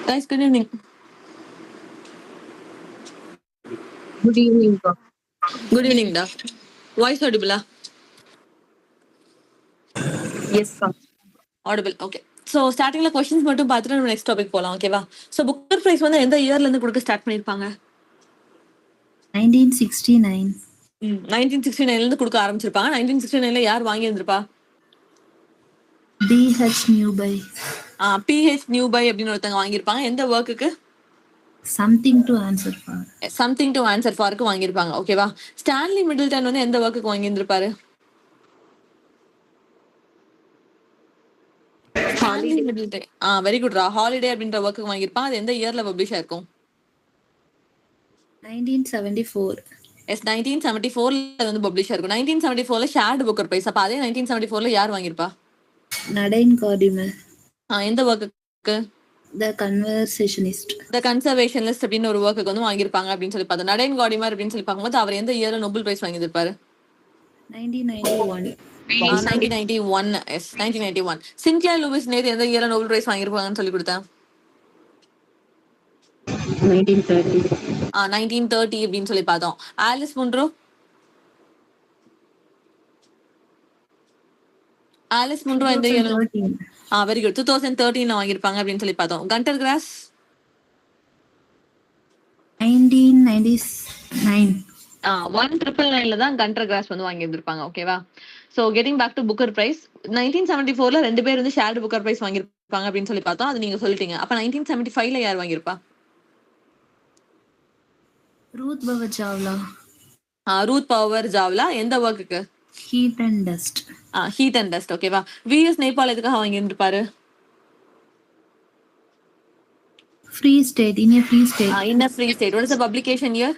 Guys, good evening. Good evening, sir. Good evening, da. Voice audible? Yes, sir. Audible. Okay. So ஸ்டார்டிங்ல questions மட்டும் பார்த்துட்டு நம்ம next topic போலாம், ஓகேவா? So Booker price வந்து எந்த இயர்ல இருந்து கொடுக்க ஸ்டார்ட் பண்ணிருப்பாங்க? 1969. 1969ல இருந்து கொடுக்க ஆரம்பிச்சிருப்பாங்க. 1969ல யார் வாங்கி இருந்திருப்பா? B.H. Newby. PH நியூபை அப்படின்னு ஒருத்தங்க வாங்கியிருப்பாங்க. எந்த ஒர்க்குக்கு? Something to answer for. Something to answer ஃபாருக்கு வாங்கியிருப்பாங்க, ஓகேவா? ஸ்டான்லி மிடில்டன் வந்து எந்த ஒர்க்குக்கு வாங்கியிருந்திருப்பாரு? ஸ்டான்லி மிடில்டன் வெரி குட்ரா. ஹாலிடே அப்படின்ற ஒர்க்குக்கு வாங்கியிருப்பாங்க. அது எந்த இயர்ல பப்ளிஷ் ஆயிருக்கும்? 1974. எஸ், 1974ல வந்து பப்ளிஷ் ஆயிருக்கும். 1974ல ஷேர்டு புக்கர் பிரைஸ். அப்ப அதே 1974ல யார் வாங்கியிருப்பா? Nadain Godimer. எந்த ஒர்க்குக்கு? The Conversationist. த கன்சர்வேஷனிஸ்ட் அப்படின்னு ஒரு ஒர்க்குக்கு வந்து வாங்கியிருப்பாங்க அப்படின்னு சொல்லி பார்த்தோம். நடைன் காடிமர் அப்படின்னு சொல்லி பார்க்கும்போது அவர் எந்த இயர்ல நோபல் பிரைஸ் வாங்கியிருப்பாரு? 1991. 1991. எஸ், 1991. சின்க்ளியா லூயிஸ் நேத்து எந்த இயர்ல நோபல் பிரைஸ் வாங்கியிருப்பாங்கன்னு சொல்லி கொடுத்தேன்? 1930. 1930 அப்படின்னு சொல்லி பார்த்தோம். Alice Munro? ஆலிஸ் முன்ரோ எந்த இயர்ல? 2013. Very good. 2013ல வாங்கியிருப்பாங்க அப்படின்னு சொல்லி பார்த்தோம். கண்டர் கிராஸ்? 1999. 1999ல தான் கண்டர் கிராஸ் வந்து வாங்கி இருந்திருப்பாங்க, ஓகேவா? So getting back to Booker prize, 1974ல ரெண்டு பேர் வந்து ஷேர்டு புக்கர் பிரைஸ் வாங்கியிருப்பாங்க அப்படின்னு சொல்லி பார்த்தோம். அது நீங்க சொல்லிட்டீங்க. அப்ப 1975ல யார் வாங்கியிருப்பா? Ruth Bhavat Chawla. Ruth Prawer Jhabvala. எந்த ஒர்க்குக்கு? Heat and Dust. Heat and dust, ஓகேவா? விஎஸ் நேபாள் எதுக்காக வாங்கி இருந்திருப்பாரு? Free State. In a Free State. In a free state. What is the publication year?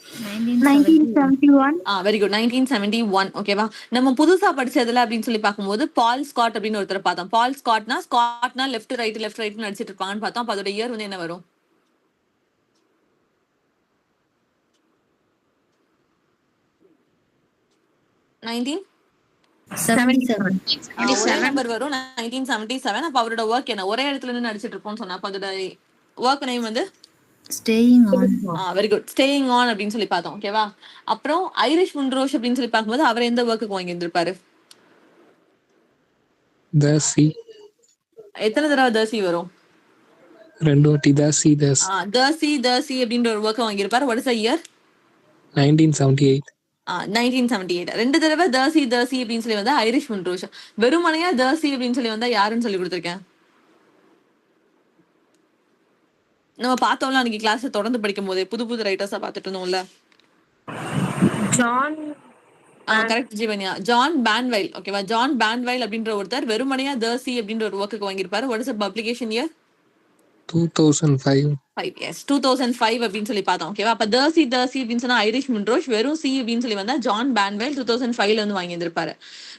1971. Very good. 1971, ஓகேவா? நம்ம புதுசா படிச்சதுல அப்படின்னு சொல்லி பார்க்கும்போது பால் ஸ்காட் அப்படின்னு ஒருத்தர் பார்த்தோம். பால் ஸ்காட்னா லெஃப்ட் ரைட் நடிச்சிட்டு இருப்பாங்கன்னு பார்த்தோம். அப்ப அதோட இயர் வந்து என்ன வரும்? ஒரே நம்பர் வரும், 1977. அப்ப அவரோட ஒர்க் என்ன? ஒரே இடத்துல இருந்து நடிச்சிட்டு இருப்போம்னு சொன்னா, அப்ப அதோட ஒர்க் நேம் வந்து Staying on. Very good. Staying on அப்படின்னு சொல்லி பார்த்தோம், ஓகேவா? அப்புறம் ஐரிஷ் முன்ரோஷ் அப்படின்னு சொல்லி பார்க்கும்போது அவர் எந்த ஒர்க்குக்கு வாங்கி இருந்திருப்பாரு? தசி. எத்தனை தடவை தசி வரும்? ரெண்டு வாட்டி தசி. தசி அப்படின்ற ஒரு ஒர்க்கை வாங்கியிருப்பாரு. What is the year? 1978. 1978. ரெண்டு தடவை தசி அப்படின்னு சொல்லி வந்தா ஐரிஷ் முன்ரோஷ். வெறுமனையா தசி அப்படின்னு சொல்லி வந்தா யாருன்னு சொல்லி கொடுத்துருக்கேன்? நம்ம பார்த்தோம்ல அன்னைக்கு கிளாஸ் தொடர்ந்து படிக்கும் போதே புது ரைட்டர்ஸா பார்த்துட்டு இருந்தோம்ல. John. கரெக்ட் ஜீவன்யா. ஜான் பேன்வைல், ஓகேவா? ஜான் பேன்வைல் அப்படின்ற ஒருத்தர் வெறுமனையா தசி அப்படின்ற ஒரு ஒர்க்குக்கு வாங்கியிருப்பாரு. What is the publication year? 2005. 2005 அப்படின்னு சொல்லி பார்த்தோம், ஓகேவா? அப்ப தசி அப்படின்னு சொன்னா ஐரிஷ் முன்ரோஷ், வெறும் சி அப்படின்னு சொல்லி வந்தா ஜான் பேன்வைல் 2005ல வந்து வாங்கி இருந்திருப்பாரு.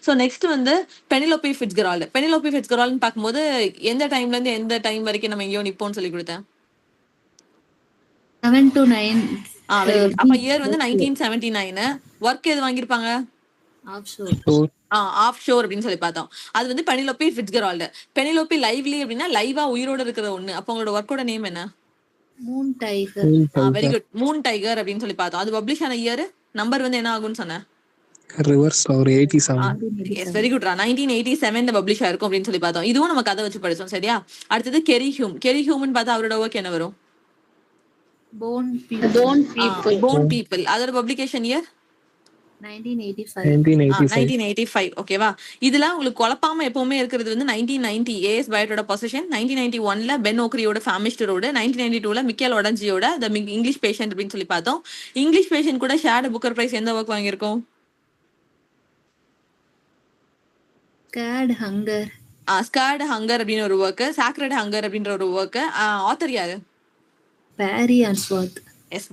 சோ நெக்ஸ்ட் வந்து பெனிலோபி ஃபிட்ஸ்கெரால்ட்னு பார்க்கும்போது எந்த டைம்ல இருந்து எந்த டைம் வரைக்கும் நம்ம எங்கேயோ நிப்போம்னு சொல்லி கொடுத்தேன்? 7 to 9. அப்ப இயர் வந்து 1979. ஒர்க் எது வாங்கியிருப்பாங்க? Offshore. ஆஃப் ஷோர் அப்படின்னு சொல்லி பார்த்தோம். அது வந்து பெனிலோபி ஃபிட்ஸ்கெரால்ட். பெனிலோபி லைவ்லி அப்படின்னா லைவா உயிரோட இருக்கிற ஒண்ணு. அப்ப உங்களோட ஒர்க்கோட நேம் என்ன? Moon Tiger. Very good. Moon tiger அப்படின்னு சொல்லி பார்த்தோம். அது பப்ளிஷ் ஆன இயர் நம்பர் வந்து என்ன ஆகும்னு சொன்னேன்? ரிவர்ஸ் ஒரு 87. எஸ், வெரி குட்ரா. 1987ல பப்ளிஷ் ஆயிருக்கும் அப்படின்னு சொல்லி பார்த்தோம். இதுவும் நம்ம கதை வச்சு படிச்சோம், சரியா? அடுத்தது கெரி ஹியூம்னு பார்த்தா அவரோட ஒர்க் என்ன வரும்? Bone people. அதோட பப்ளிகேஷன் இயர் 1985. 1985, ஓகேவா? இதுல உங்களுக்கு குழப்பாம எப்பவுமே இருக்கிறது வந்து 1990 ஏஎஸ் பயோட்டோட பொசிஷன், 1991ல பென் ஓக்ரியோட ஃபேமிஸ்ட் ரோடு, 1992ல மிக்கேல் ஒடஞ்சியோட த இங்கிலீஷ் பேஷண்ட் அப்படின்னு சொல்லி பார்த்தோம். இங்கிலீஷ் பேஷண்ட் கூட ஷேர்டு புக்கர் பிரைஸ் எந்த ஒர்க் வாங்கியிருக்கோம்? Scared Hunger. ஸ்கார்டு ஹங்கர் அப்படின்னு ஒரு ஒர்க், சாக்ரட் ஹங்கர் அப்படின்ற ஒரு ஒர்க். ஆத்தர் யாரு? Barry Answorth.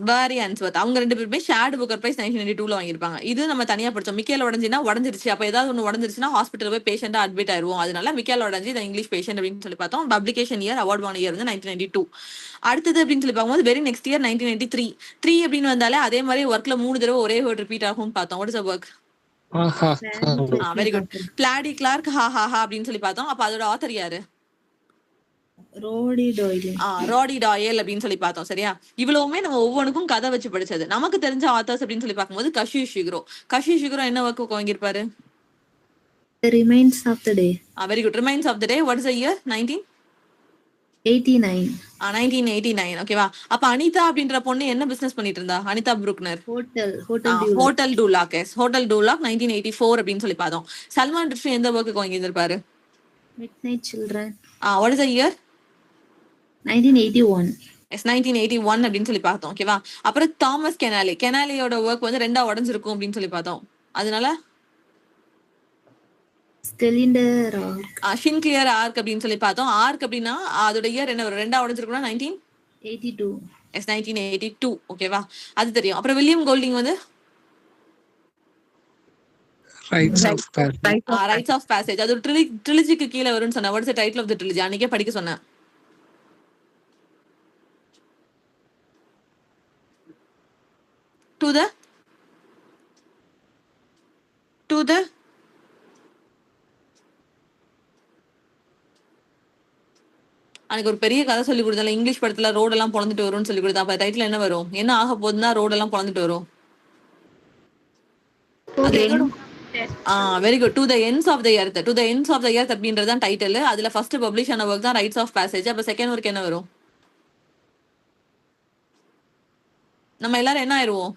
Barry Unsworth. அவங்க ரெண்டு பேருமே ஷேர்டு புக்கர் பிரைஸ் 1992ல வாங்கியிருப்பாங்க. இது நம்ம தனியா படிச்சோம். மிக்கேல் உடஞ்சிருச்சு. அப்ப ஏதாவது ஒண்ணு உடஞ்சிருச்சுன்னா ஹாஸ்பிட்டல் போய் பேஷண்டா அட்மிட் ஆயிருவோம். அதனால மிக்கேல் உடஞ்சி இங்கிலீஷ் பேஷண்ட் அப்படின்னு சொல்லி பார்த்தோம். பப்ளிகேஷன் இயர், அவார்ட் வாங்கின இயர் வந்து 1992. அடுத்தது அப்படின்னு சொல்லி பார்க்கும்போது வெரி நெக்ஸ்ட் இயர் 1993 அப்படின்னு வந்தாலே அதே மாதிரி ஒர்க்ல 3 தடவை ஒரே வேர்ட் ரிப்பீட் ஆகும்னு பார்த்தோம். What is the work? Very good. பிளாடி கிளார்க் ஹா ஹா ஹா அப்படின்னு சொல்லி பார்த்தோம். அப்ப அதோட ஆத்தர் யாரு? ரோடி டாய்லி. ராடி டாயல் அப்படின்னு சொல்லி பார்த்தோம் சரியா. இவ்வளவுமே நம்ம ஒவ்வொன்றுக்கும் கதை வச்சு படிச்சது. நமக்கு தெரிஞ்ச ஆத்தர்ஸ் அப்படின்னு சொல்லி பார்க்கும்போது கஷி ஷிகுரோ. கஷி ஷிகுரோ என்ன ஒர்க் வாங்கியிருப்பாரு? The Remains of the Day. Very good. Remains of the day. What is the year? 89. 1989. ஓகேவா. அப்ப அனிதா அப்படின்ற பொண்ணு என்ன பிசினஸ் பண்ணிட்டு இருந்தா? Anita Brookner. Hotel hotel du lac. Hotel du lac 1984 அப்படின்னு சொல்லி பார்த்தோம். சல்மான் ருஷ்டி எந்த ஒர்க்கு வாங்கியிருந்திருப்பாரு? Midnight Children. What is the year? 1981. 1981 அப்படின்னு சொல்லி பார்த்தோம் ஓகேவா. அப்புறம் தாமஸ் கெனாலி. கெனாலியோட ஒர்க் வந்து 2ஆ உடைஞ்சிருக்கும் அப்படின்னு சொல்லி பார்த்தோம். அதனால Cylinder Arc. ஷின்கிளியர் ஆர்க் அப்படின்னு சொல்லி பார்த்தோம். ஆர்க் அப்படின்னா அதோட இயர் என்ன வரும்? 2ஆ உடைஞ்சிருக்கும்னா 82. 1982 ஓகேவா. அது தெரியும். அப்புறம் வில்லியம் கோல்டிங் வந்து rites of rights of passage. அது ஒரு ட்ரிலஜிக்கு கீழே வரும்னு சொன்னேன். What is the title of the trilogy? அன்னைக்கே படிக்க சொன்னேன். டு த அன்னைக்கு ஒரு பெரிய கதை சொல்லி கொடுத்தால இங்கிலீஷ் படத்துல ரோடெல்லாம் பொழந்துட்டு வரும்னு சொல்லி கொடுத்தா. அப்ப டைட்டில் என்ன வரும்? என்ன ஆக போகுதுன்னா ரோடெல்லாம் பொழந்துட்டு வரும். Very good. To the ends of the earth. To the ends of the earth அப்படின்றது தான் டைட்டில். அதுல ஃபர்ஸ்ட் பப்ளிஷ் ஆன ஒர்க் தான் ரைட்ஸ் ஆஃப் பேசேஜ். அப்ப செகண்ட் ஒர்க் என்ன வரும்? நம்ம எல்லாரும் என்ன ஆயிருவோம்?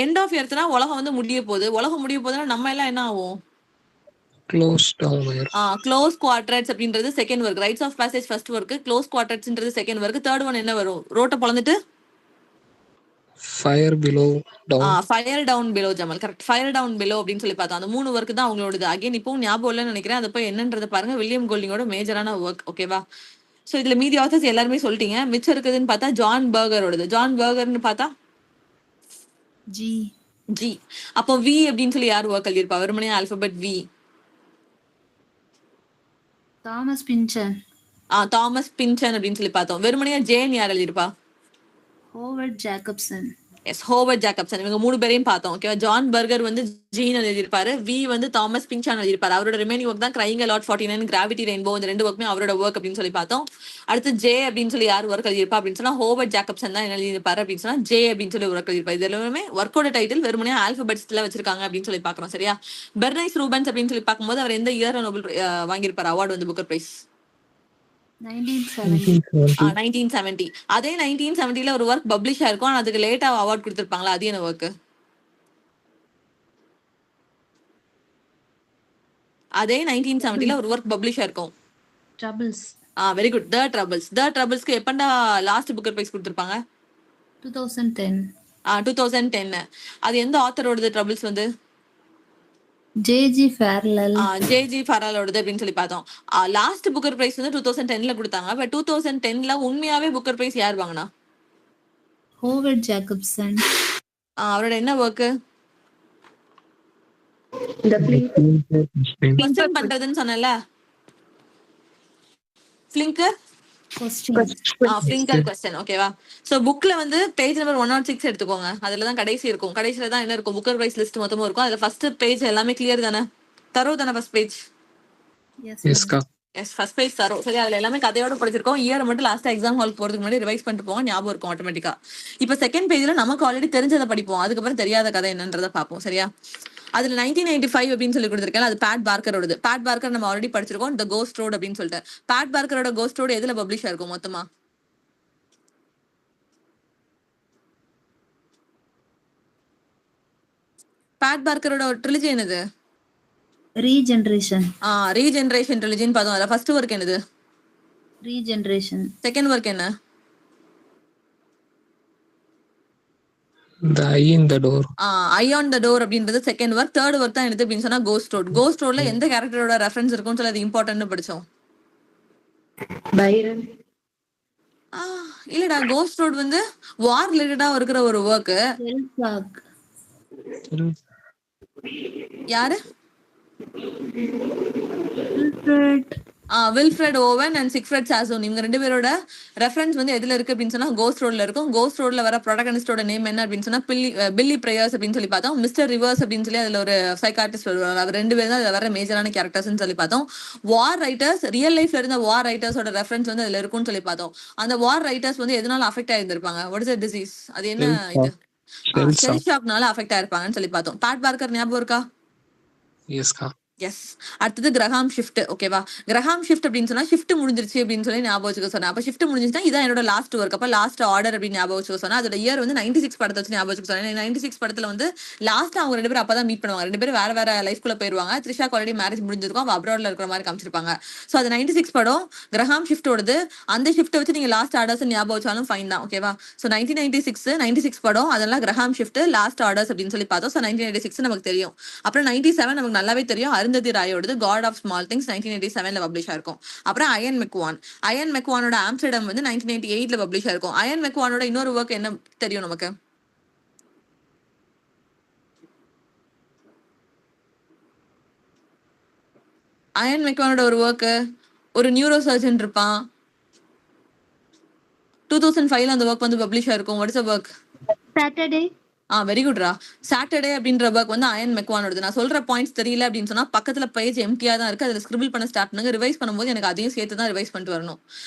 எண்ட் ஆஃப் எர்த்னா உலகம் வந்து முடிய போகுது. உலகம் முடிய போகுதுன்னா நம்ம எல்லாம் என்ன ஆகும்? Close down. க்ளோஸ் குவாட்ரேட்ஸ் அப்படின்றது second work. Rites of passage first work. Close குவாட்ரேட்ஸ்ன்றது செகண்ட் ஒர்க். தேர்ட் ஒன் என்ன வரும்? ரோட்டை பொளந்துட்டு fire below down. Fire down below ஜமல். கரெக்ட். ஃபயர் டவுன் பிலோ அப்படின்னு சொல்லி பார்த்தோம். அந்த 3 ஒர்க் தான் அவங்களோடது. அகைன் இப்போ ஞாபகம் இல்லைன்னு நினைக்கிறேன். அது போய் என்னன்றதை பாருங்க. வில்லியம் கோல்டிங்கோட மேஜரான ஒர்க் ஓகேவா. ஸோ இதுல மீதி ஆத்தர்ஸ் எல்லாருமே சொல்லிட்டீங்க. மிச்சம் இருக்குதுன்னு பார்த்தா ஜான் பர்கரோடது. ஜான் பர்கர்னு பார்த்தா ஜி. அப்போ வி அப்படின்னு சொல்லி யார் ஒர்க் எழுதியிருப்பா? வெறுமனே alphabet V. Thomas Pynchon. Thomas Pynchon அப்படின்னு சொல்லி பார்த்தோம். வெறுமனையா ஜேன் யார் எழுதியிருப்பா? Howard Jacobson. Howard Jacobson. இவங்க 3 பேரையும் பார்த்தோம் ஓகேவா. ஜான் பர்கர் வந்து ஜீன் எழுதியிருப்பாரு. வி வந்து தாமஸ் பின்சான் எழுதியிருப்பாரு. அவரோட ரிமைனிங் ஒர்க் தான் crying a lot 49, gravity rainbow. இந்த 2 ஒர்க்குமே அவரோட ஒர்க் அப்படின்னு சொல்லி பார்த்தோம். அடுத்து ஜே அப்படின்னு சொல்லி யார் ஒர்க் எழுதியிருப்பா அப்படின்னு சொன்னா ஹோவர்ட் ஜாக்கப்சன் தான் எழுதியிருப்பாரு அப்படின்னு சொன்னா ஜே அப்படின்னு சொல்லி ஒர்க் எழுதியிருப்பாரு. இது எல்லாமே ஒர்க்கோட டைட்டில் வெறுமனே ஆல்பபெட்ஸ்ல வச்சிருக்காங்க அப்படின்னு சொல்லி பாக்குறோம் சரியா. பெர்னைஸ் ரூபன்ஸ் அப்படின்னு சொல்லி பார்க்கும்போது அவர் எந்த இயர் நோபல் வாங்கியிருப்பாரு அவார்டு வந்து புக்கர் பிரைஸ்? 1970. அதே 1970ல ஒரு ஒர்க் பப்ளிஷ் ஆயிருக்கும். ஆனா அதுக்கு லேட்டா அவார்ட் கொடுத்திருப்பாங்களா? அது என்ன ஒர்க்? அதே 1970ல ஒரு ஒர்க் பப்ளிஷ் ஆயிருக்கும். Troubles. Very good. The troubles. The ட்ரபிள்ஸ்க்கு எப்பண்டா லாஸ்ட் புக்கர் பிரைஸ் கொடுத்திருப்பாங்க? 2010. 2010. அது எந்த ஆத்தரோடது ட்ரபிள்ஸ் வந்து? J.G. Farrell. ஜேஜி ஃபராலோடது அப்படின்னு சொல்லி பார்த்தோம். லாஸ்ட் புக்கர் பிரைஸ் வந்து 2010ல கொடுத்தாங்க. பட் 2010ல உண்மையாவே புக்கர் பிரைஸ் யார் வாங்கினா? Howard Jacobson. அவரோட என்ன ஒர்க்? கொஸ்டின் பண்றதுன்னு சொன்னல. ஃபிளிங்கர் கொஸ்டின் ஓகேவா. சோ புக்ல வந்து பேஜ் நம்பர் 106 எடுத்துக்கோங்க. அதுலதான் கடைசி இருக்கும். கடைசில தான் என்ன இருக்கும்? புக்கர் பிரைஸ் லிஸ்ட் மொத்தமும் இருக்கும். அதுல ஃபர்ஸ்ட் பேஜ் எல்லாமே கிளியர் தானே? தரோ தானே first page? Yes first page தரோ. சரி. அதுல எல்லாமே கதையோட படிச்சிருக்கோம். இயர் மட்டும் லாஸ்ட் எக்ஸாம் ஹால் போறதுக்கு முன்னாடி ரிவைஸ் பண்ணிட்டு போங்க. ஞாபகம் இருக்கும் ஆட்டோமேட்டிக்கா. இப்ப செகண்ட் பேஜ்ல நமக்கு ஆல்ரெடி தெரிஞ்சதை படிப்போம். அதுக்கப்புறம் தெரியாத கதை என்னன்றதை பார்ப்போம் சரியா. அதுல 1995 அப்படின்னு சொல்லி கொடுத்திருக்கேன். அது பேட் பார்க்கரோடது. பேட் பார்க்கர் நம்ம ஆல்ரெடி படிச்சிருக்கோம். தி கோஸ்ட் ரோட் அப்படின்னு சொல்லிட்டு. பேட் பார்க்கரோட கோஸ்ட் ரோட் எதுல பப்ளிஷ் ஆயிருக்கும் மொத்தமா? பேட் பார்க்கரோட ட்ரிலஜி என்னது? Regeneration. ரீஜெனரேஷன் ட்ரிலஜின்னு பார்த்தோம். அதுல ஃபர்ஸ்ட் ஒர்க் என்னது? Regeneration. செகண்ட் ஒர்க் என்ன? The Eye in the Door. I on the door அப்படின்றது செகண்ட் ஒர்க். தேர்ட் ஒர்க் தான் என்னது அப்படின்னு சொன்னா கோஸ்ட் ரோட். கோஸ்ட் ரோட்ல எந்த கேரக்டரோட ரெஃபரன்ஸ் இருக்கும்னு சொல்லி அது இம்பார்ட்டன்ட் படிச்சோம். Byron. இல்லடா, கோஸ்ட் ரோட் வந்து வார் ரிலேட்டடா இருக்கிற ஒரு ஒர்க். யாரு? வில்ஃப்ரெட் ஓவன் அண்ட் சிக்ஃப்ரெட் சாசோன் இவங்க 2 பேரோட ரெஃபரன்ஸ் வந்து எதுல இருக்கு அப்படின்னு சொன்னா கோஸ்ட் ரோட்ல இருக்கும். கோஸ்ட் ரோட்ல வர ப்ரோட்டகனிஸ்டோட நேம் என்ன அப்படின்னு சொன்னா பில்லி பிரேயர்ஸ் அப்படின்னு சொல்லி பார்த்தோம். மிஸ்டர் ரிவர்ஸ் அப்படின்னு சொல்லி அதுல ஒரு சைக்காட்ரிஸ்ட் வருவாங்க. அவர் 2 பேரும் தான் அதுல வர மேஜரான கேரக்டர்ஸ்னு சொல்லி பார்த்தோம். வார் ரைட்டர்ஸ் ரியல் லைஃப்ல இருந்த வார் ரைட்டர்ஸோட ரெஃபரன்ஸ் வந்து அதுல இருக்கும்னு சொல்லி பார்த்தோம். அந்த வார் ரைட்டர்ஸ் வந்து எதனால அஃபெக்ட் ஆயிருந்திருப்பாங்க? What is the disease? அது என்ன இது? Shell shell shock. ஷாக்னால அஃபெக்ட் ஆயிருப்பாங்கன்னு சொல்லி பார்த்தோம். பேட் பார்க்கர் ஞாபகம் இருக்கா? Yes, ka. எஸ். அடுத்தது கிரஹாம் ஷிஃப்ட். ஓகேவா? கிரஹாம் ஷிஃப்ட் அப்படின்னு சொன்னா ஷிஃப்ட் முடிஞ்சிருச்சு அப்படின்னு சொல்லி ஞாபகம் வச்சுக்க சொன்னேன். அப்ப ஷிஃப்ட் முடிஞ்சிச்சுன்னா இதான் என்னோட லாஸ்ட் ஒர்க். அப்ப லாஸ்ட் ஆர்டர் அப்படின்னு ஞாபகம் வச்சுக்க சொன்னா அதோட இயர் வந்து 96 படத்தை வச்சு ஞாபகம் வச்சுக்க சொன்னேன். 96 படத்துல வந்து லாஸ்ட் அவங்க 2 பேரும் அப்பதான் மீட் பண்ணுவாங்க. 2 பேரும் வேற வேற லைஃப்குள்ள போயிருவாங்க. த்ரிஷாக்கு ஆல்ரெடி மேரேஜ் முடிஞ்சிருக்கும். அவ அப்ராட்ல இருக்கிற மாதிரி காமிச்சிருப்பாங்க. சோ அது 96 படம் கிரஹாம் ஷிஃப்டோடது. அந்த ஷிஃப்ட்டை வச்சு நீங்க லாஸ்ட் ஆர்டர்ஸ் ஞாபகம் வச்சாலும் ஃபைன் தான். ஓகேவா? சோ 1996 படம் அதெல்லாம் கிரஹாம் ஷிஃப்ட் லாஸ்ட் ஆர்டர்ஸ் அப்படின்னு சொல்லி பார்த்தோம். சோ 1996 நமக்கு தெரியும். அப்புறம் 97 நமக்கு நல்லாவே தெரியும். அருந்ததி ராயோடது காட் ஆஃப் ஸ்மால் திங்ஸ் 1987ல பப்ளிஷ் ஆயிருக்கும். அப்புறம் அயன் மெக்வானோட ஆம்ஸ்டர்டம் வந்து 1988ல பப்ளிஷ் ஆயிருக்கும். அயன் மெக்வானோட இன்னொரு ஒர்க் என்ன தெரியும் நமக்கு? அயன் மெக்வானோட ஒரு ஒர்க், ஒரு நியூரோ சர்ஜன் இருப்பான். 2005ல அந்த ஒர்க் வந்து பப்ளிஷ் ஆயிருக்கும். What is the work? Saturday. Very குட்ரா. சாட்டர்டே அப்படின்ற ஒர்க் வந்து அயன் மெக்வானோடது. நான் சொல்ற பாயிண்ட்ஸ் தெரியல அப்படின்னு சொன்னா பக்கத்துல பேஜ் எம்டியா தான் இருக்கு. அதுல ஸ்கிரிபிள் பண்ண ஸ்டார்ட் பண்ணுங்க. ரிவைஸ் பண்ணும்போது எனக்கு அதையும் சேர்த்து தான் ரிவைஸ் பண்ணிட்டு வரணும்.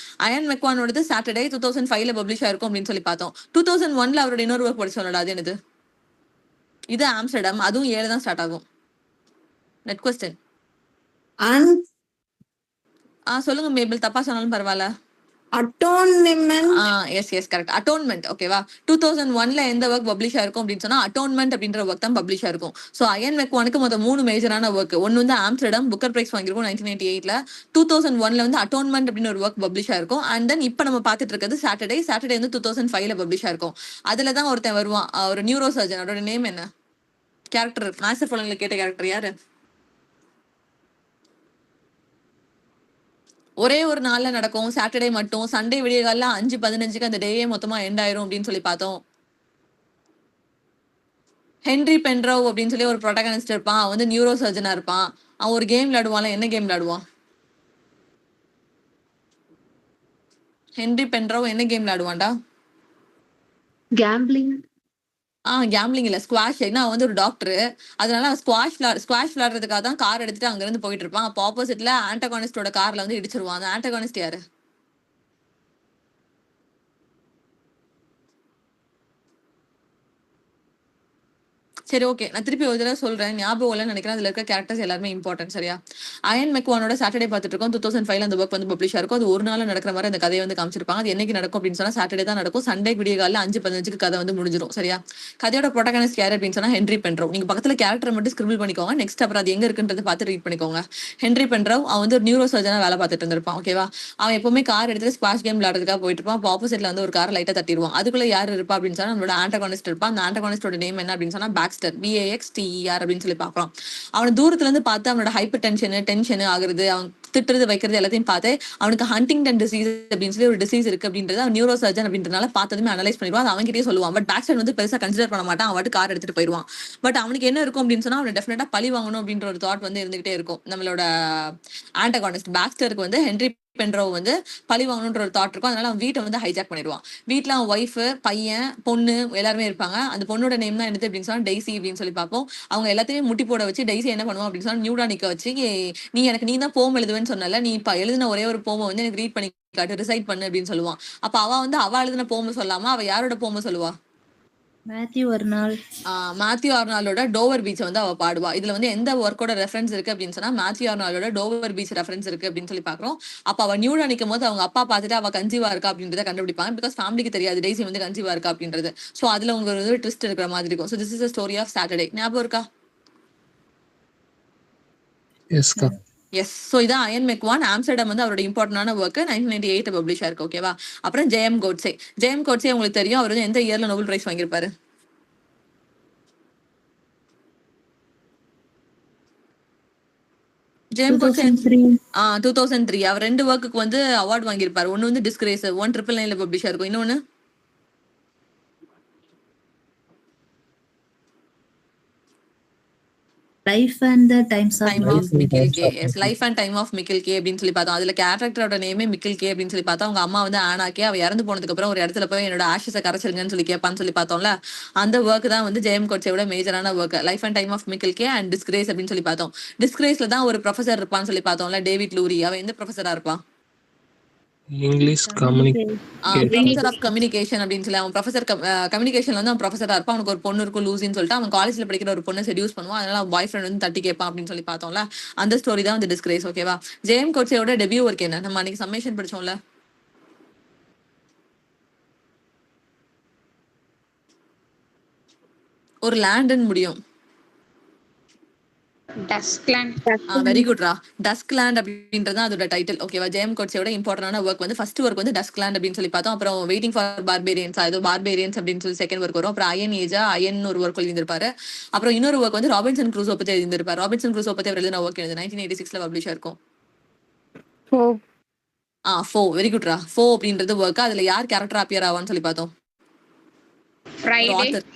அயன் மெக்வானோடது சாட்டர்டே 2005ல பப்ளிஷ் ஆயிருக்கும் அப்படின்னு சொல்லி பார்த்தோம். 2001ல அவரோட இன்னொரு ஒர்க் படிச்சோம்ல, அது என்னது? இது ஆம்ஸ்டர்டம். அதுவும் 7 தான் ஸ்டார்ட் ஆகும். Net question. சொல்லுங்க மேபிள், தப்பா சொன்னாலும் பரவாயில்ல. அட்டோன்மெண்ட். Yes correct. அட்டோன்மெண்ட். ஓகேவா? 2001ல எந்த ஒர்க் பப்ளிஷ் ஆயிருக்கும் அப்படின்னு சொன்னா அட்டோன்மெண்ட் அப்படின்ற ஒர்க் தான் பப்ளிஷ் ஆயிருக்கும். சோ அயன் மெக்வானுக்கு மொத்தம் 3 மேஜரான ஒர்க். ஒன்னு வந்து ஆம்ஸ்டர்டம் புக்கர் பிரைஸ் வாங்கியிருக்கும் 1998ல. 2001ல வந்து அட்டோன்மெண்ட் அப்படின்னு ஒரு ஒர்க் பப்ளிஷ் ஆயிருக்கும். அண்ட் தென் இப்ப நம்ம பாத்துட்டு இருக்கிறது சாட்டர்டே வந்து 2005ல பப்ளிஷ் ஆயிருக்கும். அதுலதான் ஒருத்தன் வருவான், ஒரு நியூரோ சர்ஜன். அதோட நேம் என்ன? கேரக்டர் மாஸ்டர் ஃபாலோல கேட்ட கேரக்டர் யாரு? ஒரே ஒரு நாள்ல நடக்கும், சாட்டர்டே மட்டும். சண்டே விடிய காலைல 5:15க்கு அந்த டேயே மொத்தமா எண்ட் ஆயிரும் அப்படின்னு சொல்லி பார்த்தோம். ஹென்ரி பென்ட்ரோவ் அப்படின்னு சொல்லி ஒரு ப்ரோட்டகனிஸ்ட் இருப்பான். அவன் வந்து நியூரோ சர்ஜனா இருப்பான். அவன் ஒரு கேம் விளையாடுவான். என்ன கேம் விளையாடுவான்? ஹென்ரி பென்ட்ரோவ் என்ன கேம் விளையாடுவான்டா? கேம்பிளிங். கேம்லிங் இல்ல, ஸ்குவாஷ். ஏன்னா அவன் வந்து ஒரு டாக்டர். அதனால அவன் ஸ்குவாஷ் விளையாடுறதுக்காக தான் கார் எடுத்துட்டு அங்க இருந்து போயிட்டு இருப்பான். அப்போ ஆப்போசிட்ல ஆன்டகானிஸ்டோட கார்ல வந்து இடிச்சிருவான். அந்த ஆன்டகானிஸ்ட் யாரு? சரி, ஓகே. நான் திருப்பி ஒரு தடவை சொல்றேன், ஞாபகம் இல்லைன்னு நினைக்கிறேன். அதுல இருக்க கேரக்டர்ஸ் எல்லாருமே இம்பார்ட்டன்ட். சரியா? அயன் மெக்வானோட சாட்டர்டே பார்த்துட்டு இருக்கோம். 2005ல அந்த ஒர்க் வந்து பப்ளிஷ் ஆயிருக்கும். அது ஒரு நாள் நடக்கிற மாதிரி அந்த கதையை வந்து காமிச்சிருப்பாங்க. அது என்னைக்கு நடக்கும் அப்படின்னு சொன்னா சாட்டர்டே தான் நடக்கும். சண்டே விடிய காலைல 5:15க்கு கதை வந்து முடிஞ்சிடும். சரியா? கதையோட ப்ரோட்டகனிஸ்ட் யார் அப்படின்னு சொன்னா ஹென்ரி பென்ட்ரோவ். நீங்க பக்கத்துல கேரக்டர் மட்டும் ஸ்கிரிபிள் பண்ணிக்கோங்க. நெக்ஸ்ட் அப்புறம் அது எங்க இருக்குன்றது பார்த்து ரீட் பண்ணிக்கோங்க. ஹென்ரி பென்ட்ரோவ் அவன் வந்து ஒரு நியூரோ சர்ஜனா வேலை பார்த்துட்டு இருந்திருப்பான். ஓகேவா? அவன் எப்பவுமே கார் எடுத்துட்டு ஸ்குவாஷ் கேம் விளையாடுறதுக்காக போயிட்டு இருப்பான். அப்போ ஆப்போசிட்ல வந்து ஒரு கார் லைட்டா தட்டிடுவான். அதுக்குள்ள யார் இருப்பா அப்படின்னு சொன்னா நம்மளோட ஆன்டகானிஸ்ட் இருப்பான். அந்த ஆன்டகானிஸ்டோட நேம் என்ன அப்படின்னு சொன்னா பாக்ஸ்டர். BAXTER அப்படின்னு சொல்லி பாக்குறோம். அவனை தூரத்துல இருந்து பார்த்து அவனோட ஹைப்பர் டென்ஷன் ஆகுறது, அவன் திட்டுறது வைக்கிறது எல்லாத்தையும் பார்த்து அவனுக்கு ஹண்டிங்டன் டிசீஸ் அப்படின்னு சொல்லி ஒரு டிசீஸ் இருக்கு அப்படின்றது அவன் நியூரோ சர்ஜன் அப்படின்றதுனால பார்த்ததுமே அனலைஸ் பண்ணிடுவான். அது அவன்கிட்டயே சொல்லுவான். பட் பேக்ஸ்டர் வந்து பெருசா கன்சிடர் பண்ண மாட்டான். அவன் கார் எடுத்துட்டு போயிடுவான். பட் அவனுக்கு என்ன இருக்கும் அப்படின்னு சொன்னா அவனை டெஃபினட்டா பழி வாங்கணும் அப்படின்ற ஒரு தாட் வந்து இருந்துகிட்டே இருக்கும். நம்மளோட ஆன்டகானிஸ்ட் பாக்ஸ்டருக்கு வந்து ஹென்ரி பென்ட்ரோவ் வந்து பழி வாங்கணுன்ற ஒரு தாட் இருக்கும். அதனால அவன் வீட்டை வந்து ஹைஜாக் பண்ணிடுவான். வீட்டுல அவன் ஒய்ஃப், பையன், பொண்ணு எல்லாருமே இருப்பாங்க. அந்த பொண்ணோட நேம் தான் என்னது அப்படின்னு சொன்னா டெய்ஸி அப்படின்னு சொல்லி பார்ப்போம். அவங்க எல்லாத்தையுமே முட்டி போட வச்சு டெய்ஸி என்ன பண்ணுவோம் அப்படின்னு சொன்னா நியூடா நிக்க வச்சு, நீ தான் போம் எழுதுவேன்னு சொன்னல, நீ இப்ப எழுதின ஒரே ஒரு போமை வந்து எனக்கு ரீட் பண்ணி காட்டு, ரிசைட் பண்ணு அப்படின்னு சொல்லுவான். அப்ப அவ எழுதின போமை சொல்லாம அவ யாரோட போமை சொல்லுவா? மேத்யூ ஆர்னால்டோட டோவர் பீச் வந்து அவ பாடுவா. இதுல வந்து எந்த ஒர்க்கோட ரெஃபரன்ஸ் இருக்கு அப்படின்னு சொன்னா மேத்யூ ஆர்னால்டோட டோவர் பீச் ரெஃபரன்ஸ் இருக்கு அப்படின்னு சொல்லி பாக்குறோம். அப்ப அவ நியூடா நிக்கும் போது அவங்க அப்பா பார்த்துட்டு அவ கன்சீவா இருக்கா அப்படின்றத கண்டுபிடிப்பாங்க. பிகாஸ் ஃபேமிலிக்கு தெரியாது டெய்ஸி வந்து கன்சீவா இருக்கா அப்படின்றது. சோ அதுல உங்க ஒரு ட்விஸ்ட் இருக்கிற மாதிரி இருக்கும். So this is the story of Saturday. ஞாபகம் இருக்கா? Yes, ka. எஸ். சோ இதான் அயன் மெக்வான். ஆம்ஸ்டர்டம் வந்து அவரோட இம்பார்ட்டன்டான ஒர்க் 1998 பப்ளிஷ் ஆயிருக்கு. ஓகேவா? அப்புறம் ஜெயம் கோட்ஸே உங்களுக்கு தெரியும். அவர் வந்து எந்த இயர்ல நோபல் பிரைஸ் வாங்கியிருப்பாரு? ஜேம் கோட்ஸே 2003. அவர் 2 ஒர்க்குக்கு வந்து அவார்ட் வாங்கியிருப்பாரு. ஒன்னு வந்து டிஸ்கிரேஸ் 1999ல பப்ளிஷ் ஆயிருக்கும். இன்னொன்னு Life and the Times of time Michael of K. Michael K. Yes, life and time of Michael K அப்படின்னு சொல்லி பார்த்தோம். அதுல கேரக்டரோட நேமே மிக்கேல் கே அப்படின்னு சொல்லி பார்த்தோம். அவங்க அம்மா வந்து ஆனா கே. அவ இறந்து போனதுக்கு அப்புறம் ஒரு இடத்துல போய் என்னோட ஆஷஸை கரைச்சிருங்கன்னு சொல்லி கேட்பான்னு சொல்லி பார்த்தோம்ல. அந்த ஒர்க் தான் வந்து ஜெயம் கோட்சேவோட மேஜரான work. Life and time of Michael K and disgrace அப்படின்னு சொல்லி பார்த்தோம். டிஸ்கிரேஸ்ல தான் ஒரு ப்ரொஃபசர் இருப்பான்னு சொல்லி பார்த்தோம்ல, டேவிட் லூரி. அவன் எந்த ப்ரொஃபஸரா இருப்பான்? English Communicate. Professor of communication அப்படின்னு சொல்லி அவன் ப்ரொஃபசர் கம்யூனிகேஷன்ல வந்து அவன் ப்ரொஃபஸரா இருப்பான். அவனுக்கு ஒரு பொண்ணு இருக்கும் லூசின்னு சொல்லிட்டு. அவன் காலேஜ்ல படிக்கிற ஒரு பொண்ணை செடியூஸ் பண்ணுவான். அதனால அவன் பாய் ஃப்ரெண்ட் வந்து தட்டி கேட்பான் அப்படின்னு சொல்லி பார்த்தோம்ல. அந்த ஸ்டோரி தான் வந்து டிஸ்கிரேஸ். ஓகேவா? ஜெயம் கோட்சேவோட டெபியூ ஒர்க் என்ன? நம்ம அன்னைக்கு சம்மேஷன் படிச்சோம்ல. ஒரு லேண்ட்னு முடியும். Duskland. வெரி குட்ரா. டஸ்க் லேண்ட் அப்படின்றது அதோட டைட்டில். ஓகேவா? ஜெயம் கோட்சேவோட இம்பார்ட்டன்டான ஒர்க் வந்து ஃபர்ஸ்ட் ஒர்க் வந்து டஸ்க் லேண்ட் அப்படின்னு சொல்லி பார்த்தோம். அப்புறம் வெயிட்டிங் ஃபார் பார்பேரியன்ஸ், ஏதோ பார்பேரியன்ஸ் அப்படின்னு சொல்லி செகண்ட் ஒர்க் வரும். அப்புறம் அயன் ஏஜா அயன் ஒரு ஒர்க் எழுதியிருப்பாரு. அப்புறம் இன்னொரு ஒர்க் வந்து ராபின்சன் க்ரூசோ பத்தி எழுதியிருப்பாரு. ராபின்சன் க்ரூசோ பத்தி அவர் எழுதின ஒர்க் எழுது 1986 பப்ளிஷ் இருக்கும். ஃபோ. வெரி குட்ரா. ஃபோ அப்படின்றது ஒர்க். அதுல யார் கேரக்டர் அப்பியர் ஆவான்னு சொல்லி பார்த்தோம். ஒரு Friday. ஆத்தர்.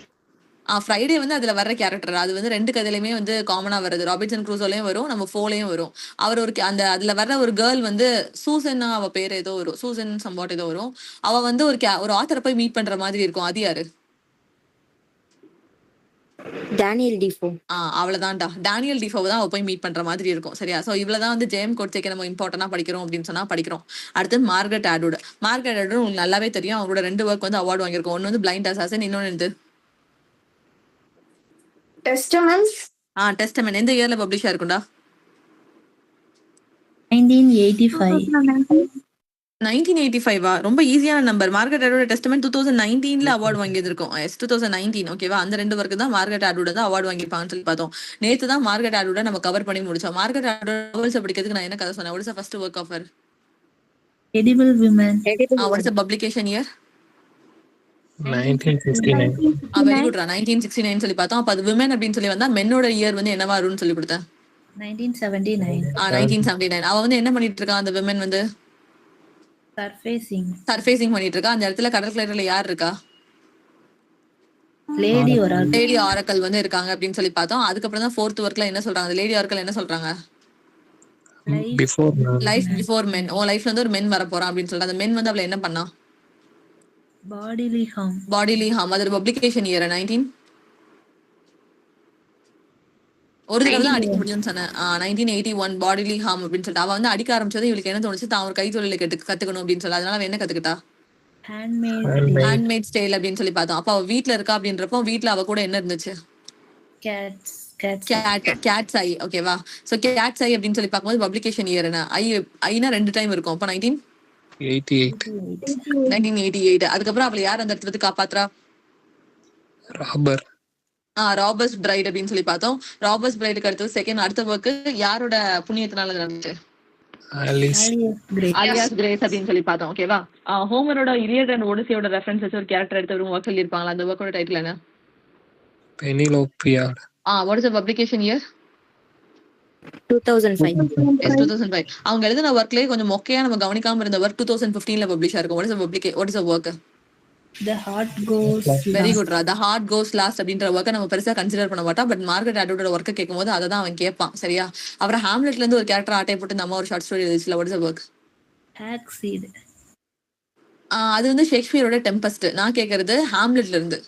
ஃப்ரைடே வந்து அதுல வர்ற கேரக்டர். அது வந்து ரெண்டு கதையிலுமே வந்து காமனா வருது. ராபின்சன் க்ரூசோலயும் வரும், நம்ம ஃபோலையும் வரும். அவர் ஒரு அந்த அதுல வர்ற ஒரு கேர்ள் வந்து சூசன்னா அவ பேர் ஏதோ வரும். சூசன் சம்பாட் ஏதோ வரும். அவ வந்து ஒரு ஆத்தரை போய் மீட் பண்ற மாதிரி இருக்கும். அது யாரு? Daniel Defoe. அவ்வளவுதான்டா. டேனியல் டிஃபோவை தான் அவ போய் மீட் பண்ற மாதிரி இருக்கும். சரியா? சோ இவ்வளவுதான் வந்து ஜெயம் கோட்சேக்கு நம்ம இம்பார்ட்டன்டா படிக்கிறோம் அப்படின்னு சொன்னா படிக்கிறோம். அடுத்து மார்கரெட் அட்வுட். மார்கரெட் அட்வுட் உங்களுக்கு நல்லாவே தெரியும். அவங்களோட ரெண்டு ஒர்க் வந்து அவார்டு வாங்கியிருக்கும். ஒன்னு வந்து பிளைண்ட் அசாசின், இன்னொன்னு வந்து Testaments. டெஸ்டமென்ட். எந்த இயர்ல பப்ளிஷ் ஆயிருக்கும்டா? 1985. 1985. ரொம்ப ஈஸியான number. Margaret Atwood testament 2019 award வாங்கியிருக்கும். 2019. ஓகேவா? அந்த ரெண்டு ஒர்க்கு தான் மார்கரெட் அட்வுட் தான் அவார்டு வாங்கியிருப்பாங்கன்னு சொல்லி பார்த்தோம். நேத்து தான் மார்கரெட் அட்வுட் நம்ம கவர் பண்ணி முடிச்சோம். மார்கரெட் அட்வுட் நாவல்ஸ் படிக்கிறதுக்கு நான் என்ன கதை சொன்னேன்? What is the first work of her? Edible Women. What is the publication year? 1959. Very குட்ரா. 1969 சொல்லி பார்த்தோம். அப்ப அது விமன் அப்படின்னு சொல்லி வந்தா மென்னோட இயர் வந்து என்னவா வரும்னு சொல்லி கொடுத்தேன். 1979. 1979. அவ வந்து என்ன பண்ணிட்டு இருக்கா? அந்த விமன் வந்து சர்ஃபேசிங் பண்ணிட்டு இருக்கா. அந்த இடத்துல கடல் கிளர்ல யார் இருக்கா? Lady Oracle. லேடி ஆரக்கல் வந்து இருக்காங்க அப்படின்னு சொல்லி பார்த்தோம். அதுக்கப்புறம் தான் ஃபோர்த் ஒர்க்ல என்ன சொல்றாங்க? லேடி ஆரக்கல் என்ன சொல்றாங்க? Before லைஃப் பிஃபோர் மென். ஓ லைஃப்ல வந்து ஒரு மென் வர போறான் அப்படின்னு சொல்லிட்டு அந்த மென் வந்து அவளை என்ன பண்ணா? Bodily harm. Bodily harm. அதோட பப்ளிகேஷன் இயர் 19 ஒரு தடவை தான் அடிக்க முடியும்னு சொன்னேன். 1981 பாடிலி ஹார்ம் அப்படின்னு சொல்லிட்டு அவ வந்து அடிக்க ஆரம்பிச்சது. இவளுக்கு என்ன தோணுச்சு? தான் ஒரு கை தொழிலை கத்துக்கணும் அப்படின்னு சொல்லி அதனால அவ என்ன கத்துக்கிட்டா? ஹேண்ட்மேட் ஸ்டைல் அப்படின்னு சொல்லி பார்த்தோம். அப்ப அவ வீட்ல இருக்கா அப்படின்றப்போ வீட்ல அவ கூட என்ன இருந்துச்சு? Cat's eye. ஓகேவா? சோ கேட்ஸ் ஐ அப்படின்னு சொல்லி பார்க்கும்போது பப்ளிகேஷன் இயர் என்ன? ஐனா ரெண்டு டைம் இருக்கும். அப்ப 1988. அதுக்கப்புறம் அவளை யார் அந்த இடத்துல இருந்து காப்பாத்துறா? ராபர்ஸ் பிரைட் அப்படின்னு சொல்லி பார்த்தோம். ராபர்ஸ் பிரைடுக்கு அடுத்து செகண்ட் அடுத்த ஒர்க் யாரோட புண்ணியத்தினால நடந்துச்சு? அலியாஸ் கிரேஸ் அப்படின்னு சொல்லி பார்த்தோம். ஓகேவா? ஹோமரோட இலியட் அண்ட் ஒடிசியோட ரெஃபரன்ஸ் வச்சு ஒரு கேரக்டர் எடுத்து ஒரு ஒர்க் எழுதிருப்பாங்களா? அந்த ஒர்க்கோட டைட்டில் என்ன? Penelopiad. What is the publication year? 2005. Yes, 2005. அவங்க எழுதின ஒர்க்லயே கொஞ்சம் மொக்கையா நம்ம கவனிக்காம இருந்த ஒர்க் 2015 பப்ளிஷ் ஆயிருக்கும். What is the work? The Heart Goes வெரி Last. குட்ரா. த ஹார்ட் கோஸ் லாஸ்ட் அப்படின்ற ஒர்க்கை நம்ம பெருசா கன்சிடர் பண்ண மாட்டோம். பட் மார்கரெட் அட்வுட்டோட ஒர்க்கை கேட்கும்போது அதை தான் அவன் கேட்பான். சரியா? அப்புறம் ஹாம்லெட்ல இருந்து ஒரு கேரக்டர் ஆட்டை போட்டு நம்ம ஒரு ஷார்ட் ஸ்டோரி எழுதிச்சுல. What is the work? Hackseed. அது வந்து ஷேக்ஸ்பியரோட டெம்பஸ்ட். நான் கேட்கறது ஹாம்லெட்ல இருந்து.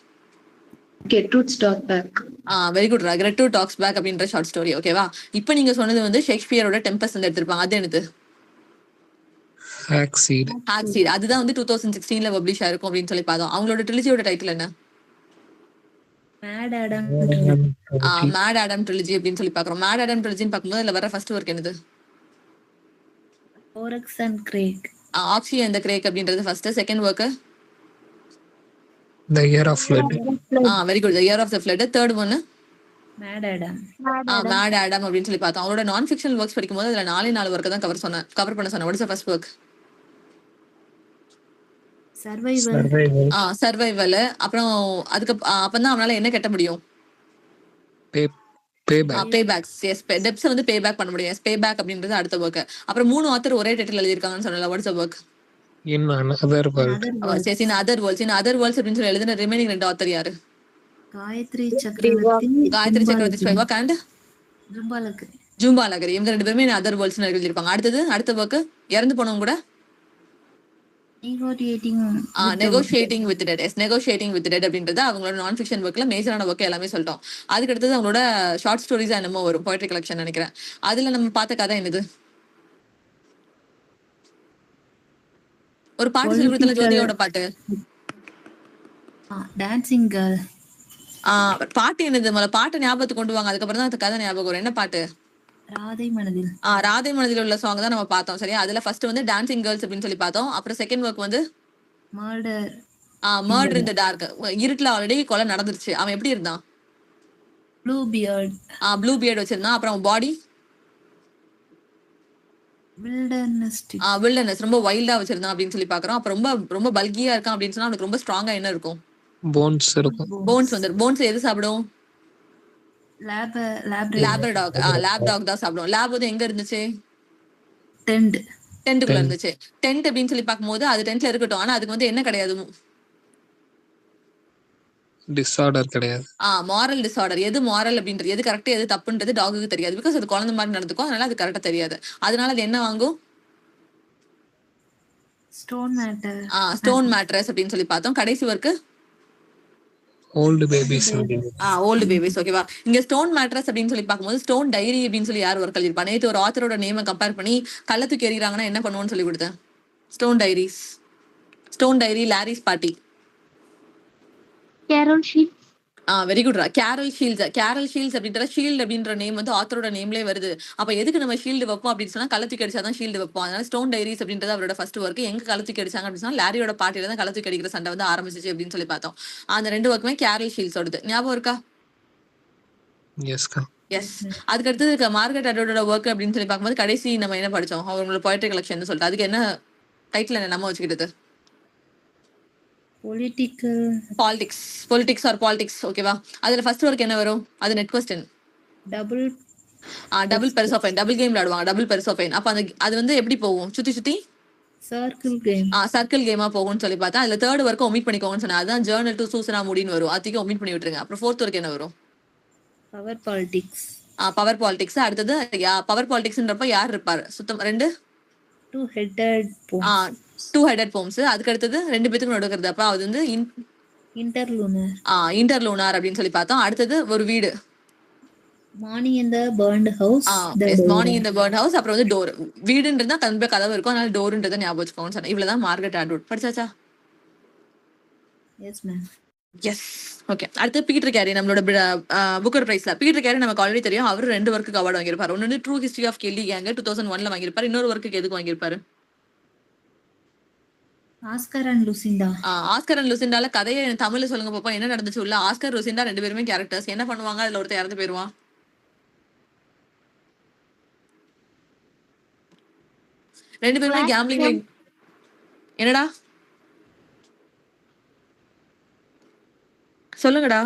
Gertrude's Talk Back. வெரி குட்ரா. Gertrude Talks Back அப்படின்ற ஷார்ட் ஸ்டோரி. ஓகேவா? இப்போ நீங்க சொன்னது வந்து ஷேக்ஸ்பியரோட டெம்பஸ்ட் வந்து எடுத்திருப்பாங்க. அது என்னது? Hackseed. அதுதான் வந்து 2016 பப்ளிஷ் ஆயிருக்கும் அப்படின்னு சொல்லி பார்த்தோம். அவங்களோட ட்ரிலஜியோட டைட்டில் என்ன? Mad Adam. Mad Adam trilogy அப்படின்னு சொல்லி பாக்குறோம். மேட் ஆடம் ட்ரிலஜின்னு பார்க்கும்போது அதுல வர ஃபர்ஸ்ட் ஒர்க் என்னது? Oryx and Crake. Oryx and the Crake அப்படின்றது first. Second work The Year of Flood. Very good. The year of the flood. Third one Mad Adam. Mad Adam அப்படின்னு சொல்லி பார்த்தோம். அவரோட நான் ஃபிக்ஷனல் ஒர்க்ஸ் படிக்கும்போது அதுல 4 work தான் கவர் பண்ண சொன்னேன். What is the first work? Survival. Survival. அப்புறம் அதுக்கு அப்பதான் அவனால என்ன கட்ட முடியும்? Payback. பேபேக்ஸ். எஸ், டெப்ஸ் வந்து பேபேக் பண்ண முடியும். எஸ், பேபேக் அப்படின்றது அடுத்த ஒர்க். அப்புறம் 3 ஆத்தர் ஒரே டைட்டில் எழுதிருக்காங்கன்னு சொன்னல. What is the work? In Another World. Yes, in other worlds அப்படின்னு சொல்லி எழுதின ரிமைனிங் 2 ஆத்தர் யாரு? Gayatri Chakravarti. Gayatri Chakravarti work and ஜும்பாலுக்கு ஜூம்பா லகரி. இவங்க 2 பேருமே அதர் வேர்ல்ட்ஸ் எழுதியிருப்பாங்க. அடுத்த ஒர்க் இறந்து போனவங்க கூட negotiating negotiating with dead. Negotiating with dead அப்படின்றது அவங்களோட நான் ஃபிக்ஷன் ஒர்க்ல மேஜரான ஒர்க் எல்லாமே சொல்லிட்டோம். அதுக்கு அடுத்தது அவங்களோட ஷார்ட் ஸ்டோரிஸ் என்னமோ வரும், போய்ட்ரி கலெக்ஷன் நினைக்கிறேன். அதுல நம்ம பார்த்த கதை என்னது? ஒரு பாட்டு சொல்லி கொடுத்தல, ஜோதியோட பாட்டு. Dancing girl. பாட்டு என்னது? முதல்ல பாட்டு ஞாபகத்துக்கு கொண்டு வாங்க, அதுக்கப்புறம் தான் அந்த கதை ஞாபகம் வரும். என்ன பாட்டு? ராதை மனதில். ராதை மனதில் உள்ள சாங் தான் நம்ம பார்த்தோம். சரியா? அதுல ஃபர்ஸ்ட் வந்து டான்சிங் கேர்ள்ஸ் அப்படின்னு சொல்லி பார்த்தோம். அப்புறம் செகண்ட் ஒர்க் வந்து மர்டர். மர்டர் இன் தி டார்க். இருட்டுல ஆல்ரெடி கொலை நடந்துருச்சு. அவன் எப்படி இருந்தான்? Blue beard. ப்ளூ பியர்ட் வச்சிருந்தான். அப்புறம் பாடி வில்டர்னஸ், ரொம்ப வைல்டா வச்சிருந்தான் அப்படின்னு சொல்லி பாக்குறோம். அப்ப ரொம்ப ரொம்ப பல்கியா இருக்கான் அப்படின்னு சொன்னா அவனுக்கு ரொம்ப ஸ்ட்ராங்கா என்ன இருக்கும்? போன்ஸ் இருக்கும். போன்ஸ் எது சாப்பிடும்? லேப் டாக் தான் சாப்பிடும். லேப் வந்து எங்க இருந்துச்சு? டென்ட்டுக்குள்ள இருந்துச்சு. டென்ட் அப்படின்னு சொல்லி பார்க்கும்போது அது டென்ட்ல இருக்கட்டும், ஆனா அதுக்கு வந்து என்ன கிடையாது? டிஸார்டர் கிடையாது. Moral disorder. எது மாரல் அப்படின்றது, எது கரெக்ட் எது தப்புன்றது டாகுக்கு தெரியாது. பிகாஸ் அது குழந்தை மாதிரி நடந்துக்கும், அதனால அது கரெக்டா தெரியாது. அதனால அது என்ன வாங்கும்? ஸ்டோன் மேட்ரஸ் அப்படின்னு சொல்லி பார்த்தோம். கடைசி work old babies. Old babies. ஓகேவா? இங்க ஸ்டோன் மேட்ரஸ் அப்படின்னு சொல்லி பார்க்கும்போது ஸ்டோன் டைரி அப்படின்னு சொல்லி யார் ஒர்க் எழுதிருப்பா? நேற்று ஒரு ஆத்தரோட நேமை கம்பேர் பண்ணி கள்ளத்துக்கு எறிகிறாங்கன்னா என்ன பண்ணுவோம்னு சொல்லி கொடுத்தேன். Stone diary Larry's party. Carol Sheets. வெரி குட்ரா. கேரல் ஷீல்ட்ஸ் அப்படின்ற ஷீல்டு அப்படின்ற நேம் வந்து ஆத்தரோட நேம்லயே வருது. அப்ப எதுக்கு நம்ம ஷீல்டு வைப்போம் அப்படின்னு சொன்னா கள்ளத்துக்கு அடிச்சாதான் ஷீல்டு வைப்போம். அதனால ஸ்டோன் டைரிஸ் அப்படின்றது அவரோட ஃபர்ஸ்ட் ஒர்க். எங்க கள்ளத்துக்கு அடிச்சாங்க அப்படின்னு சொன்னா லாரியோட பாட்டியில தான் கள்ளத்துக்கு அடிக்கிற சண்டை வந்து ஆரம்பிச்சிச்சு அப்படின்னு சொல்லி பார்த்தோம். அந்த 2 ஒர்க்குமே கேரல் ஷீல்ட்ஸோடது. ஞாபகம் இருக்கா? எஸ். அதுக்கு அடுத்தது மார்கரெட் அட்வுட்டோட ஒர்க் அப்படின்னு சொல்லி பார்க்கும்போது கடைசி நம்ம என்ன படிச்சோம்? அவங்களோட போய்ட்ரி கலெக்ஷன் சொல்லிட்டு அதுக்கு என்ன டைட்டில் என்ன நம்ம வச்சுக்கிட்டது? Politics R politics. ஓகேவா? அதுல ஃபர்ஸ்ட் ஒர்க் என்ன வரும்? அது net question. Double Persephone. Double game விளையாடுவாங்க. Double Persephone. அப்ப அது வந்து எப்படி போகும்? சுத்தி சர்க்கிள் கேமா போகும்னு சொல்லி பார்த்தா அதுல தேர்ட் ஒர்க் ஒமிட் பண்ணிக்கோங்கன்னு சொன்னா அதுதான் ஜேர்னல் டு சூசனா முடின்னு வரும். அதுக்கு ஒமிட் பண்ணி விட்டுருங்க. அப்புறம் ஃபோர்த் ஒர்க் என்ன வரும்? Power politics. அடுத்தது பவர் பாலிடிக்ஸ்ன்றப்ப யார் இருப்பாரு? சுத்தம் 2 ஹெடட் போம்ஸ். அதுக்கு அடுத்தது 2 பேத்துக்கு நடக்கிறது. அப்ப அது வந்து இன்டர்லூனார் அப்படின்னு சொல்லி பார்த்தோம். அடுத்தது ஒரு வீடு. மார்னிங் இன் தி பர்ன்ட் ஹவுஸ். அப்புறம் வந்து டோர். வீடுன்றதா கண்டிப்பா கதவு இருக்கும், அதனால டோர்ன்றதை ஞாபகம் வச்சுக்கோன்னு சொன்னேன். இவ்வளவுதான் மார்கரெட் அட்வுட். படிச்சாச்சா? எஸ். ஓகே. அடுத்து பீட்டர் கேரி. நம்மளோட புக்கர் பிரைஸ்ல பீட்டர் கேரி நமக்கு ஆல்ரெடி தெரியும். அவர் 2 ஒர்க்குக்கு அவார்டு வாங்கியிருப்பாரு. ஒன்னு வந்து true history of Kelly gang 2001ல வாங்கியிருப்பாரு. இன்னொரு ஒர்க்குக்கு எதுக்கு வாங்கியிருப்பாரு? ஆஸ்கர் அண்ட் லூசிண்டால கதையை தமிழ்ல சொல்லுங்க பாப்பா. என்ன நடந்துச்சு உள்ள? ஆஸ்கர் லூசிண்டா 2 பேருமே கேரக்டர்ஸ். என்ன பண்ணுவாங்க? அதுல ஒருத்தர் இறந்து போயிருவான். ரெண்டு பேருமே கேம்பிளிங்ல. என்னடா சொல்லுங்கடா.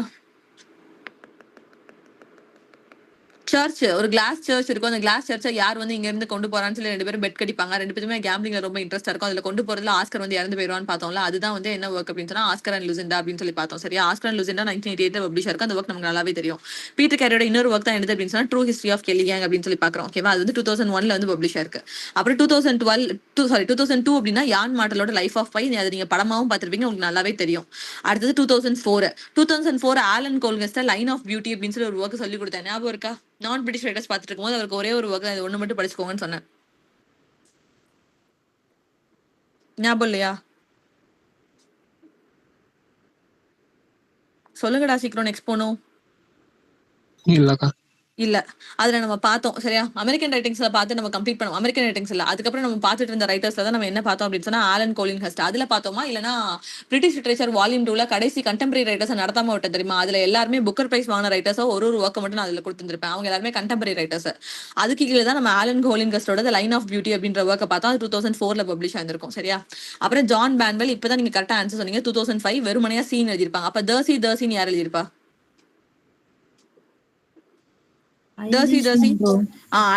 சர்ச், ஒரு கிளாஸ் சர்ச் இருக்கும். அந்த கிளாஸ் சர்ச்சை யார் வந்து இங்க இருந்து கொண்டு போறான்னு சொல்லி 2 பேரும் பெட் கடிப்பாங்க. 2 பேருமே கேம்பிளிங்ல ரொம்ப இன்ட்ரெஸ்டா இருக்கும். அதுல கொண்டு போறதுல ஆஸ்கர் வந்து இறந்து போயிருவான்னு பார்த்தோம்ல. அதுதான் வந்து என்ன ஒர்க் அப்படின்னு சொன்னா ஆஸ்கர் அண்ட் லூசிண்டா அப்படின்னு சொல்லி பார்த்தோம். சரியா? ஆஸ்கர் அண்ட் லூசிண்டா 1988 பப்ளிஷ் ஆகும். அந்த ஒர்க் நமக்கு நல்லாவே தெரியும். பீட்டர் கேரியோட இன்னொரு ஒர்க் தான் என்னது அப்படின்னு சொன்னா true history of Kelly gang அப்படின்னு சொல்லி பாக்குறோம். ஓகேவா? அது வந்து 2001ல வந்து பப்ளிஷ் ஆயிருக்கு. அப்புறம் 2002 அப்படின்னா யான் மார்டலோட லைஃப் ஆஃப் பை. அதை நீங்க படமாவும் பார்த்திருப்பீங்க, உங்களுக்கு நல்லாவே தெரியும். அடுத்தது 2004 ஆலன் கோல்கஸ்டா லைன் ஆஃப் பியூட்டி அப்படின்னு சொல்லி ஒரு ஒர்க் சொல்லி கொடுத்தேன். ஞாபகம் இருக்கா? நான் பிரிட்டிஷ் ரைட்டர்ஸ் பார்த்துட்டு இருக்கும்போது அவருக்கு ஒரே ஒரு ஒர்க், அது ஒண்ணு மட்டும் படிச்சுக்கோங்கன்னு சொன்னேன். ஞாபகம் இல்லையா? சொல்லுங்கடா சீக்கிரம். நெக்ஸ்ட் போனோம். இல்ல, அதுல நம்ம பார்த்தோம். சரியா? அமெரிக்கன் ரைட்டிங்ஸ்ல பார்த்து நம்ம கம்ப்ளீட் பண்ணோம். அமெரிக்கன் ரைட்டிங்ஸ் இல்ல, அதுக்கப்புறம் நம்ம பார்த்துட்டு இருந்த ரைட்டர்ஸ்ல தான் நம்ம என்ன பார்த்தோம் அப்படின்னு சொன்னா ஆலன் கோலின் ஹஸ்ட். அதுல பார்த்தோமா? இல்லனா பிரிட்டிஷ் லிட்டரேச்சர் வால்யூம் 2ல கடைசி கண்டெம்பரரி ரைட்டர்ஸ் நடத்தாம விட்ட தெரியுமா? அதுல எல்லாருமே புக்கர் பிரைஸ் வாங்கின ரைட்டர்ஸோ ஒரு ஒர்க் மட்டும் நான் அதுல கொடுத்துருப்பேன். அவங்க எல்லாருமே கண்டெம்பரரி ரைட்டர்ஸ். அதுக்கு கீழே தான் நம்ம ஆலன் கோலின் ஹஸ்டோட லைன் ஆஃப் பியூட்டி அப்படின்ற ஒர்க்கை பார்த்தோம். அது 2004ல பப்ளிஷ் ஆயிருக்கும். சரியா? அப்புறம் ஜான் பேன்வெல். இப்பதான் நீங்க கரெக்டா ஆன்சர் சொன்னீங்க. 2005 வெறுமனையா சீன் எழுதிருப்பாங்க. அப்ப தர்சின்னு யார் எழுதிருப்பா?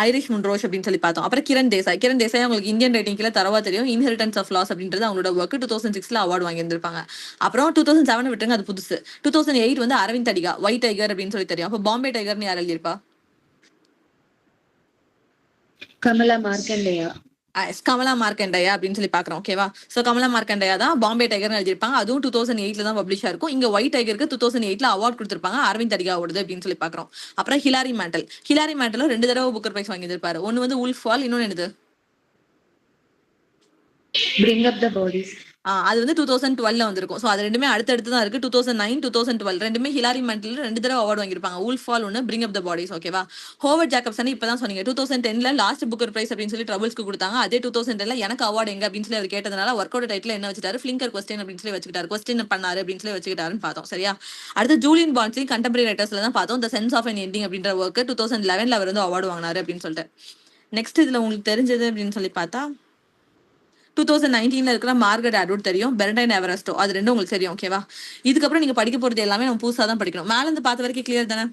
ஐரிஷ் முன்ரோஷ் அப்படின்னு சொல்லி பார்த்தோம். அப்புறம் கிரண் தேசாய் உங்களுக்கு இந்தியன் ரைட்டிங் கீழே தரவா தெரியும். இன்ஹெரிட்டன்ஸ் ஆஃப் லாஸ் அப்படின்றது அவங்களோட ஒர்க். 2006ல அவார்டு வாங்கியிருந்திருப்பாங்க. அப்புறம் 2007 விட்டுருங்க, அது புதுசு. 2008 வந்து அரவிந்த் அடிகா ஒயிட் டைகர் அப்படின்னு சொல்லி தெரியும். அப்போ பாம்பே டைகர்னு யார் எழுதியிருப்பா? Kamala Markandeya. கமலா மார்க்கண்டையா அப்படின்னு சொல்லி பாக்குறோம். ஓகேவா? சோ கமலா மார்க்கண்டையா தான் பாம்பே டைகர்னு எழுதிருப்பாங்க. அதுவும் 2008 தான் பப்ளிஷ் ஆயிருக்கும். இங்க ஒயிட் டைகருக்கு 2008 அவார்ட் கொடுத்திருப்பாங்க. அரவிந்த் அடிகாவோடது அப்படின்னு சொல்லி பாக்குறோம். அப்புறம் ஹிலாரி மேண்டல். ஹிலாரி மேண்டலும் 2 தடவை புக்கர் பிரைஸ் வாங்கியிருப்பாரு. ஒன்னு வந்து உல்ஃப் ஃபால், இன்னொன்னு என்னது? Bring up the bodies. அது வந்து 2012ல வந்திருக்கும். சோ அது ரெண்டுமே அடுத்தடுத்து தான் இருக்கு. 2009, 2012 ரெண்டுமே ஹிலாரி மேண்டல் 2 தடவை அவார்ட் வாங்கியிருப்பாங்க. உல்ஃப் ஃபால் ஒன்னு, பிரிங் அப் த பாடிஸ். ஓகேவா? ஹோவர்ட் ஜாக்கப்சன் இப்பதான் சொன்னீங்க 2010ல லாஸ்ட் புக்கர் பிரைஸ் அப்படின்னு சொல்லி ட்ரபிள்ஸ்க்கு கொடுத்தாங்க. அதே 2010ல எனக்கு அவார்ட் எங்க அப்படின்னு சொல்லி அவர் கேட்டதுனால ஒர்க் அவுட் டைட்டில் என்ன வச்சுட்டாரு? ஃபிளிங்கர் கொஸ்டின் அப்படின்னு சொல்லி வச்சுக்கிட்டாரு. கொஸ்டின் பண்ணாரு அப்படின்னு சொல்லி வச்சுக்கிட்டாருன்னு பார்த்தோம். சரியா? அடுத்து ஜூலியன் பான்ஸ்லி கண்டெம்பரரி ரைட்டர்ஸ்ல தான் பார்த்தோம். The sense of an ending அப்படின்ற ஒர்க் 2011ல அவர் வந்து அவார்டு வாங்கினாரு அப்படின்னு சொல்லிட்டு. நெக்ஸ்ட் இதுல உங்களுக்கு தெரிஞ்சது அப்படின்னு சொல்லி பார்த்தா 2019ல இருக்கிற மார்கரெட் அட்வுட் தெரியும். பெர்டைன் எவரெஸ்டோ அது ரெண்டும் உங்களுக்கு தெரியும். ஓகேவா? இதுக்கப்புறம் நீங்க படிக்க போறது எல்லாமே நம்ம புதுசா தான் படிக்கணும். மேல இருந்து பார்த்த வரைக்கும் கிளியர் தானே?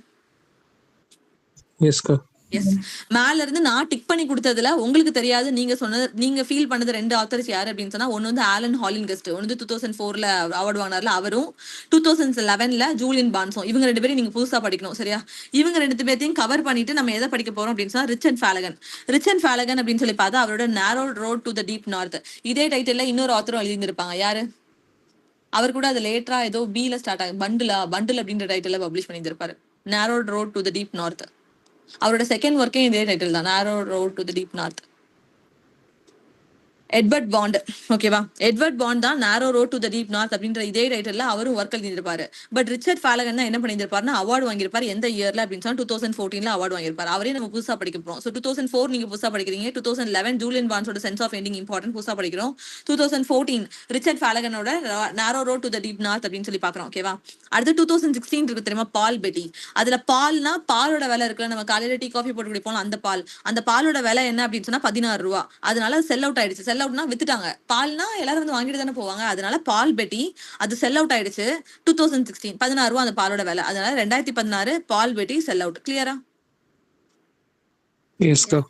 எஸ்கா. எஸ். மேல இருந்து நான் டிக் பண்ணி கொடுத்ததுல உங்களுக்கு தெரியாது நீங்க சொன்னது நீங்க ஃபீல் பண்ணது 2 ஆத்தர்ஸ் யாரு அப்படின்னு சொன்னா ஒன்னு வந்து ஆலன் ஹாலின்கஸ்ட், ஒன்னு வந்து 2004ல அவார்டு வாங்கினார்ல அவரும், 2011ல ஜூலியன் பான்ஸும். இவங்க 2 பேரும் நீங்க புதுசா படிக்கணும். சரியா? இவங்க 2 பேர்த்தையும் கவர் பண்ணிட்டு நம்ம எதை படிக்க போறோம் அப்படின்னு சொன்னா ரிச்சர்ட் ஃபேலகன். ரிச்சர்ட் ஃபேலகன் அப்படின்னு சொல்லி பார்த்தா அவரோட நேரோ road to the deep north இதே டைட்டில்ல இன்னொரு ஆத்தரும் எழுதியிருப்பாங்க. யாரு? அவர் கூட அது லேட்டரா ஏதோ பில ஸ்டார்ட் ஆகும். பண்டில் அப்படின்ற டைட்டில்ல பப்ளிஷ் பண்ணியிருப்பாரு. நேரோ road to the deep north. அவரோட செகண்ட் ஒர்க்கே இதே டைட்டில் தான், நேரோ road to the deep north. Edward bond. ஓகேவா? எட்வர்ட் பாண்ட் தான் நேரோ road to the deep north அப்படின்ற இதே டைட்டில்ல அவரும் ஒர்க் எழுதியிருப்பாரு. பட் ரிச்சர்ட் ஃபேலகன் தான் என்ன பண்ணியிருப்பாருன்னா அவார்டு வாங்கியிருப்பாரு. எந்த இயர்ல அப்படின்னு சொன்னா 2014ல அவார்டு வாங்கியிருப்பாரு. அவரே நம்ம புதுசா படிக்க போறோம். ஸோ 2004 நீங்க புதுசா படிக்கிறீங்க. 2011 ஜூலியன் பான்ஸோட சென்ஸ் ஆஃப் எண்டிங் இம்பார்ட்டன்ட் புதுசா படிக்கிறோம். 2014 ரிச்சர்ட் ஃபேலகனோட narrow road to the deep north அப்படின்னு சொல்லி பாக்குறோம். ஓகேவா? அடுத்து 2016 இருக்கு தெரியுமா? பால் பெட்டி. அதுல பால்னா பாலோட விலை இருக்குல்ல, நம்ம காலையில டீ காஃபி போட்டு குடிப்போம் அந்த பாலோட விலை என்ன அப்படின்னு சொன்னா 16 ரூபா. அதனால செல் அவுட் ஆயிடுச்சு. செல் அவுட்னா வித்துட்டாங்க. பால்னா எல்லாரும் வந்து வாங்கிட்டு தானே போவாங்க. அதனால பால் பெட்டி அது செல் அவுட் ஆயிடுச்சு. 2016 16 ரூபா அந்த பாலோட விலை. அதனால 2016 பால் பெட்டி செல் அவுட். கிளியரா? எஸ்கா.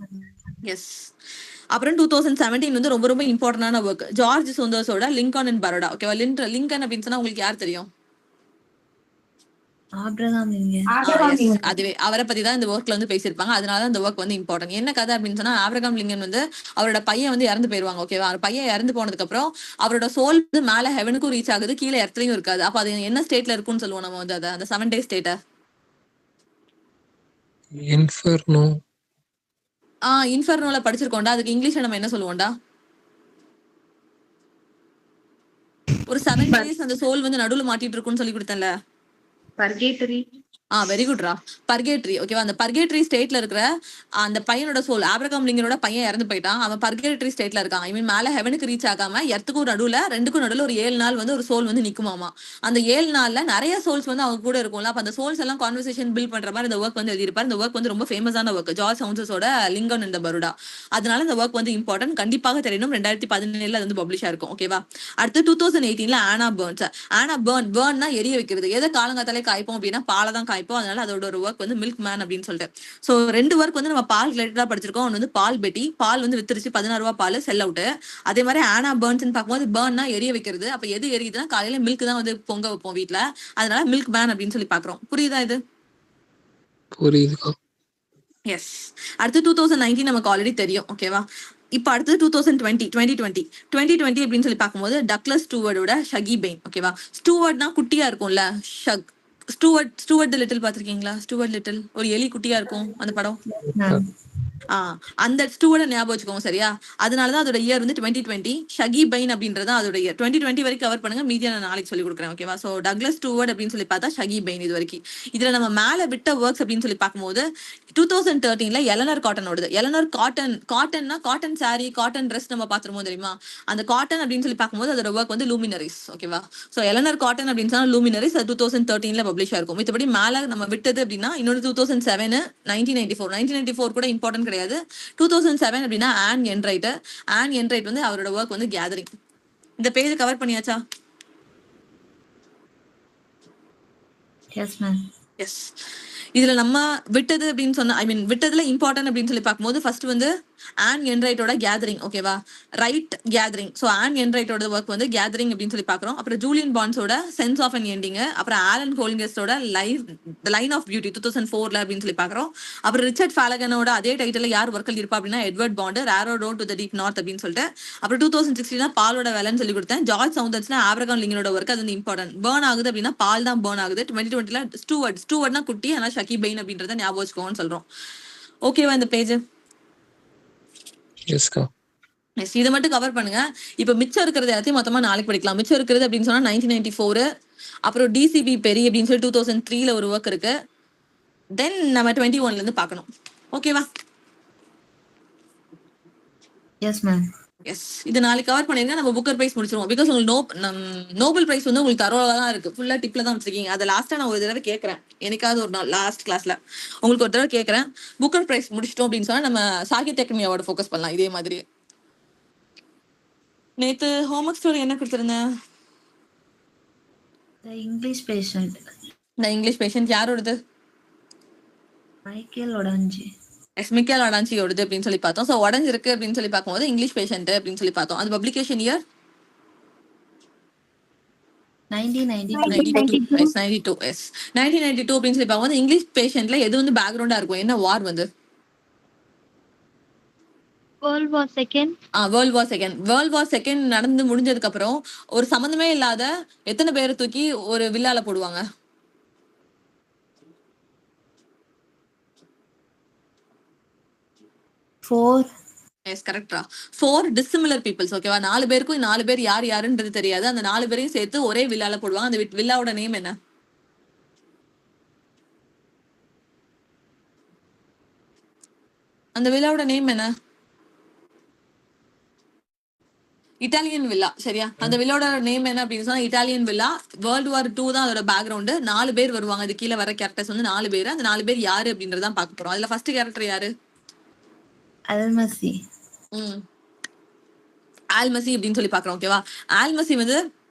எஸ். அப்புறம் 2017 வந்து ரொம்ப ரொம்ப இம்பார்ட்டன்டான ஒர்க் ஜார்ஜ் சோந்தர்ஸோட லிங்கன் இன் பரோடா. ஓகேவா? லிங்கன் அப்படின்னு சொன்னா உங்களுக்கு யார் தெரியும்? Abraham Lincoln. அதுவே அவரை பத்தி தான் இந்த ஒர்க்ல வந்து பேசியிருப்பாங்க. அதனால இந்த ஒர்க் வந்து இம்பார்ட்டன்ட். என்ன கதை அப்படின்னு சொன்னா ஆப்ரஹாம் லிங்கன் வந்து அவரோட பையன் வந்து இறந்து போயிருவாங்க. ஓகேவா? அவர் பையன் இறந்து போனதுக்கு அப்புறம் அவரோட சோல் வந்து மேல ஹெவனுக்கும் ரீச் ஆகுது, கீழே எர்த்லயும் இருக்காது. அப்ப அது என்ன ஸ்டேட்ல இருக்கும்னு சொல்லுவோம் நம்ம வந்து அந்த 7 டே ஸ்டேட்ட? இன்ஃபர்னோ. இன்ஃபர்னோல படிச்சிருக்கோம்டா. அதுக்கு இங்கிலீஷ்ல நம்ம என்ன சொல்லுவோம்டா? ஒரு 7 டேஸ் அந்த சோல் வந்து நடுவுல மாட்டிட்டு இருக்கும்னு சொல்லி கொடுத்தேன்ல. Purgatory. வெரி குட்ரா. பர்கேட்ரி. ஓகேவா? அந்த பர்கேட்ரி ஸ்டேட்ல இருக்கிற அந்த பையனோட சோல் ஆப்ரஹாம் லிங்கனோட பையன் இறந்து போயிட்டான். அவன் பர்கேட்ரி ஸ்டேட்ல இருக்கான். ஐ மீன் மேல ஹெவனுக்கு ரீச் ஆகாம எர்த்துக்கும் நடுவுல ரெண்டுக்கும் நடுவுல ஒரு 7 நாள் வந்து ஒரு சோல் வந்து நிக்குமாமா. அந்த 7 நாள்ல நிறைய சோல்ஸ் வந்து அவங்க கூட இருக்கும்ல. அப்ப அந்த சோல்ஸ் எல்லாம் கான்வர்சேஷன் பில்ட் பண்ற மாதிரி இந்த ஒர்க் வந்து எழுதியிருப்பாரு. இந்த ஒர்க் வந்து ரொம்ப ஃபேமஸான ஒர்க் ஜார்ஜ் சவுண்டர்ஸோட லிங்கன் இன் தி பரோடா. அதனால இந்த ஒர்க் வந்து இம்பார்ட்டன்ட், கண்டிப்பாக தெரியணும். 2017ல அது வந்து பப்ளிஷ் ஆயிருக்கும். ஓகேவா? அடுத்து 2018ல ஆனா பர்ன்ஸ். ஆனா பர்ன்னா எரிய வைக்கிறது. எதை காலங்காத்தாலே காய்ப்போம் அப்படின்னா பாலை தான் காய்ப்போம். அதனால அதோட ஒரு ஒர்க் வந்து மில்க் மேன் அப்படின்னு சொல்லிட்டு. சோ 2 ஒர்க் வந்து நம்ம பால் ரிலேட்டடா படிச்சிருக்கோம். ஒன்னு வந்து பால் பெட்டி, பால் வந்து வித்துருச்சு 16 ரூபா பால் செல் அவுட். அதே மாதிரி ஆனா பர்ன்ஸ் பார்க்கும்போது பர்ன்னா எரிய வைக்கிறது. அப்ப எது எரியுதுன்னா காலையில மில்க் தான் வந்து பொங்க வைப்போம் வீட்டுல. அதனால மில்க் மேன் அப்படின்னு சொல்லி பாக்குறோம். புரியுதா இது? புரியுதுக்கா. எஸ். அடுத்து 2019 நமக்கு ஆல்ரெடி தெரியும். ஓகேவா? இப்ப அடுத்து 2020 அப்படின்னு சொல்லி பார்க்கும்போது டக்ளஸ் ஸ்டூவர்டோட ஷகி பெயின். ஓகேவா? ஸ்டூவர்ட்னா குட்டியா இருக்கும்ல, ஷக். ஸ்டூவர்ட் தி லிட்டில் பாத்திருக்கீங்களா? ஸ்டூவர்ட் லிட்டில் ஒரு எலி குட்டியா இருக்கும் அந்த படம். அந்த ஸ்டூவர்ட ஞாபகம் வச்சுக்கோங்க. சரியா? அதனாலதான் அதோட இயர் வந்து 2020. ஷகி பைன் அப்படின்றது அதோட இயர். 2020 வரைக்கும் கவர் பண்ணுங்க. மீதியா நான் நாளைக்கு சொல்லி கொடுக்குறேன். ஓகேவா? சோ டக்ளஸ் ஸ்டூவர்ட் அப்படின்னு சொல்லி பார்த்தா ஷகி பைன் இது வரைக்கும். இதுல நம்ம மேல விட்ட ஒர்க்ஸ் அப்படின்னு சொல்லி பார்க்கும்போது 2013ல Eleanor காட்டனோடது. Eleanor காட்டன்னா cotton sorry, cotton dress நம்ம பாத்துருமோ தெரியுமா? அந்த காட்டன் அப்படின்னு சொல்லி பார்க்கும்போது அதோட ஒர்க் வந்து லூமினரிஸ். ஓகேவா? சோ எலனர் காட்டன் அப்படின்னு சொன்னா லூமினரிஸ் 2013ல பப்ளிஷ் ஆயிருக்கும். மத்தபடி மேல நம்ம விட்டது அப்படின்னா இன்னொரு 2007 1994 கூட இம்பார்ட்டன்ட் கிடையாது. 2007 அப்படின்னா ஆன் என்ரைட் வந்து அவரோட ஒர்க் வந்து கேதரிங். இந்த பேஜ் கவர் பண்ணியாச்சா? Yes ma'am. எஸ். இதுல நம்ம விட்டது அப்படின்னு சொன்னா விட்டதுல இம்பார்ட்டன்ட் அப்படின்னு சொல்லி பார்க்கும்போது ஃபர்ஸ்ட் வந்து ஆன் என்ரைட்டோட கேதரிங். ஓகேவா, ரைட் கேதரிங். ஸோ ஆன் என்ரைட்டோட ஒர்க் வந்து கேதரிங் அப்படின்னு சொல்லி பார்க்குறோம். அப்புறம் ஜூலியன் பாண்ட்ஸோட சென்ஸ் ஆஃப் அன் எண்டிங், அப்புறம் ஆலன் கோலிங்கஸோட லைன் ஆஃப் பியூட்டி 2004 அப்படின்னு சொல்லி பார்க்குறோம். அப்புறம் ரிச்சர்ட் ஃபாலகனோட அதே டைட்டில் யார் ஒர்க்கில் இருப்பா அப்படின்னா Edward Bond, narrow road to the deep north அப்படின்னு சொல்லிட்டு. அப்புறம் 2016 பாலோட வேலைன்னு சொல்லி கொடுத்தேன். ஜார்ஜ் சவுந்தர்ஸ்னா ஆப்ரகாம் லிங்கனோட ஒர்க், அது வந்து இம்பார்ட்டன்ட். பேர்ன் ஆகுது அப்படின்னா பால் தான் பேர்ன் ஆகுது. 2020 ஸ்டூவர்ட்னா குட்டி, ஆனால் ஷக்கி பெயின் அப்படின்றத ஞாபகம் வச்சுக்கோன்னு சொல்றோம். ஓகேவா இந்த பேஜ்? எஸ்கா. எஸ், இதை மட்டும் கவர் பண்ணுங்க. இப்போ மிச்சம் இருக்கிறது எல்லாத்தையும் மொத்தமா நாளைக்கு படிக்கலாம். மிச்சம் இருக்கிறது அப்படின்னு சொன்னா 1994, அப்புறம் டிசிபி பெரி அப்படின்னு சொல்லி 2003 ஒரு ஒர்க் இருக்கு. தென் நம்ம 21 இருந்து பார்க்கணும். ஓகேவா? S ma'am. எஸ், இது நாளைக்கு கவர் பண்ணிருங்க. நம்ம புக்கர் பிரைஸ் முடிச்சிருவோம். பிகாஸ் உங்களுக்கு நோபல் பிரைஸ் வந்து உங்களுக்கு தரோவா தான் இருக்கு, ஃபுல்லா டிப்ல தான் வச்சிருக்கீங்க. அதை லாஸ்டா நான் ஒரு தடவை கேட்கறேன், எனக்காவது ஒரு நாள் லாஸ்ட் கிளாஸ்ல உங்களுக்கு ஒரு தடவை கேட்கறேன். புக்கர் பிரைஸ் முடிச்சிட்டோம் அப்படின்னு சொன்னா நம்ம சாகித்ய அகாடமி அவார்டு ஃபோக்கஸ் பண்ணலாம் இதே மாதிரி. நேத்து ஹோம்ஒர்க் ஸ்டோரி என்ன கொடுத்திருந்தேன்? The English patient. இந்த இங்கிலீஷ் பேஷண்ட் யாரோடது? மைக்கேல் ஒடாஞ்சி. மிக்கேல் ஒடாஞ்சியோடது அப்படின்னு சொல்லி பார்த்தோம். ஸோ உடஞ்சிருக்கு அப்படின்னு சொல்லி பார்க்கும்போது இங்கிலீஷ் பேஷண்ட் அப்படின்னு சொல்லி பார்த்தோம். அது பப்ளிகேஷன் இயர் 1992. 92. எஸ், 1992 அப்படின்னு சொல்லி பார்க்கும்போது இங்கிலீஷ் பேஷண்ட்ல எது வந்து பேக்ரவுண்டா இருக்கும்? என்ன வார் வந்து? World war second. World war second நடந்து முடிஞ்சதுக்கு அப்புறம் ஒரு சம்பந்தமே இல்லாத எத்தனை பேரை தூக்கி ஒரு வில்லால போடுவாங்க? 4. எஸ், கரெக்டா. 4 டிசிமிலர் பீப்புள்ஸ். ஓகேவா, 4 பேருக்கும் 4 பேர் யார் யாருன்றது தெரியாது. அந்த 4 பேரையும் சேர்த்து ஒரே வில்லால போடுவாங்க. அந்த வில்லாவோட நேம் என்ன? அந்த வில்லாவோட நேம் என்ன? Italian villa. சரியா, அந்த வில்லாவோட நேம் என்ன அப்படின்னு சொன்னா இட்டாலியன் வில்லா. வேர்ல்டு வார் 2 தான் அதோட பேக்ரவுண்டு. 4 பேர் வருவாங்க. அது கீழே வர கேரக்டர்ஸ் வந்து 4 பேர். அந்த 4 பேர் யாரு அப்படின்றதான் பார்க்க போறோம். அதுல ஃபர்ஸ்ட் கேரக்டர் யாரு? அல்மசி. ஆல்மசி அப்படின்னு சொல்லி பாக்குறோம். ஓகேவா, ஆல்மசி வந்து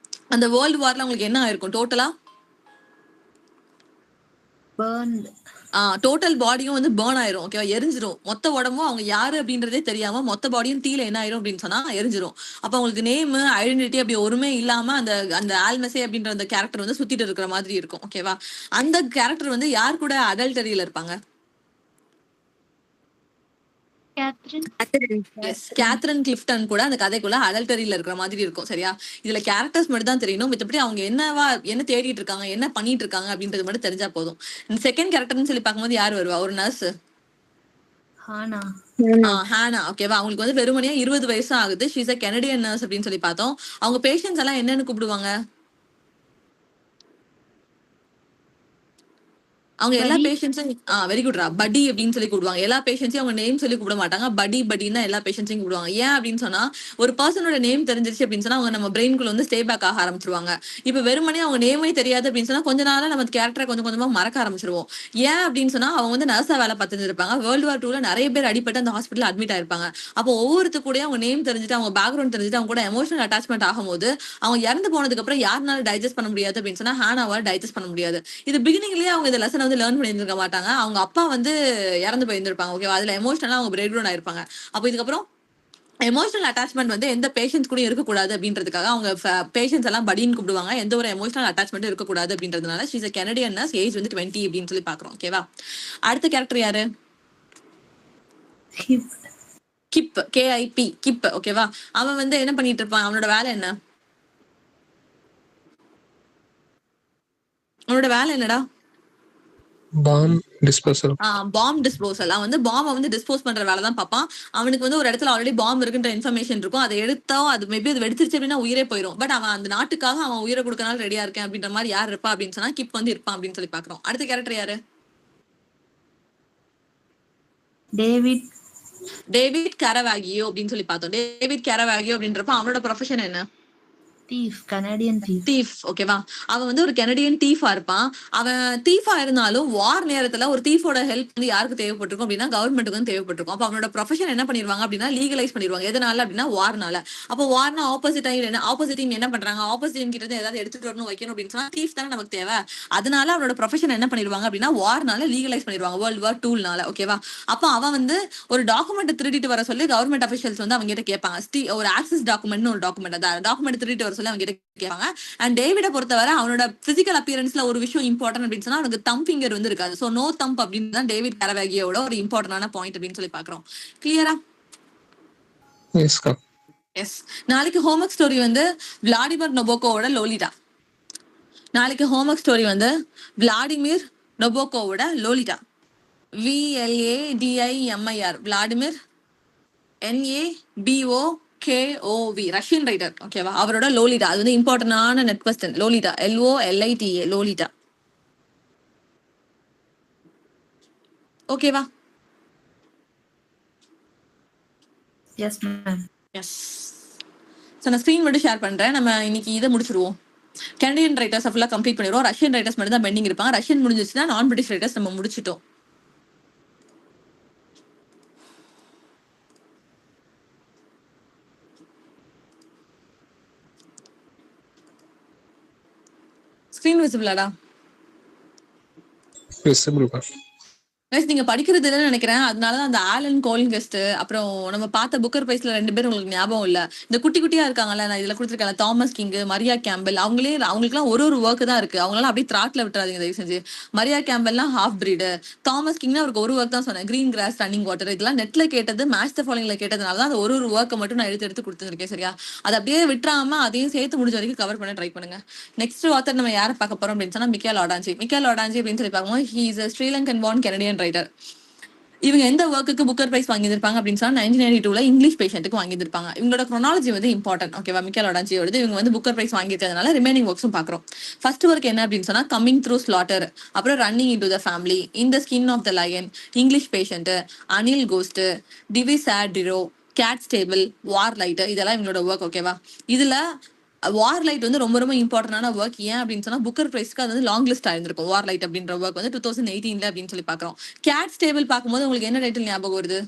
அந்த வேர்ல்டு வார்ல உங்களுக்கு என்ன ஆயிருக்கும் டோட்டலா? burned. டோட்டல் பாடியும் வந்து பேர்ன் ஆயிரும். ஓகேவா, எரிஞ்சிரும். மொத்த உடம்பும் அவங்க யாரு அப்படின்றதே தெரியாம மொத்த பாடியும் தீல என்ன ஆயிரும் அப்படின்னு சொன்னா எரிஞ்சிரும். அப்ப அவங்களுக்கு நேம் ஐடென்டிட்டி அப்படி ஒருமே இல்லாம அந்த அந்த ஆல்மசே அப்படின்ற அந்த கேரக்டர் வந்து சுத்திட்டு இருக்கிற மாதிரி இருக்கும். ஓகேவா, அந்த கேரக்டர் வந்து யார் கூட அடல்டரியில இருப்பாங்க? கேத்ரின் கிளிஃப்டன் கூட அந்த கதைக்குள்ள அடல்டரியில இருக்கிற மாதிரி இருக்கும். சரியா, இதுல கேரக்டர்ஸ் மட்டும் தான் தெரியணும். மத்தபடி அவங்க என்ன தேடிட்டு இருக்காங்க, என்ன பண்ணிட்டு இருக்காங்க அப்படின்றது மட்டும் தெரிஞ்சா போதும். செகண்ட் கேரக்டர்னு சொல்லி பார்க்கும்போது யார் வருவா? ஒரு நர்ஸ், ஹானா. ஹானா. ஓகேவா, அவங்களுக்கு வந்து வெறுமனையா 20 வயசு ஆகுது. ஷீஸ் அ கெனடியன் நர்ஸ் அப்படின்னு சொல்லி பார்த்தோம். அவங்க பேஷண்ட்ஸ் எல்லாம் என்னன்னு கூப்பிடுவாங்க? அவங்க எல்லா பேஷண்ட்ஸும் வெரி குட்ரா, படி அப்படின்னு சொல்லி கூப்பிடுவாங்க. எல்லா பேஷண்ட்ஸையும் அவங்க நேம் சொல்லி கூப்பிட மாட்டாங்க. படின்னா எல்லா பேஷண்ட்ஸையும் கூப்பிடுவாங்க. ஏன் அப்படின்னு சொன்னா ஒரு பர்சனோட நேம் தெரிஞ்சிருச்சு அப்படின்னு சொன்னா அவங்க நம்ம பிரெயின்குள்ள வந்து ஸ்டே பேக் ஆக ஆரம்பிச்சிருவாங்க. இப்ப வெறுமனே அவங்க நேமே தெரியாது அப்படின்னு சொன்னா கொஞ்ச நாளா நம்ம கேரக்டரை கொஞ்சம் கொஞ்சமா மறக்க ஆரம்பிச்சிருவோம். ஏன் அப்படின்னு சொன்னா அவங்க வந்து நர்ஸா வேலை பார்த்துட்டு இருப்பாங்க. வேர்ல்டு வார் 2ல நிறைய பேர் அடிபட்டு அந்த ஹாஸ்பிட்டல் அட்மிட் ஆயிருப்பாங்க. அப்போ ஒவ்வொருத்தர் கூட அவங்க நேம் தெரிஞ்சுட்டு அவங்க பேக்ரவுண்ட் தெரிஞ்சுட்டு அவங்க கூட எமோஷனல் அட்டாச்மெண்ட் ஆகும்போது அவங்க இறந்து போனதுக்கு அப்புறம் யாருனால டைஜஸ்ட் பண்ண முடியாது அப்படின்னு சொன்னா ஹானாவால டைஜஸ்ட் பண்ண முடியாது. இது பிகினிங்லயே அவங்க இந்த லெசன் வந்து லேர்ன் பண்ணியிருக்க மாட்டாங்க. அவங்க அப்பா வந்து இறந்து போயிருந்திருப்பாங்க. ஓகேவா, அதுல எமோஷனலா அவங்க பிரேக் டவுன் ஆயிருப்பாங்க. அப்போ இதுக்கப்புறம் எமோஷனல் அட்டாச்மெண்ட் வந்து எந்த பேஷண்ட்ஸ் கூட இருக்கக்கூடாது அப்படின்றதுக்காக அவங்க பேஷண்ட்ஸ் எல்லாம் படின்னு கூப்பிடுவாங்க. எந்த ஒரு எமோஷனல் அட்டாச்மெண்ட் இருக்கக்கூடாது அப்படின்றதுனால she's a Canadian nurse, age வந்து 20 அப்படின்னு சொல்லி பாக்குறோம். ஓகேவா, அடுத்த கேரக்டர் யாரு? Keep, KIP, keep. ஓகேவா, அவன் வந்து என்ன பண்ணிட்டு இருப்பான்? அவனோட வேலை என்ன? அவனோட வேலை என்னடா? Bomb disposal. Bomb disposal. அவன் வந்து பாம்பை வந்து டிஸ்போஸ் பண்ற வேலை தான் பார்ப்பான். அவனுக்கு வந்து ஒரு இடத்துல ஆல்ரெடி பாம்பு இருக்குன்ற இன்ஃபர்மேஷன் இருக்கும். அதை எடுத்தா அது மேபி அது வெடிச்சிருச்சு அப்படின்னா உயிரே போயிடும். பட் அவன் அந்த நாட்டுக்காக அவன் உயிரை கொடுக்கனால ரெடியா இருக்கேன் அப்படின்ற மாதிரி யார் இருப்பா அப்படின்னு சொன்னா கிப் வந்து இருப்பான் அப்படின்னு சொல்லி பாக்குறோம். அடுத்த கேரக்டர் யாரு? டேவிட் கரவாகியோ அப்படின்னு சொல்லி பார்த்தோம். டேவிட் கரவாகியோ அப்படின்றப்ப அவனோட ப்ரொஃபஷன் என்ன? thief, Canadian thief. தீஃப். ஓகேவா? அவன் வந்து ஒரு கெனடியன் தீஃபா இருப்பான். அவன் தீஃபா இருந்தாலும் வார் நேரத்துல ஒரு தீஃபோட ஹெல்ப் வந்து யாருக்கு தேவைப்பட்டிருக்கும் அப்படின்னா கவர்மெண்ட்டுக்கு வந்து தேவைப்பட்டிருக்கும். அப்ப அவனோட ப்ரொஃபஷன் என்ன பண்ணிடுவாங்க அப்படின்னா லீகலைஸ் பண்ணிடுவாங்க. எதனால அப்படின்னா வார்னால. அப்போ வார்னா ஆப்போசிட் டீம் என்ன பண்றாங்க, ஆப்போசிட் டீம் கிட்ட இருந்து ஏதாவது எடுத்துட்டு வரணும் வைக்கணும் அப்படின்னு சொன்னா தீஃப் தானே நமக்கு தேவை. அதனால அவனோட ப்ரொஃபஷன் என்ன பண்ணிடுவாங்க அப்படின்னா வார்னால லீகலைஸ் பண்ணிடுவாங்க, வேர்ல்டு வார் 2னால. ஓகேவா? அப்போ அவன் வந்து ஒரு டாக்குமெண்ட் திருடிட்டு வர சொல்லி கவர்மெண்ட் அபிஷியல்ஸ் வந்து அவங்க கிட்ட கேட்பாங்க. ஒரு ஆக்சஸ் டாக்குமெண்ட்னு ஒரு டாக்குமெண்ட், அந்த டாக்குமெண்ட் திருடிட்டு வர சொல்லி அவங்க கிட்ட கேட்பாங்க. அண்ட் டேவிட பொறுத்தவரை அவனோட பிசிக்கல் அப்பியரன்ஸ்ல ஒரு விஷயம் இம்பார்ட்டன்ட் அப்படின்னு சொன்னா அவனுக்கு தம் ஃபிங்கர் வந்து இருக்காது. சோ நோ தம்ப் அப்படின்னு தான் டேவிட் கரவேகியோட ஒரு இம்பார்ட்டன்டான பாயிண்ட் அப்படின்னு சொல்லி பாக்குறோம். கிளியரா? Yes, ka. எஸ். நாளைக்கு ஹோம்ஒர்க் ஸ்டோரி வந்து விளாடிமிர் நொபோக்கோவோட லோலிட்டா. நாளைக்கு ஹோம்ஒர்க் ஸ்டோரி வந்து விளாடிமிர் நொபோக்கோவோட Lolita. VLADIMIR Vladimir NABOKOV Russian writer. ஓகேவா? அவரோட லோலிட்டா. அது வந்து இம்பார்ட்டன்டான NET question. Lolita LOLITA Lolita. ஓகேவா? Yes, ma'am. எஸ். ஸோ நான் ஸ்க்ரீன் மட்டும் ஷேர் பண்றேன். நம்ம இன்னைக்கு இதை முடிச்சிருவோம். கனடியன் ரைட்டர்ஸ் ஃபுல்லா கம்ப்ளீட் பண்ணிடுவோம். ரஷ்யன் ரைட்டர்ஸ் மட்டும் தான் பெண்டிங் இருப்பாங்க. ரஷ்யன் முடிஞ்சிச்சுன்னா நான் பிரிட்டிஷ் ரைட்டர்ஸ் நம்ம முடிச்சிட்டோம். ஸ்க்ரீன் விசிபிளாடா? Visible, ka. நீங்க படிக்கிறது இல்லைன்னு நினைக்கிறேன். அதனாலதான் அந்த ஆலன் கோலிங்கஸ்ட் அப்புறம் நம்ம பார்த்த புக்கர் பிரைஸ்ல 2 பேர் உங்களுக்கு ஞாபகம் இல்ல. இந்த குட்டி குட்டியா இருக்காங்கல்ல, நான் இதுல கொடுத்துருக்கேன், தாமஸ் கிங், மரியா கேம்பல். அவங்களுக்குலாம் ஒரு ஒர்க் தான் இருக்கு. அவங்களாம் அப்படியே த்ராட்ல விட்டுறாதீங்க தயவு செஞ்சு. மரியா கேம்பல்லாம் ஹாஃப் பிரீடு, தாமஸ் கிங்னா அவருக்கு ஒரு ஒர்க் தான் சொன்னேன், கிரீன் கிராஸ் ரன்னிங் வாட்டர். இதெல்லாம் நெட்ல கேட்டது, மேட்ச் த ஃபாலோயிங்ல கேட்டதுனால தான் அந்த ஒரு ஒர்க்கை மட்டும் நான் எடுத்து கொடுத்துருக்கேன். சரியா? அதை அப்படியே விட்டுறாம அதையும் சேர்த்து முடிஞ்ச வரைக்கும் கவர் பண்ண ட்ரை பண்ணுங்க. நெக்ஸ்ட் ஆத்தர் நம்ம யாரை பார்க்க போறோம் அப்படின்னு சொன்னா மிக்கேல் ஆடாஞ்சி. மிக்கேல் ஆடாஞ்சி அப்படின்னு சொல்லி பார்க்கும்போது he is a Sri Lankan born Canadian writer. இவங்க எந்த ஒர்க்குக்கு புக்கர் பிரைஸ் வாங்கியிருப்பாங்க அப்படின்னு சொன்னா 1992ல இங்கிலீஷ் பேஷண்ட்டுக்கு வாங்கியிருப்பாங்க. இவங்களோட குரோனாலஜி வந்து இம்பார்ட்டன்ட். ஓகேவா? மிக்கேல் ஆடாஞ்சியோட இவங்க வந்து புக்கர் பிரைஸ் வாங்கியிருக்கிறதுனால ரிமைனிங் ஒர்க்ஸும் பாக்குறோம். ஃபர்ஸ்ட் ஒர்க் என்ன அப்படின்னு சொன்னா கம்மிங் த்ரூ ஸ்லாட்டர், அப்புறம் running into the family, in the skin of the lion, English patient, Anil ghost, Divisadero, cat stable, war light, இதெல்லாம் இவங்களோட ஒர்க். ஓகேவா? இதுல வார் லைட் வந்து ரொம்ப ரொம்ப இம்பார்ட்டன்டான ஒர்க். ஏன் அப்படின்னு சொன்னா புக்கர் பிரைஸ்க்கு அது வந்து லாங் லிஸ்ட் ஆயிருந்திருக்கும். வார் லைட் அப்படின்ற ஒர்க் வந்து 2018ல அப்படின்னு சொல்லி பாக்குறோம். கேட் ஸ்டேபிள் பார்க்கும்போது உங்களுக்கு என்ன டைட்டில் ஞாபகம் வருது?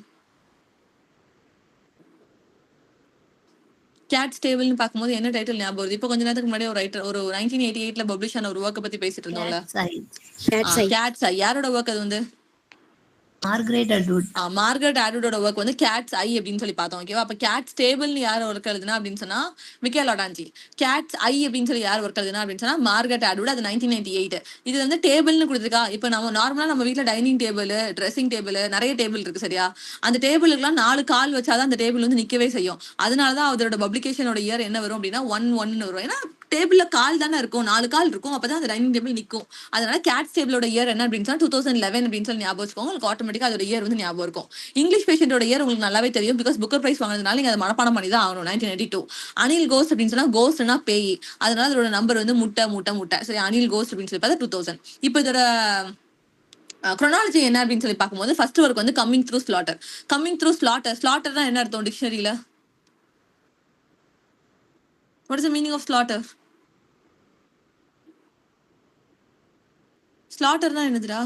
கேட் ஸ்டேபிள்னு பார்க்கும்போது என்ன டைட்டில் ஞாபகம் வருது? இப்போ கொஞ்ச நேரத்துக்கு முன்னாடி ஒரு ரைட்டர் ஒரு 1988ல பப்ளிஷ் ஆன ஒரு ஒர்க்கை பத்தி பேசிட்டு இருந்தோம்ல, Cat's Eye. கேட்ஸ் ஐ. யாரோட ஒர்க் அது வந்து? Margaret Atwood. மார்கரெட் ஆட்வுடோட ஒர்க் வந்து கேட்ஸ் ஐ அப்படின்னு சொல்லி பார்த்தோம். ஓகேவா? அப்ப கேட்ஸ் டேபிள்னு யார் ஒர்க் எழுதுனா அப்படின்னு சொன்னா மிக்கேல் ஆடாஞ்சி. கேட்ஸ் ஐ அப்படின்னு சொல்லி யார் ஒர்க் எழுதுனா அப்படின்னு சொன்னா மார்கரெட் ஆட்வுட். அது 1998. இது வந்து டேபிள்னு கொடுத்துருக்கா. இப்ப நம்ம நார்மலா நம்ம வீட்டுல டைனிங் டேபிள், ட்ரெஸ்ஸிங் டேபிள், நிறைய டேபிள் இருக்கு. சரியா? அந்த டேபிளுக்குலாம் 4 கால் வச்சாதான் அந்த டேபிள் வந்து நிக்கவே செய்யும். அதனாலதான் அதோட பப்ளிகேஷனோட இயர் என்ன வரும் அப்படின்னா 11 வரும். ஏன்னா டேபிள்ல கால் தானே இருக்கும், 4 கால் இருக்கும், அப்பதான் அந்த டைனிங் டேபிள் நிக்கும். அதனால கேட்ஸ் டேபிளோட இயர் என்ன அப்படின்னு சொன்னா 2011 அப்படின்னு சொல்லி ஞாபகம் வச்சுக்கோங்க. உங்களுக்கு ஆட்டோமேட்டிக்கா அதோட இயர் வந்து ஞாபகம் இருக்கும். இங்கிலீஷ் பேஷண்டோட இயர் உங்களுக்கு நல்லாவே தெரியும், பிகாஸ் புக்கர் பிரைஸ் வாங்கினதுனால நீங்க அதை மனப்பாடம் பண்ணி தான் ஆகணும். 1982. அனில் கோஸ்ட் அப்படின்னு சொன்னா கோஸ்ட்னா பேய், அதனால அதோட நம்பர் வந்து முட்டை. சரி, அனில் கோஸ்ட் அப்படின்னு சொல்லி பார்த்தா 2000. இப்போ இதோட குரோனாலஜி என்ன அப்படின்னு சொல்லி பார்க்கும்போது ஃபர்ஸ்ட் ஒர்க் வந்து coming through slaughter. Coming through slaughter தான் என்ன அர்த்தம் டிக்ஷனரியில? What is the meaning of slaughter? ஸ்லாட்டர்னா என்னதுடா?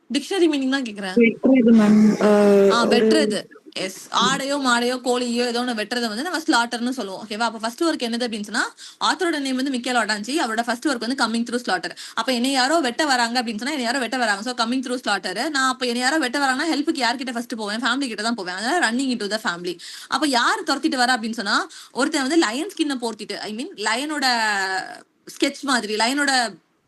டிக்ஷனரி மீனிங் தான் கேக்குறேன். வெட்டுறது. எஸ். ஆடையோ மாடையோ கோழியோ ஏதோ ஒன்று வெட்டுறதை வந்து நம்ம ஸ்லாட்டர்னு சொல்லுவோம். ஓகேவா? அப்ப ஃபர்ஸ்ட் ஒர்க் என்னது அப்படின்னு சொன்னா ஆத்தரோட நேம் வந்து மிக்கேல் ஆடாஞ்சி. அவரோட ஃபர்ஸ்ட் ஒர்க் வந்து கம்மிங் த்ரூ ஸ்லாட்டர். அப்ப என்ன யாரோ வெட்ட வராங்க அப்படின்னு சொன்னா என்ன யாரோ வெட்ட வராங்க. So coming through slaughter. நான் அப்ப என்ன யாரோ வெட்ட வராங்கன்னா ஹெல்ப்புக்கு யார்கிட்ட ஃபர்ஸ்ட் போவேன்? ஃபேமிலி கிட்ட தான் போவேன். அதனால ரன்னிங் இன்டு த ஃபேமிலி. அப்ப யார் துரத்திட்டு வரா அப்படின்னு சொன்னா ஒருத்தன் வந்து லயன் ஸ்கின்னை போர்த்திட்டு, ஐ மீன் லயனோட ஸ்கெட்ச் மாதிரி லயனோட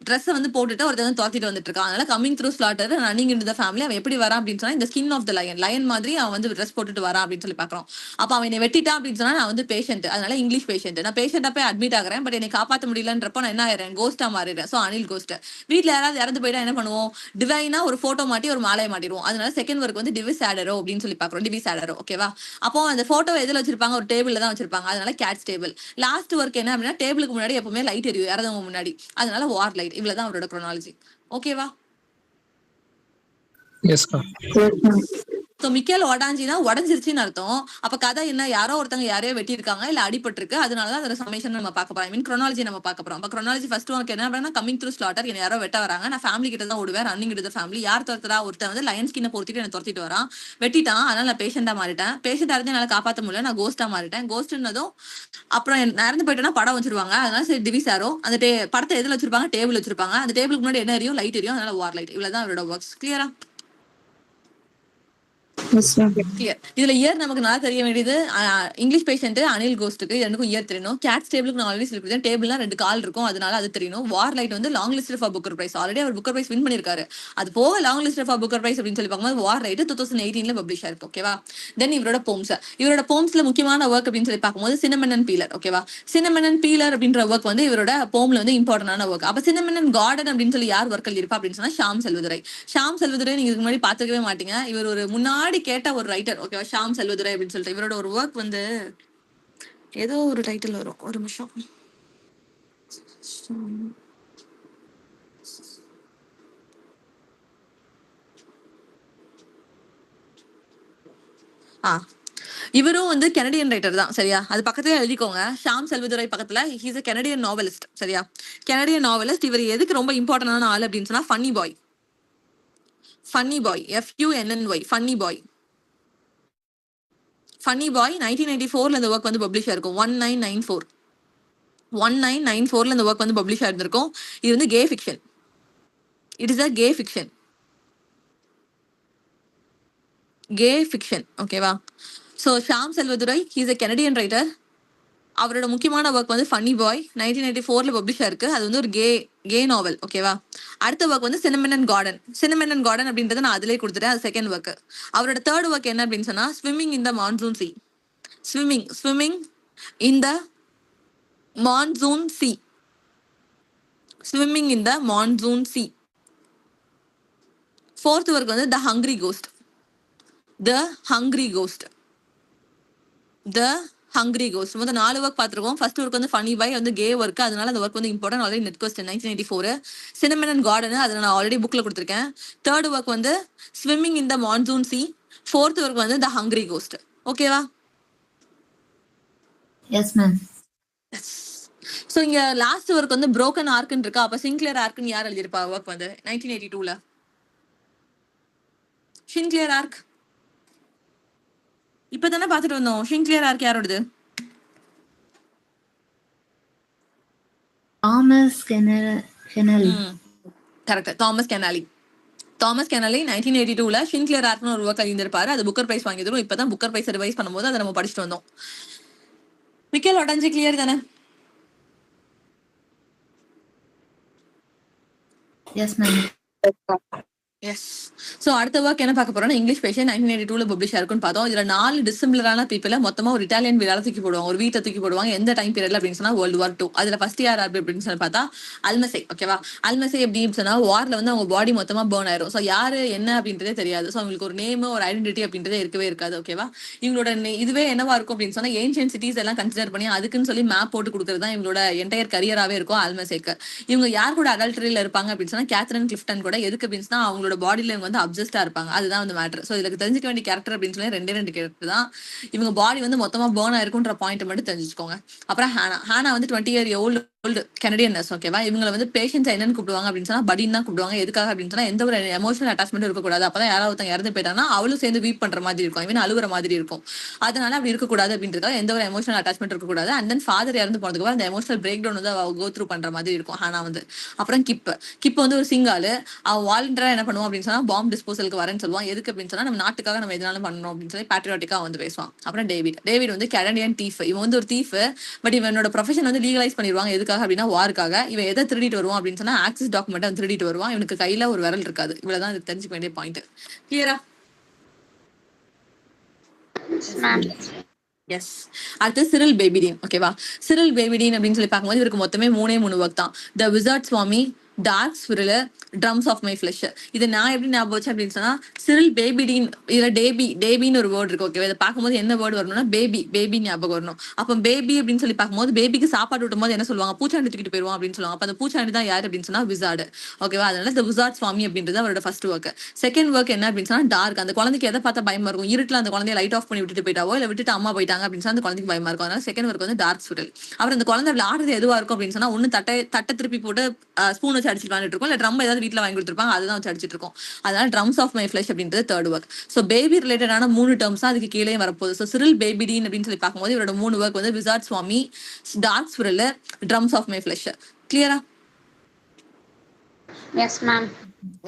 ட்ரெஸ்ஸை வந்து போட்டுட்டு ஒருத்தர் வந்து துரத்திட்டு வந்துட்டு இருக்கான். அதனால coming through slaughter, running into the family. அவன் எப்படி வரான் அப்படின்னு சொன்னா இந்த ஸ்கின் ஆஃப் த லயன் மாதிரி அவன் வந்து ட்ரெஸ் போட்டுட்டு வரான் அப்படின்னு சொல்லி பாக்குறோம். அப்ப அவன் என்னை வெட்டிட்டான் அப்படின்னு சொன்னா நான் வந்து பேஷண்ட், அதனால இங்கிலீஷ் பேஷண்ட். நான் பேஷண்டா போய் அட்மிட் ஆகிறேன், பட் என்னை காப்பாற்ற முடியலன்றப்ப நான் என்ன ஆயிடுறேன்? கோஸ்டா மாறிடுறேன். So Anil ghost. வீட்டுல யாராவது இறந்து போயிட்டா என்ன பண்ணுவோம்? டிவைனா ஒரு போட்டோ மாட்டி ஒரு மாலையை மாட்டிடுவோம். அதனால செகண்ட் ஒர்க் வந்து டிவிசாடரோ அப்படின்னு சொல்லி பாக்குறோம். டிவிசாடரோ. ஓகேவா? அப்போ அந்த போட்டோ எதுல வச்சிருப்பாங்க? ஒரு டேபிள்ல தான் வச்சிருப்பாங்க. அதனால கேட்ஸ் டேபிள். லாஸ்ட் ஒர்க் என்ன அப்படின்னா டேபிளுக்கு முன்னாடி எப்பவுமே லைட் எரியும் இறந்தவங்க முன்னாடி, அதனால வார் லைட். இவ்வளவுதான் அவரோட குரோனாலஜி. ஓகேவா? Yes, ka. ஸோ மிக்கேல் ஒடாஞ்சினா உடஞ்சிருச்சுன்னு அர்த்தம். அப்ப கதை என்ன, யாரோ ஒருத்தங்க யாரையோ வெட்டியிருக்காங்க இல்ல அடிபட்டிருக்கு, அதனாலதான் அதோட சமேஷன் நம்ம பார்க்க போறோம். ஐ மீன் chronology நம்ம பார்க்க போறோம். அப்ப chronology ஃபர்ஸ்ட் உனக்கு என்ன பண்ணா, கமிங் த்ரூ ஸ்லாட்டர், என்ன யாரோ வெட்ட வராங்க, நான் ஃபேமிலி கிட்ட தான் ஓடுவேன், ரன்னிங் டு தி ஃபேமிலி. யார் துரத்துறா, ஒருத்தன் வந்து லயன் ஸ்கின்னை பொறுத்திட்டு என்ன துரத்திட்டு வரான், வெட்டிட்டான், அதனால நான் பேஷண்டா மாறிட்டேன். பேஷண்டா இருந்து என்னால காப்பாற்ற முடியல, நான் கோஸ்டா மாறிட்டேன். கோஸ்ட்னதும் அப்புறம் இறந்து போயிட்டேன்னா படம் வச்சிருவாங்க, அதனால சரி டிவிஸ் ஆரோ அந்த படத்தை எதுல வச்சிருப்பாங்க, டேபிள் வச்சிருப்பாங்க. அந்த டேபிளுக்கு முன்னாடி என்ன எரியும், லைட் எரியும், அதனால வார் லைட். இவ்வளவுதான் அவரோட ஒர்க்ஸ். கிளியரா? Yes, ma'am. Clear. இதுல இயர் நமக்கு நல்லா தெரிய வேண்டியது, இங்கிலீஷ் பேஷண்ட் அனில் கோஸ்ட்டுக்கு எனக்கும் இயர் தெரியணும். கேட்ஸ் டேபிளுக்கு நான் ஆல்ரெடி சொல்லிருக்கேன், டேபிள்னா 2 கால் இருக்கும், அதனால அது தெரியணும். வார் லைட் வந்து long list for Booker prize, already அவர் புக்கர் பிரைஸ் வின் பண்ணிருக்காரு. அது போக long list for Booker prize அப்படின்னு சொல்லி பார்க்கும்போது வார் லைட் 2018 பப்ளிஷ் ஆயிருக்கு. ஓகேவா? தென் இவரோட போம்ஸ்ல முக்கியமான ஒர்க் அப்படின்னு சொல்லி பார்க்கும்போது சினமன் அண்ட் பீலர். ஓகேவா? சினமன் அண்ட் பீலர் அப்படின்ற ஒர்க் வந்து இவரோட போம்ல வந்து இம்பார்ட்டன்டான ஒர்க். அப்ப சினமன் அண்ட் கார்டன் அப்படின்னு சொல்லி யார் ஒர்க் எழுதிருப்பா அப்படின்னு சொன்னா ஷாம் செல்வதுரை. ஷாம் செல்வதுரை நீங்க இதுக்கு முன்னாடி பாத்துக்கவே மாட்டீங்க. இவர் ஒரு முன்னாடி கேட்ட ஒரு ரைட்டர். ஓகேவா? ஷாம் செல்வதுரை அப்படின்னு சொல்லிட்டு இவரோட ஒரு ஒர்க் வந்து ஏதோ ஒரு டைட்டில் வரும், ஒரு நிமிஷம். இவரும் வந்து கெனடியன் ரைட்டர் தான். சரியா? அது பக்கத்துல எழுதிக்கோங்க. ஷாம் செல்வதுரை பக்கத்துல ஹீஸ் அ கெனடியன் நாவலிஸ்ட். சரியா? Canadian novelist. இவர் எதுக்கு ரொம்ப இம்பார்ட்டன்டான ஆள் அப்படின்னு சொன்னா ஃபன்னி பாய். ஃபன்னி பாய், FUNNY, ஃபன்னி பாய். ஃபன்னி பாய் 1994 இந்த ஒர்க் வந்து பப்ளிஷ் ஆயிருக்கும். 1994 இந்த ஒர்க் வந்து பப்ளிஷ் ஆயிருந்திருக்கும். இது வந்து gay fiction. It is a gay fiction. Gay fiction. ஓகேவா? So Shyam Selvadurai he's a Canadian writer. அவரோட முக்கியமான ஒர்க் வந்து ஃபன்னி பாய் 1994 பப்ளிஷ் ஆயிருக்கு. அது வந்து ஒரு கே நாவல். ஓகேவா? அடுத்த ஒர்க் வந்து cinnamon and garden. Cinnamon and garden அப்படின்றத நான் அதிலே கொடுத்துட்டேன், அது செகண்ட் ஒர்க். அவரோட தேர்ட் ஒர்க் என்ன அப்படின்னு சொன்னா ஸ்விம்மிங் இன் த மான்சூன் சி. ஸ்விம்மிங் இன் த மான்சூன் சி. ஸ்விம்மிங் இன் த மான்சூன் சி. ஃபோர்த் ஒர்க் வந்து த ஹங்க்ரி கோஸ்ட். த ஹங்க்ரி கோஸ்ட். த ஹங்க்ரி கோஸ்ட். மொத்தம் 4 ஒர்க் பார்த்துருக்கோம். ஃபர்ஸ்ட் ஒர்க் வந்து ஃபன்னி பாய் வந்து கே ஒர்க், அதனால அந்த ஒர்க் வந்து important. Already NET question 1994. Cinnamon and garden அதை நான் ஆல்ரெடி புக்ல கொடுத்துருக்கேன். தேர்ட் ஒர்க் வந்து ஸ்விம்மிங் இன் த மான்சூன் சி. ஃபோர்த் ஒர்க் வந்து த ஹங்க்ரி கோஸ்ட். ஓகேவா? Yes ma'am. சோ இங்க லாஸ்ட் ஒர்க் வந்து புரோக்கன் ஆர்க்னு இருக்கா. அப்ப சின்க்ளியர் ஆர்க்னு யார் எழுதிருப்பா ஒர்க் வந்து 1982ல? சின்க்ளியர் ஆர்க் இப்பதானே பாத்துட்டு வந்தோம். சின்க்ளியர் ஆர்க் யாரோடது? Thomas Keneally. Correct, Thomas Keneally. 1982ல சின்க்ளியர் ஆர்க்னு ஒரு ஒர்க் எழுதிருப்பாரு. அது புக்கர் பிரைஸ் வாங்கி தரும். இப்பதான் புக்கர் பிரைஸ் ரிவைஸ் பண்ணும்போது அதை நம்ம படிச்சுட்டு வந்தோம். மிக்கேல் ஒடாஞ்சி கிளியர் தானே? S ma'am. எஸ். சோ அடுத்த ஒர்க் என்ன பார்க்க போறோம்னா இங்கிலீஷ் பேஷன் 1982ல பப்ளிஷ் ஆயிருக்குன்னு பார்த்தோம். இதுல 4 டிசிமிலரான பீப்பிள மொத்தமா ஒரு இட்டாலியன் வீடால தூக்கி போடுவாங்க, ஒரு வீட்டை தூக்கி போடுவாங்க. எந்த டைம் பீரியட்ல அப்படின்னு சொன்னா World War II. அதுல ஃபர்ஸ்ட் யார் அப்படின்னு சொல்லி பார்த்தா அல்மசை. ஓகேவா? அல்மசை அப்படின்னு சொன்னா வார்ல வந்து அவங்க பாடி மொத்தமா பர்ன் ஆயிரும். சோ யாரு என்ன அப்படின்றதே தெரியாது. சோ அவங்களுக்கு ஒரு நேம், ஒரு ஐடென்டிட்டி அப்படின்றதே இருக்கவே இருக்காது. ஓகேவா? இவங்களோட இதுவே என்னவா இருக்கும் அப்படின்னு சொன்னா ஏன்ஷியன்ட் சிட்டிஸ் எல்லாம் கன்சிடர் பண்ணி அதுக்குன்னு சொல்லி மேப் போட்டு கொடுக்கறது தான் இவங்களோட என்டையர் கரியராவே இருக்கும் அல்மசைக்கு. இவங்க யார் கூட அடல்டரியில இருப்பாங்க அப்படின்னு சொன்னா கேத்ரின் கிளிஃப்டன் கூட. எதுக்கு அப்படின்னு சொன்னா அவங்களோட பாடியில இவங்க வந்து அப்சஸ்டா இருப்பாங்க. அதுதான் வந்து மேட்டர். சோ இதுக்கு தெரிஞ்சுக்க வேண்டிய கேரக்டர் அப்படின்னு சொல்லி 2 கேரக்டர் தான். இவங்க பாடி வந்து மொத்தமா பர்ன் ஆயிருக்குன்ற பாயிண்ட் மட்டும் தெரிஞ்சுக்கோங்க. அப்புறம் ஹானா வந்து 20 year old கெனடியன் நர்ஸ். ஓகேவா? இவங்களை வந்து பேஷன்ஸ் என்னன்னு கூப்பிடுவாங்க அப்படின்னு சொன்னா படின்னு தான் கூப்பிடுவாங்க. எதுக்காக அப்படின்னு சொன்னா எந்த ஒரு எமோஷனல் அட்டாச்மெண்ட் இருக்கக்கூடாது. அப்பதான் யாராவது ஒருத்தங்க இறந்து போயிட்டாங்கன்னா அவளும் சேர்ந்து வீப் பண்ற மாதிரி இருக்கும், இவன் அழுகுற மாதிரி இருக்கும். அதனால அப்படி இருக்கக்கூடாது அப்படின்றதுக்காக எந்த ஒரு எமோஷனல் அட்டாச்மெண்ட் இருக்கக்கூடாது. அண்ட் தென் ஃபாதர் இறந்து போனதுக்கு அந்த எமோஷனல் பிரேக் டவுன் வந்து அவ கோ த்ரூ பண்ற மாதிரி இருக்கும் ஹானா வந்து. அப்புறம் கிப் வந்து ஒரு சிங்காலு. அவன் வாலண்டியரா என்ன பண்ணுவான் அப்படின்னு சொன்னா பாம்பு டிஸ்போசலுக்கு வரேன்னு சொல்லுவான். எதுக்கு அப்படின்னு சொன்னா நம்ம நாட்டுக்காக நம்ம எதனாலும் பண்ணணும் அப்படின்னு சொல்லி பேட்ரியாட்டிக்கா வந்து பேசுவான். அப்புறம் டேவிட் வந்து கனடியன் தீஃப். இவன் வந்து ஒரு தீஃப். பட் இவனோட ப்ரொஃபஷன் வந்து லீகலைஸ் பண்ணிடுவாங்க. எதுக்காக அப்படின்னா வாருக்காக. இவன் எதை திருடிட்டு வருவான் அப்படின்னு சொன்னா ஆக்சிஸ் டாக்குமெண்ட் திருடிட்டு வருவான். இவனுக்கு கையில ஒரு விரல் இருக்காது. இவ்வளவுதான் இது தெரிஞ்சுக்க வேண்டிய பாயிண்ட். கிளியரா? எஸ். அடுத்து சிரில் பேபிடீன். ஓகேவா? சிரில் பேபிடீன் அப்படின்னு சொல்லி பார்க்கும்போது இவருக்கு மொத்தமே 3 ஒர்க் தான். The wizard swami, dark swirl, drums of my flesh. இது நான் எப்படி ஞாபகம் வச்சேன் அப்படின்னு சொன்னா சிரில் பேபிடின், இதுல டேபின்னு ஒரு வேர்டு இருக்கு. ஓகேவா, இதை பார்க்கும்போது என்ன வேர்டு வரணும்னா பேபி ஞாபகம் வரணும். அப்போ பேபி அப்படின்னு சொல்லி பார்க்கும்போது பேபிக்கு சாப்பாடு ஊட்டும் போது என்ன சொல்லுவாங்க, பூச்சாண்டி தூக்கிட்டு போயிருவோம் அப்படின்னு சொல்லுவாங்க. அப்ப அந்த பூச்சாண்டி தான் யார் அப்படின்னு சொன்னா விசார்டு. ஓகேவா, அதனால இந்த விசார்ட் சுவாமி அப்படின்றது அவரோட ஃபர்ஸ்ட் ஒர்க். செகண்ட் ஒர்க் என்ன அப்படின்னு சொன்னா டார்க். அந்த குழந்தைக்கு எதை பார்த்தா பயமா இருக்கும், இருட்டில் அந்த குழந்தைய லைட் ஆஃப் பண்ணி விட்டுட்டு போயிட்டாவோ இல்ல விட்டுட்டு அம்மா போயிட்டாங்க அப்படின்னு சொன்னா அந்த குழந்தைக்கு பயமா இருக்கும். அதனால செகண்ட் ஒர்க் வந்து டார்க் ஸ்பிரில். அப்புறம் அந்த குழந்தை விளையாடுறது எதுவா இருக்கும் அப்படின்னு சொன்னா ஒன்னு தட்டை திருப்பி போட்டு ஸ்பூன் வச்சு அடிச்சுட்டு விளையாண்டுட்டு இருக்கும், இல்ல ட்ரம் ஏதாவது வீட்டுல வாங்கி கொடுத்துருப்பாங்க அதுதான் வச்சு அடிச்சிட்டு இருக்கும். அதனால ட்ரம்ஸ் ஆஃப் மை ஃபிளஷ் அப்படின்றது தேர்ட் ஒர்க். ஸோ பேபி ரிலேட்டடான 3 டேர்ம்ஸ் தான் அதுக்கு கீழே வரப்போகுது. ஸோ சிரில் பேபிடின் அப்படின்னு சொல்லி பார்க்கும்போது இவரோட 3 ஒர்க் வந்து wizard swami, dark swirl, drums of my flesh. கிளியரா? Yes ma'am.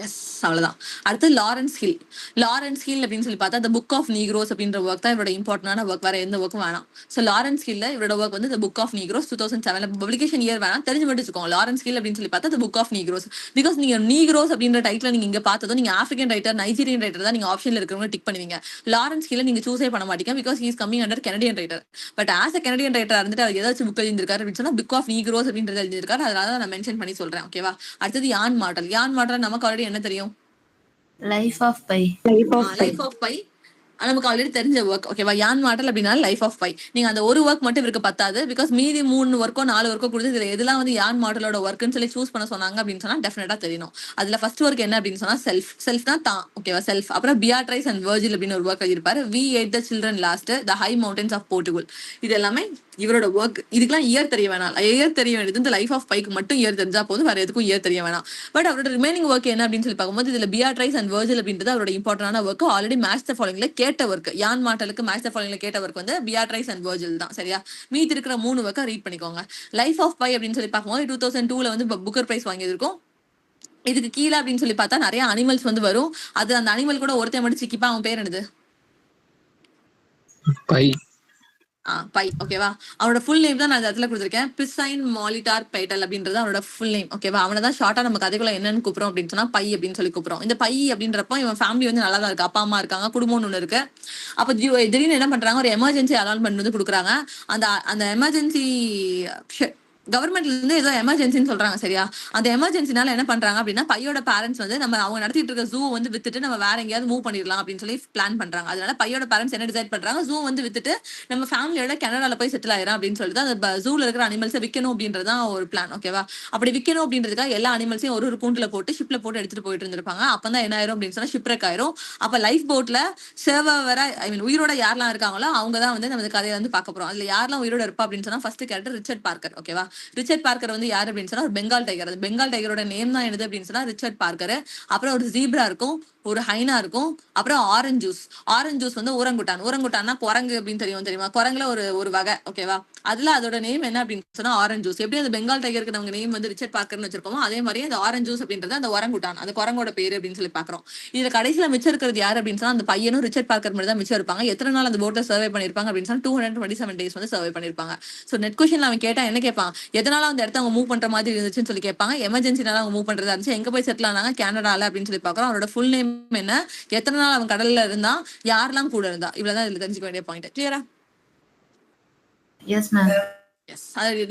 எஸ், அவ்வளவுதான். அடுத்து லாரன்ஸ் ஹில். லாரன்ஸ் ஹில் அப்படின்னு சொல்லி பார்த்தா The Book of Negroes அப்படின்ற ஒர்க் தான் இவரோட இம்பார்ட்டன்டான ஒர்க், வேற எந்த ஒர்க்கும் வேணாம். ஸோ லாரன்ஸ் ஹில்ல இவரோட ஒர்க் வந்து The Book of Negroes 2007 publication year வேணாம், தெரிஞ்சு மட்டும் வச்சுக்கோங்க. லாரன்ஸ் ஹில் அப்படின்னு சொல்லி பார்த்தா The Book of Negroes. Because நீங்க நீக்ரோஸ் அப்படின்ற டைட்டில் நீங்க இங்க பார்த்ததும் நீங்க ஆப்பிரிக்கன் ரைட்டர், நைஜீரியன் ரைட்டர் தான் நீங்க ஆப்ஷன்ல இருக்கிறவங்க டிக் பண்ணுவீங்க. லாரன்ஸ் ஹில்ல நீங்க சூஸே பண்ண மாட்டீங்க because he is coming under Canadian writer. But as a Canadian writer இருந்துட்டு அவர் ஏதாச்சும் புக் எழுதிருக்காரு அப்படின்னு சொன்னா Book of Negroes அப்படின்றத எழுதிருக்காரு. அதனால நான் மென்ஷன் பண்ணி சொல்றேன். ஓகேவா? அடுத்தது யான் மார்டல். யான் மார்டல் நமக்கு ஆல்ரெடி என்ன தெரியும், Life of Pi. Life of Pi நமக்கு ஆல்ரெடி தெரிஞ்ச ஒர்க். ஓகேவா, யான் மார்டல் அப்படின்னா லைஃப் ஆஃப் பை. நீங்க அந்த ஒரு ஒர்க் மட்டும் இவருக்கு பத்தாது, பிகாஸ் மீதி 3 ஒர்க்கோ 4 ஒர்க்கோ கொடுத்து இதுல எதெல்லாம் வந்து யான் மார்டலோட ஒர்க்னு சொல்லி சூஸ் பண்ண சொன்னாங்க அப்படின்னு சொன்னா டெஃபினட்டா தெரியணும். அதுல ஃபர்ஸ்ட் ஒர்க் என்ன அப்படின்னு சொன்னா செல்ஃப் தான். ஓகேவா, செல்ஃப். அப்புறம் பியாட்ரைஸ் அண்ட் வெர்ஜில் அப்படின்னு ஒரு work எழுதிருப்பாரு. We ate the children last, the high mountains of Portugal. இது எல்லாமே இவரோட ஒர்க். இதுக்கெல்லாம் இயர் தெரிய வேணாம். இயர் தெரிய வேண்டியது இந்த லைஃப் ஆஃப் பைக்கு மட்டும் இயர் தெரிஞ்சா போதும், வேற எதுக்கும் இயர் தெரிய வேணாம். பட் அவரோட ரிமைனிங் ஒர்க் என்ன அப்படின்னு சொல்லி பார்க்கும்போது இதுல பியாட்ரைஸ் அண்ட் வெர்ஜில் அப்படின்றது அவரோட இம்பார்ட்டன்டான ஒர்க். ஆல்ரெடி மேட்ச் த ஃபாலோயிங்ல கேட்ட ஒர்க், யான் மார்டலுக்கு மேட்ச் த ஃபாலோயிங்ல கேட்ட ஒர்க் வந்து பியாட்ரைஸ் அண்ட் வெர்ஜில் தான். சரியா? மீதி இருக்கிற 3 ஒர்க்கை ரீட் பண்ணிக்கோங்க. லைஃப் ஆஃப் பை அப்படின்னு சொல்லி பார்க்கும்போது 2002ல வந்து புக்கர் பிரைஸ் வாங்கியிருக்கும். இதுக்கு கீழே அப்படின்னு சொல்லி பார்த்தா நிறைய அனிமல்ஸ் வந்து வரும். அது அந்த அனிமல் கூட ஒருத்தன் மட்டும் சிக்கிப்பா, அவன் பேர் என்னது? பை. பை. ஓகேவா, அவனோட ஃபுல் நேம் தான் நான் இந்த இடத்துல கொடுத்துருக்கேன். பிசைன் மாலிட்டார் பைட்டல் அப்படின்றது அவனோட ஃபுல் நேம். ஓகேவா, அவனை தான் ஷார்ட்டா நம்ம கதைக்குள்ள என்னன்னு கூப்பிடுறோம் அப்படின்னு சொன்னா பை அப்படின்னு சொல்லி கூப்பிடுறோம். இந்த பை அப்படின்றப்போ இவன் ஃபேமிலி வந்து நல்லா தான் இருக்கு, அப்பா அம்மா இருக்காங்க, குடும்பம்னு ஒண்ணு இருக்கு. அப்ப திடீர்னு என்ன பண்றாங்க, ஒரு எமர்ஜென்சி அலாட்மெண்ட் வந்து கொடுக்குறாங்க. அந்த எமர்ஜென்சி கவர்மெண்ட்ல இருந்து ஏதோ எமர்ஜென்சின்னு சொல்றாங்க. சரியா? அந்த எமர்ஜென்சினால என்ன பண்றாங்க அப்படின்னா பையோட பேரண்ட்ஸ் வந்து நம்ம அவங்க நடத்திட்டு இருக்க ஜூ வந்து வித்துட்டு நம்ம வேற எங்கேயாவது மூவ் பண்ணிடலாம் அப்படின்னு சொல்லி பிளான் பண்றாங்க. அதனால பையோட பேரண்ட்ஸ் என்ன டிசைட் பண்றாங்க, ஜூ வந்து வித்துட்டு நம்ம ஃபேமிலியோட கனடால போய் செட்டில் ஆயிரும் அப்படின்னு சொல்லிட்டு அந்த ஜூல இருக்கிற அனிமல்ஸை விற்கணும் அப்படின்றதான் ஒரு பிளான். ஓகேவா, அப்படி விற்கணும் அப்படின்றதுக்காக எல்லா அனிமல்ஸையும் ஒரு கூண்டுல போட்டு ஷிப்ல போட்டு எடுத்துட்டு போயிட்டு இருந்திருப்பாங்க. அப்பதான் என்ன ஆயிரும் அப்படின்னு சொன்னா ஷிப்ரெக் ஆயிரும். அப்ப லைஃப் போட்ல சர்வர் உயிரோட யாரெல்லாம் இருக்காங்களோ அவங்க தான் வந்து நம்ம கதையை வந்து பார்க்க போறோம். அதுல யாரெல்லாம் உயிரோட இருப்பா அப்படின்னு சொன்னா ஃபர்ஸ்ட் கேரக்டர் ரிச்சர்ட் பார்க்கர். ஓகேவா, ரிச்சர்ட் பார்க்கர் வந்து யாரு அப்படின்னு சொன்னா ஒரு பெங்கால் டைகர். அது பெங்கால் டைகரோட நேம் தான் என்னது அப்படின்னு சொன்னா ரிச்சர்ட் பார்க்கர். அப்புறம் ஒரு ஜீப்ரா இருக்கும், ஒரு ஹைனா இருக்கும், அப்புறம் ஆரஞ்சு ஜூஸ் வந்து ஊரங்குட்டான்னா குரங்கு அப்படின்னு தெரியுமா? குரங்குல ஒரு வகை. ஓகேவா, அதுல அதோட நேம் என்ன அப்படின்னு சொன்னா ஆரஞ்சு ஜூஸ். எப்படி அந்த பெங்கால் டைகருக்கு நம்ம நேம் வந்து ரிச்சர்ட் பார்க்கர்னு வச்சிருக்கோமோ அதே மாதிரி அந்த ஆரஞ்சு ஜூஸ் அப்படின்றது அந்த ஒரங்குட்டான், அந்த குரங்கோட பேரு அப்படின்னு சொல்லி பாக்குறோம். இதுல கடைசியில மிச்சம் இருக்கிறது யாரு அப்படின்னு சொன்னா அந்த பையனும் ரிச்சர்ட் பார்க்கர் மட்டும் தான் மிச்சம் இருப்பாங்க. எத்தனை நாள் அந்த போட்ல சர்வே பண்ணிருப்பாங்க அப்படின்னு சொன்னா 227 days வந்து சர்வே பண்ணிருப்பாங்க. சோ நெட் கொஸ்டின்ல அவன் கேட்டா என்ன கேட்பான், எதனால அந்த இடத்த அவங்க மூவ் பண்ற மாதிரி இருந்துச்சுன்னு சொல்லி கேட்பாங்க. எமர்ஜென்சினால அவங்க மூவ் பண்றதா இருந்துச்சு, எங்க போய் செட்டில் ஆனாங்க, கனடால அப்படின்னு சொல்லி பாக்குறோம். அவரோட ஃபுல் நேம் என்ன, எத்தனை நாள் அவன் கடல்ல இருந்தா, யாரெல்லாம் கூட இருந்தா, இவ்வளவுதான் இதுல தெரிஞ்சுக்க வேண்டிய பாயிண்ட். கிளியரா? Yes, ma'am. எஸ்,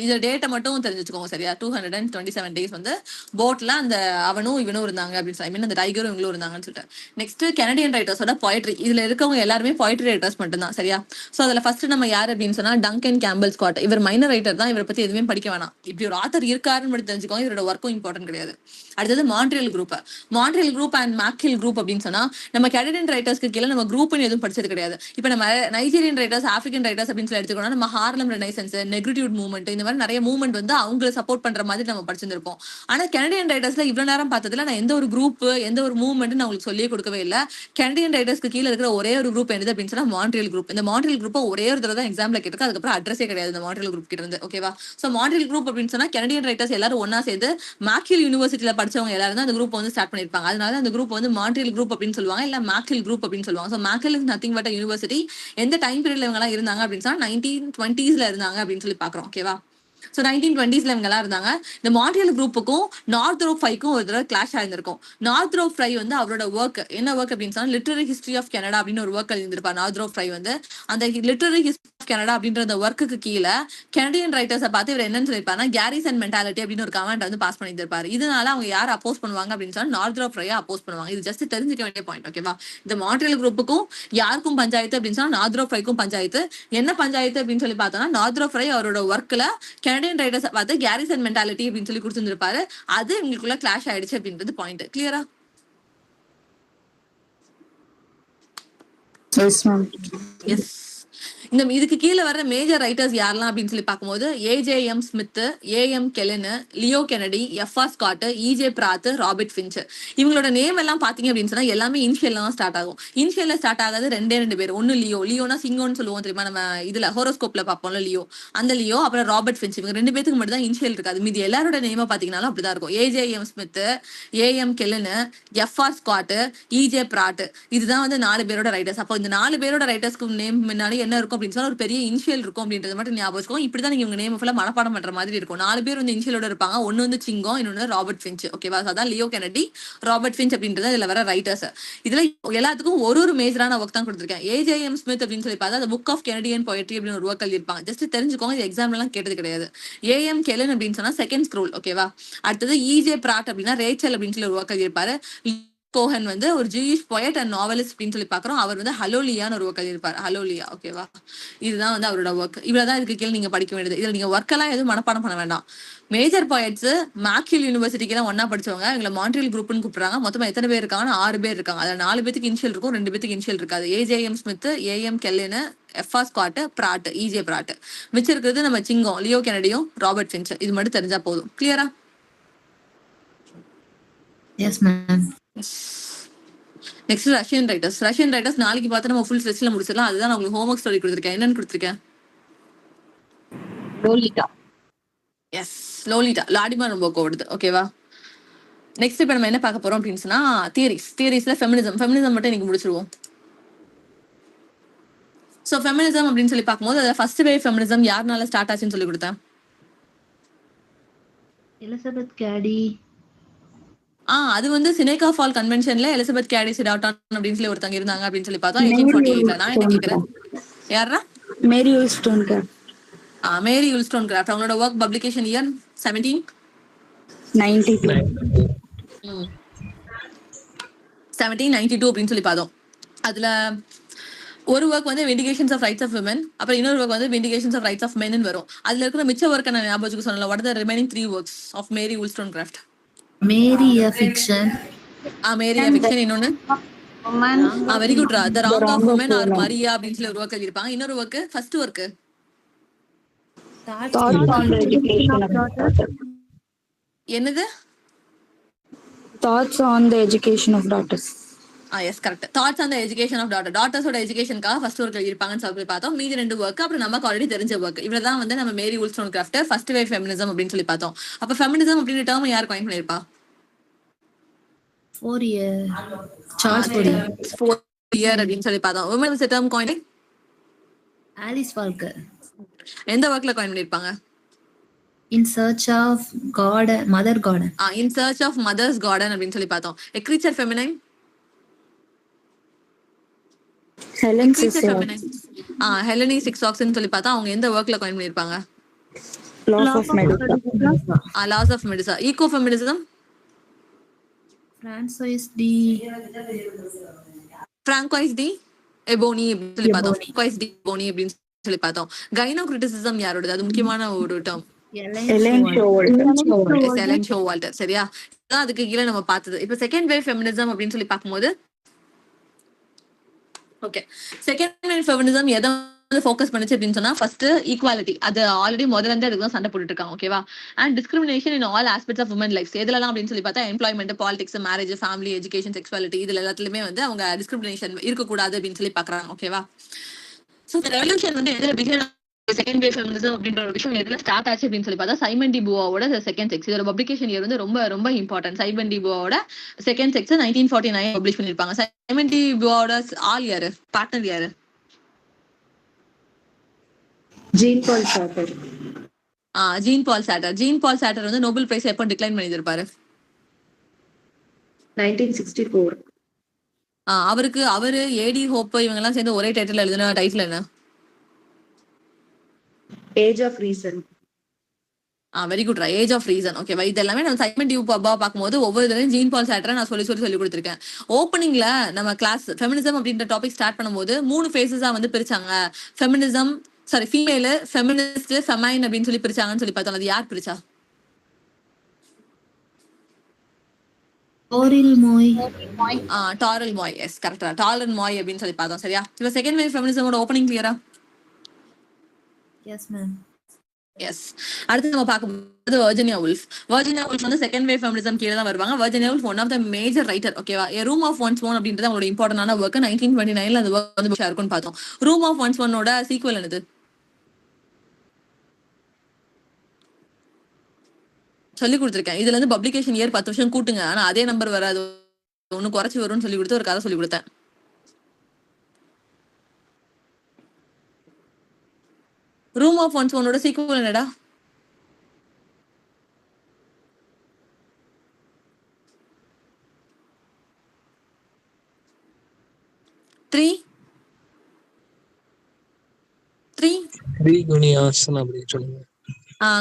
இது டேட்டை மட்டும் தெரிஞ்சு வச்சுக்கோங்க. சரியா? 227 days வந்து போட்ல அந்த அவனும் இவனும் இருந்தாங்க அப்படின்னு சொல்லி, அந்த டைகரும் இவங்களும் இருந்தாங்கன்னு சொல்லிட்டு. நெக்ஸ்ட் கனடியன் ரைட்டர்ஸோட போய்ட்ரி. இதுல இருக்கவங்க எல்லாருமே போய்ட்ரி ரைட்டர்ஸ் மட்டும் தான். சரியா? சோ அதுல ஃபர்ஸ்ட் நம்ம யாரு அப்படின்னு சொன்னா டங்கன் கேம்பல் ஸ்காட். இவர் மைனர் ரைட்டர் தான், இவரை பத்தி எதுவுமே படிக்க வேணாம். இப்படி ஒரு ஆத்தர் இருக்காருன்னு மட்டும் தெரிஞ்சுக்கோங்க, இவரோட ஒர்க்கும் இம்பார்ட்டன்ட் கிடையாது. அடுத்தது மான்ட்ரியல் குரூப் அண்ட் மேக்கில் குரூப் அப்படின்னு சொன்னா நம்ம கனடியன் ரைட்டர்ஸ்க்கு கீழே நம்ம குரூப்னு எதுவும் படிச்சது கிடையாது. இப்ப நம்ம நைஜீரியன் ரைட்டர்ஸ், ஆப்பிரிக்கன் ரைட்டர்ஸ் அப்படின்னு சொல்லி எடுத்துக்கோனா நம்ம ஹார்லம் ரெனைசன்ஸ், நெக்ரிட்டிவ் மூவ்மெண்ட், இந்த மாதிரி நிறைய மூவ்மெண்ட் வந்து அவங்களை சப்போர்ட் பண்ற மாதிரி நம்ம படிச்சிருப்போம். ஆனா கனடியன் ரைட்டர்ஸ்ல இவ்வளவு நேரம் பார்த்ததுல நான் எந்த ஒரு குரூப் எந்த ஒரு மூவ்மெண்ட் நான் உங்களுக்கு சொல்லியே கொடுக்கவே இல்லை. கனடியன் ரைட்டர்ஸ்க்கு கீழே இருக்கிற ஒரே ஒரு குரூப் என்னது அப்படின்னு சொன்னா மான்ட்ரியல் குரூப். இந்த மான்ட்ரியல் குரூப் ஒரே ஒரு தடவை தான் எக்ஸாம்ல கேட்டிருக்கு, அதுக்கப்புறம் அட்ரஸே கிடையாது இந்த மான்ட்ரியல் குரூப் கிட்ட இருந்து. ஓகேவா, சோ மான்ட்ரியல் குரூப் அப்படின்னு சொன்னா கனடியன் ரைட்டர்ஸ் எல்லாரும் ஒன்னா சேர்ந்து மேக்கில் யூனிவர்சிட்டியில படிச்சவங்க எல்லாரும் தான் அந்த குரூப் வந்து ஸ்டார்ட் பண்ணிருப்பாங்க. அதனால அந்த குரூப் வந்து மான்ட்ரியல் குரூப் அப்படின்னு சொல்லுவாங்க, இல்ல மேக்கில் குரூப் அப்படின்னு சொல்லுவாங்க. So McGill is nothing but university. எந்த டைம் பீரியட்ல இவங்க எல்லாம் இருந்தாங்க அப்படின்னு சொன்னா 1920s இருந்தாங்க அப்படின்னு சொல்லி பாக்குறோம். ஓகேவா, சோ 1920s இவங்க எல்லாம் இருந்தாங்க. இந்த மான்ட்ரியல் குரூப்புக்கும் நார்த்ரோப் ஃபைக்கும் ஒரு தடவை கிளாஷ் ஆயிருந்திருக்கும். நார்த்ரோப் ஃபை வந்து அவரோட ஒர்க் என்ன ஒர்க் அப்படின்னு சொன்னா லிட்டரரி ஹிஸ்டரி ஆஃப் கனடா அப்படின்னு ஒரு ஒர்க் எழுதிருப்பார். நார்த்ரோப் ஃபை வந்து அந்த லிட்டரரி ஹிஸ்டரி ஆஃப் கனடா அப்படின்ற அந்த ஒர்க்குக்கு கீழே கனடியன் ரைட்டர்ஸை பார்த்து இவர் என்னன்னு சொல்லியிருப்பாருன்னா கேரிசன் மென்டாலிட்டி அப்படின்னு ஒரு கமெண்ட் வந்து பாஸ் பண்ணியிருப்பாரு. இதனால அவங்க யார் அப்போஸ் பண்ணுவாங்க அப்படின்னு சொன்னா நார்த்ரோப் ஃப்ரையை அப்போஸ் பண்ணுவாங்க. இது ஜஸ்ட் தெரிஞ்சுக்க வேண்டிய பாயிண்ட். ஓகேவா? இந்த மான்ட்ரியல் குரூப்புக்கும் யாருக்கும் பஞ்சாயத்து அப்படின்னு சொன்னா நார்த்ரோப் ஃப்ரைக்கும் பஞ்சாயத்து. என்ன பஞ்சாயத்து அப்படின்னு சொல்லி பார்த்தோம்னா நார்த்ரோப் ஃப்ரை அவரோட ஒர்க்ல கனடியன் ரைட்டர்ஸை பார்த்து கேரிசன் மென்டாலிட்டி அப்படின்னு சொல்லி கொடுத்துருப்பாரு. அது இவங்களுக்குள்ள கிளாஷ் ஆயிடுச்சு அப்படின்றது பாயிண்ட். கிளியரா? Yes, ma'am. எஸ். இந்த இதுக்கு கீழே வர மேஜர் ரைட்டர்ஸ் யாரெல்லாம் அப்படின்னு சொல்லி பார்க்கும்போது AJM Smith, AM Klein, Leo Kennedy, FR Scott, EJ Pratt, Robert Finch. இவங்களோட நேம் எல்லாம் பாத்தீங்க அப்படின்னு சொன்னா எல்லாமே இனிஷியல்ல தான் ஸ்டார்ட் ஆகும். இனிஷியல்ல ஸ்டார்ட் ஆகாது ரெண்டு பேர். ஒன்னு லியோனா சிங்கோன்னு சொல்லுவோம் தெரியுமா, நம்ம இதுல ஹோரோஸ்கோப்ல பார்ப்போம்ல லியோ, அந்த லியோ, அப்புறம் ராபர்ட் ஃபின்ச். இவங்க 2 பேருக்கு மட்டும் தான் இனிஷியல் இருக்காது. மீதி எல்லாரோட நேமா பாத்தீங்கன்னாலும் அப்படிதான் இருக்கும். AJM Smith, AM Klein, FR Scott, EJ Pratt. இதுதான் வந்து 4 பேரோட ரைட்டர்ஸ். அப்போ இந்த 4 பேரோட ரைட்டர்ஸ்க்கு நேம் முன்னாடி என்ன இருக்கும் அப்படின்னு சொன்னா ஒரு பெரிய இனிஷியல் இருக்கும் அப்படின்றது மட்டும் ஞாபகம் வச்சுக்கோங்க. இப்படிதான் நீங்க இவங்க நேம் ஃபுல்லா மனப்பாடம் பண்ற மாதிரி இருக்கும். 4 பேர் வந்து இனிஷியலோட இருப்பாங்க. ஒன்னு வந்து சிங்கோ, இன்னொன்னு ராபர்ட் ஃபின்ச். ஓகேவா? அதான் லியோ கெனடி, ராபர்ட் ஃபின்ச் அப்படின்றது இதுல வர ரைட்டர்ஸ். இதுல எல்லாத்துக்கும் ஒரு மேஜரான ஒர்க் தான் கொடுத்திருக்கேன். ஏஜேஎம் ஸ்மித் அப்படின்னு சொல்லி பார்த்தா புக் ஆஃப் கெனடியன் போயட்ரி அப்படின்னு ஒரு ஒர்க் எழுதிருப்பாங்க. ஜஸ்ட் தெரிஞ்சுக்கோங்க, இது எக்ஸாம்ல எல்லாம் கேட்டது கிடையாது. ஏஎம் கெலன் அப்படின்னு சொன்னா செகண்ட் ஸ்க்ரோல். ஓகேவா? அடுத்தது இஜே பிராட் அப்படின்னா ரேச்சல் அப்படின்னு சொல்லி ஒரு ஒர்க் எழுதிருப்பாரு. கோஹன் வந்து ஒரு ஜூயிஷ் போயட் அண்ட் நாவலிஸ்ட் அப்படின்னு சொல்லி பாக்குறோம். அவர் வந்து ஹலோலியான்னு ஒரு ஒர்க் எழுதிருப்பாரு. ஹலோலியா. ஓகேவா? இதுதான் வந்து அவரோட ஒர்க். இவ்வளவுதான் இதுக்கு கீழே நீங்க படிக்க வேண்டியது. இதுல நீங்க ஒர்க் எல்லாம் எதுவும் மனப்பாடம் பண்ண வேண்டாம். மேஜர் போயட்ஸ் மேக்யூல் யூனிவர்சிட்டிக்கு எல்லாம் ஒன்னா படிச்சவங்க இவங்களை மான்ட்ரியல் குரூப்னு கூப்பிடுறாங்க. மொத்தமா எத்தனை பேர் இருக்காங்கன்னா 6 பேர் இருக்காங்க. அதுல 4 பேருக்கு இனிஷியல் இருக்கும், 2 பேருக்கு இனிஷியல் இருக்காது. AJM Smith, AM Klein, FR Scott, Pratt, EJ Pratt. மிச்சம் இருக்கிறது நம்ம சிங்கம், லியோ கெனடியும், ராபர்ட் ஃபின்ச். இது மட்டும் தெரிஞ்சா போதும். கிளியரா? Yes, ma'am. Next Russian writers நாளைக்கு பார்த்து நம்ம ஃபுல் செஷன்ல முடிச்சிடலாம். அதுதான் நான் உங்களுக்கு ஹோம்வொர்க் ஸ்டோரி கொடுத்துருக்கேன். என்னன்னு கொடுத்துருக்கேன்? Lolita. Yes, Lolita. Vladimir Nabokov வருது. ஓகேவா? நெக்ஸ்ட் இப்ப நம்ம என்ன பார்க்க போறோம் அப்படின்னு சொன்னா தியரிஸ்ல ஃபெமினிசம் மட்டும் இன்னைக்கு முடிச்சிருவோம். சோ ஃபெமினிசம் அப்படின்னு சொல்லி பார்க்கும்போது அதை ஃபர்ஸ்ட் வேவ் ஃபெமினிசம் யாருனால ஸ்டார்ட் ஆச்சுன்னு சொல்லி கொடுத்தேன்? Elizabeth Cady. அது வந்து சினேகா ஃபால் கன்வென்ஷன்ல எலிசபெத் கேடி சிடாட்டன் அப்படின்னு சொல்லி ஒருத்தங்க இருந்தாங்க அப்படின்னு சொல்லி பார்த்தோம் 1848. நான் என்ன கேக்குறேன், யாரா? மேரி உல்ஸ்டோன்கிராஃப்ட். மேரி உல்ஸ்டோன்கிராஃப்ட். அவங்களோட ஒர்க் பப்ளிகேஷன் இயர் 1792 அப்படின்னு சொல்லி பார்த்தோம். அதுல ஒரு ஒர்க் வந்து vindications of rights of women, அப்புறம் இன்னொரு ஒர்க் வந்து vindications of rights of men வரும். அதுல இருக்கிற மிச்ச ஒர்க் நான் ஞாபகம் சொன்னல. What are the remaining 3 works of Mary Wollstonecraft? Mary a fiction. மேரி a fiction. இன்னொன்னு very good. The wrong of woman or Maria அப்படின்னு சொல்லி ஒரு ஒர்க் எழுதிருப்பாங்க. இன்னொரு ஒர்க், ஃபர்ஸ்ட் ஒர்க் என்னது? Thoughts on the education of daughters. Yes, correct. Thoughts on the education of டாட்டர்ஸோட எஜுகேஷனுக்காக ஃபர்ஸ்ட் ஒர்க் எழுதிருப்பாங்கன்னு சொல்லி பார்த்தோம். மீதி 2 ஒர்க் அப்புறம் நமக்கு ஆல்ரெடி தெரிஞ்ச ஒர்க். இவ்வளவுதான் வந்து நம்ம மேரி உல்ஸ்டோன்கிராஃப்ட் ஃபர்ஸ்ட் வேவ் ஃபெமினிசம் அப்படின்னு சொல்லி பார்த்தோம். அப்ப ஃபெமினிசம் அப்படின்ற டேர்ம் யார் காயின் பண்ணிருப்பா? Charles Fourier அப்படின்னு சொல்லி பார்த்தோம். women was a term coined. Alice Walker. எந்த ஒர்க்ல காயின் பண்ணிருப்பாங்க? In search of God, Mother Garden. in search of mother's garden அப்படின்னு சொல்லி பார்த்தோம். a creature feminine. ஹெலனி சிக்ஸ் ஆக்ஸ்ன்னு சொல்லி பார்த்தா அவங்க எந்த ஒர்க்ல காயின் பண்ணிருப்பாங்க? Laws of Medusa. Laws of Medusa. Eco feminism Francois de Eaubonne அப்படின்னு சொல்லி பார்த்தோம். Francois டி எபோனி அப்படின்னு சொல்லி பார்த்தோம். கைனோ கிரிட்டிசிசம் யாரோடது? அது முக்கியமான ஒரு டேர்ம். எலன் ஷோவால்டர். சரியா? அதுக்கு கீழே நம்ம பார்த்தது. இப்ப செகண்ட் வேவ் ஃபெமினிசம் அப்படின்னு சொல்லி பார்க்கும்போது ஓகே, செகண்ட் வேவ் ஃபெமினிசம் எதை ஃபோக்கஸ் பண்ணுச்சு அப்படின்னு சொன்னா ஃபர்ஸ்ட் ஈக்குவாலிட்டி. அது ஆல்ரெடி முதல்ல இருந்து அதுக்கு தான் சண்டை போட்டுட்டு இருக்காங்க. ஓகேவா? And discrimination in all aspects of woman life. எதுலாம் அப்படின்னு சொல்லி பார்த்தா employment, politics, marriage, family, education, sexuality, இதுல எல்லாத்துலயுமே வந்து அவங்க டிஸ்கிரிமினேஷன் இருக்கக்கூடாது அப்படின்னு சொல்லி பாக்குறாங்க. ஓகேவா? சோ இந்த ரெவல்யூஷன் வந்து எதுல பிகின், செகண்ட் வேவ் ஃபெமினிசம் அப்படின்ற ஒரு விஷயம் எதுல ஸ்டார்ட் ஆச்சு அப்படின்னு சொல்லி பார்த்தா சைமன் டி பூவாவோட செகண்ட் செக்ஸ். இதோட பப்ளிகேஷன் இயர் வந்து ரொம்ப ரொம்ப இம்பார்ட்டன்ட். சைமன் டி பூவாவோட செகண்ட் செக்ஸ் 1949 பப்ளிஷ் பண்ணிருப்பாங்க. சைமன் டி பூவாவோட ஆள் யாரு, பார்ட்னர் யாரு? Jean Paul Sartre. Jean Paul Sartre வந்து நோபல் பிரைஸ் எப்போ டிக்ளைன் பண்ணிருப்பாரு? 1964. அவரு ஏடி ஹோப் இவங்க எல்லாம் சேர்ந்து ஒரே டைட்டில் எழுதின டைட்டில் என்ன? Age of reason. Very good age of reason. ஓகேவா? இது எல்லாமே நம்ம சைமன் டியூப் அப்பா பார்க்கும்போது ஒவ்வொரு தடவையும் ஜீன் பால் சாட்டரை நான் சொல்லி கொடுத்துருக்கேன். ஓப்பனிங்ல நம்ம கிளாஸ் ஃபெமினிசம் அப்படின்ற டாபிக் ஸ்டார்ட் பண்ணும்போது 3 ஃபேஸஸா வந்து பிரிச்சாங்க. ஃபெமினிசம் ஃபீமேல், ஃபெமினிஸ்ட், ஃபெமைன் அப்படின்னு சொல்லி பிரிச்சாங்கன்னு சொல்லி பார்த்தோம். அது யார் பிரிச்சா? Toril Moy. Toril Moi. Yes, கரெக்டா. டாரல் மாய் அப்படின்னு சொல்லி பார்த்தோம். சரியா? இப்போ செகண்ட் வேவ் ஃபெமினிசமோட ஓப்பனிங் கிளியரா? Yes, ma'am. எஸ். அடுத்து நம்ம பார்க்கும்போது வர்ஜினியா உல்ஃப். வர்ஜினியா உல்ஃப் வந்து செகண்ட் வேவ் ஃபெமினிசம் கீழே தான் வருவாங்க. Virginia Woolf one of the major writer. ஓகேவா? ரூம் ஆஃப் ஒன்ஸ் ஒன் அப்படின்றது அவங்களோட இம்பார்ட்டன்டான ஒர்க். 1929 அந்த ஒர்க் வந்து இருக்குன்னு பார்த்தோம். ரூம் ஆஃப் ஒன்ஸ் ஒன்னோட சீக்வல் என்னது? சொல்லி கொடுத்துருக்கேன். இதுல இருந்து பப்ளிகேஷன் இயர் 10 வருஷம் கூட்டுங்க, ஆனா அதே நம்பர் வராது, ஒன்னு குறைச்சி வரும்னு சொல்லி கொடுத்து ஒரு கதை சொல்லி கொடுத்தேன். ரூம் ஆஃப் ஒன்ஸ் ஒன்னோட சீக்வல் என்னடா? த்ரீ குனியாஸ் அப்படின்னு சொல்லுங்க.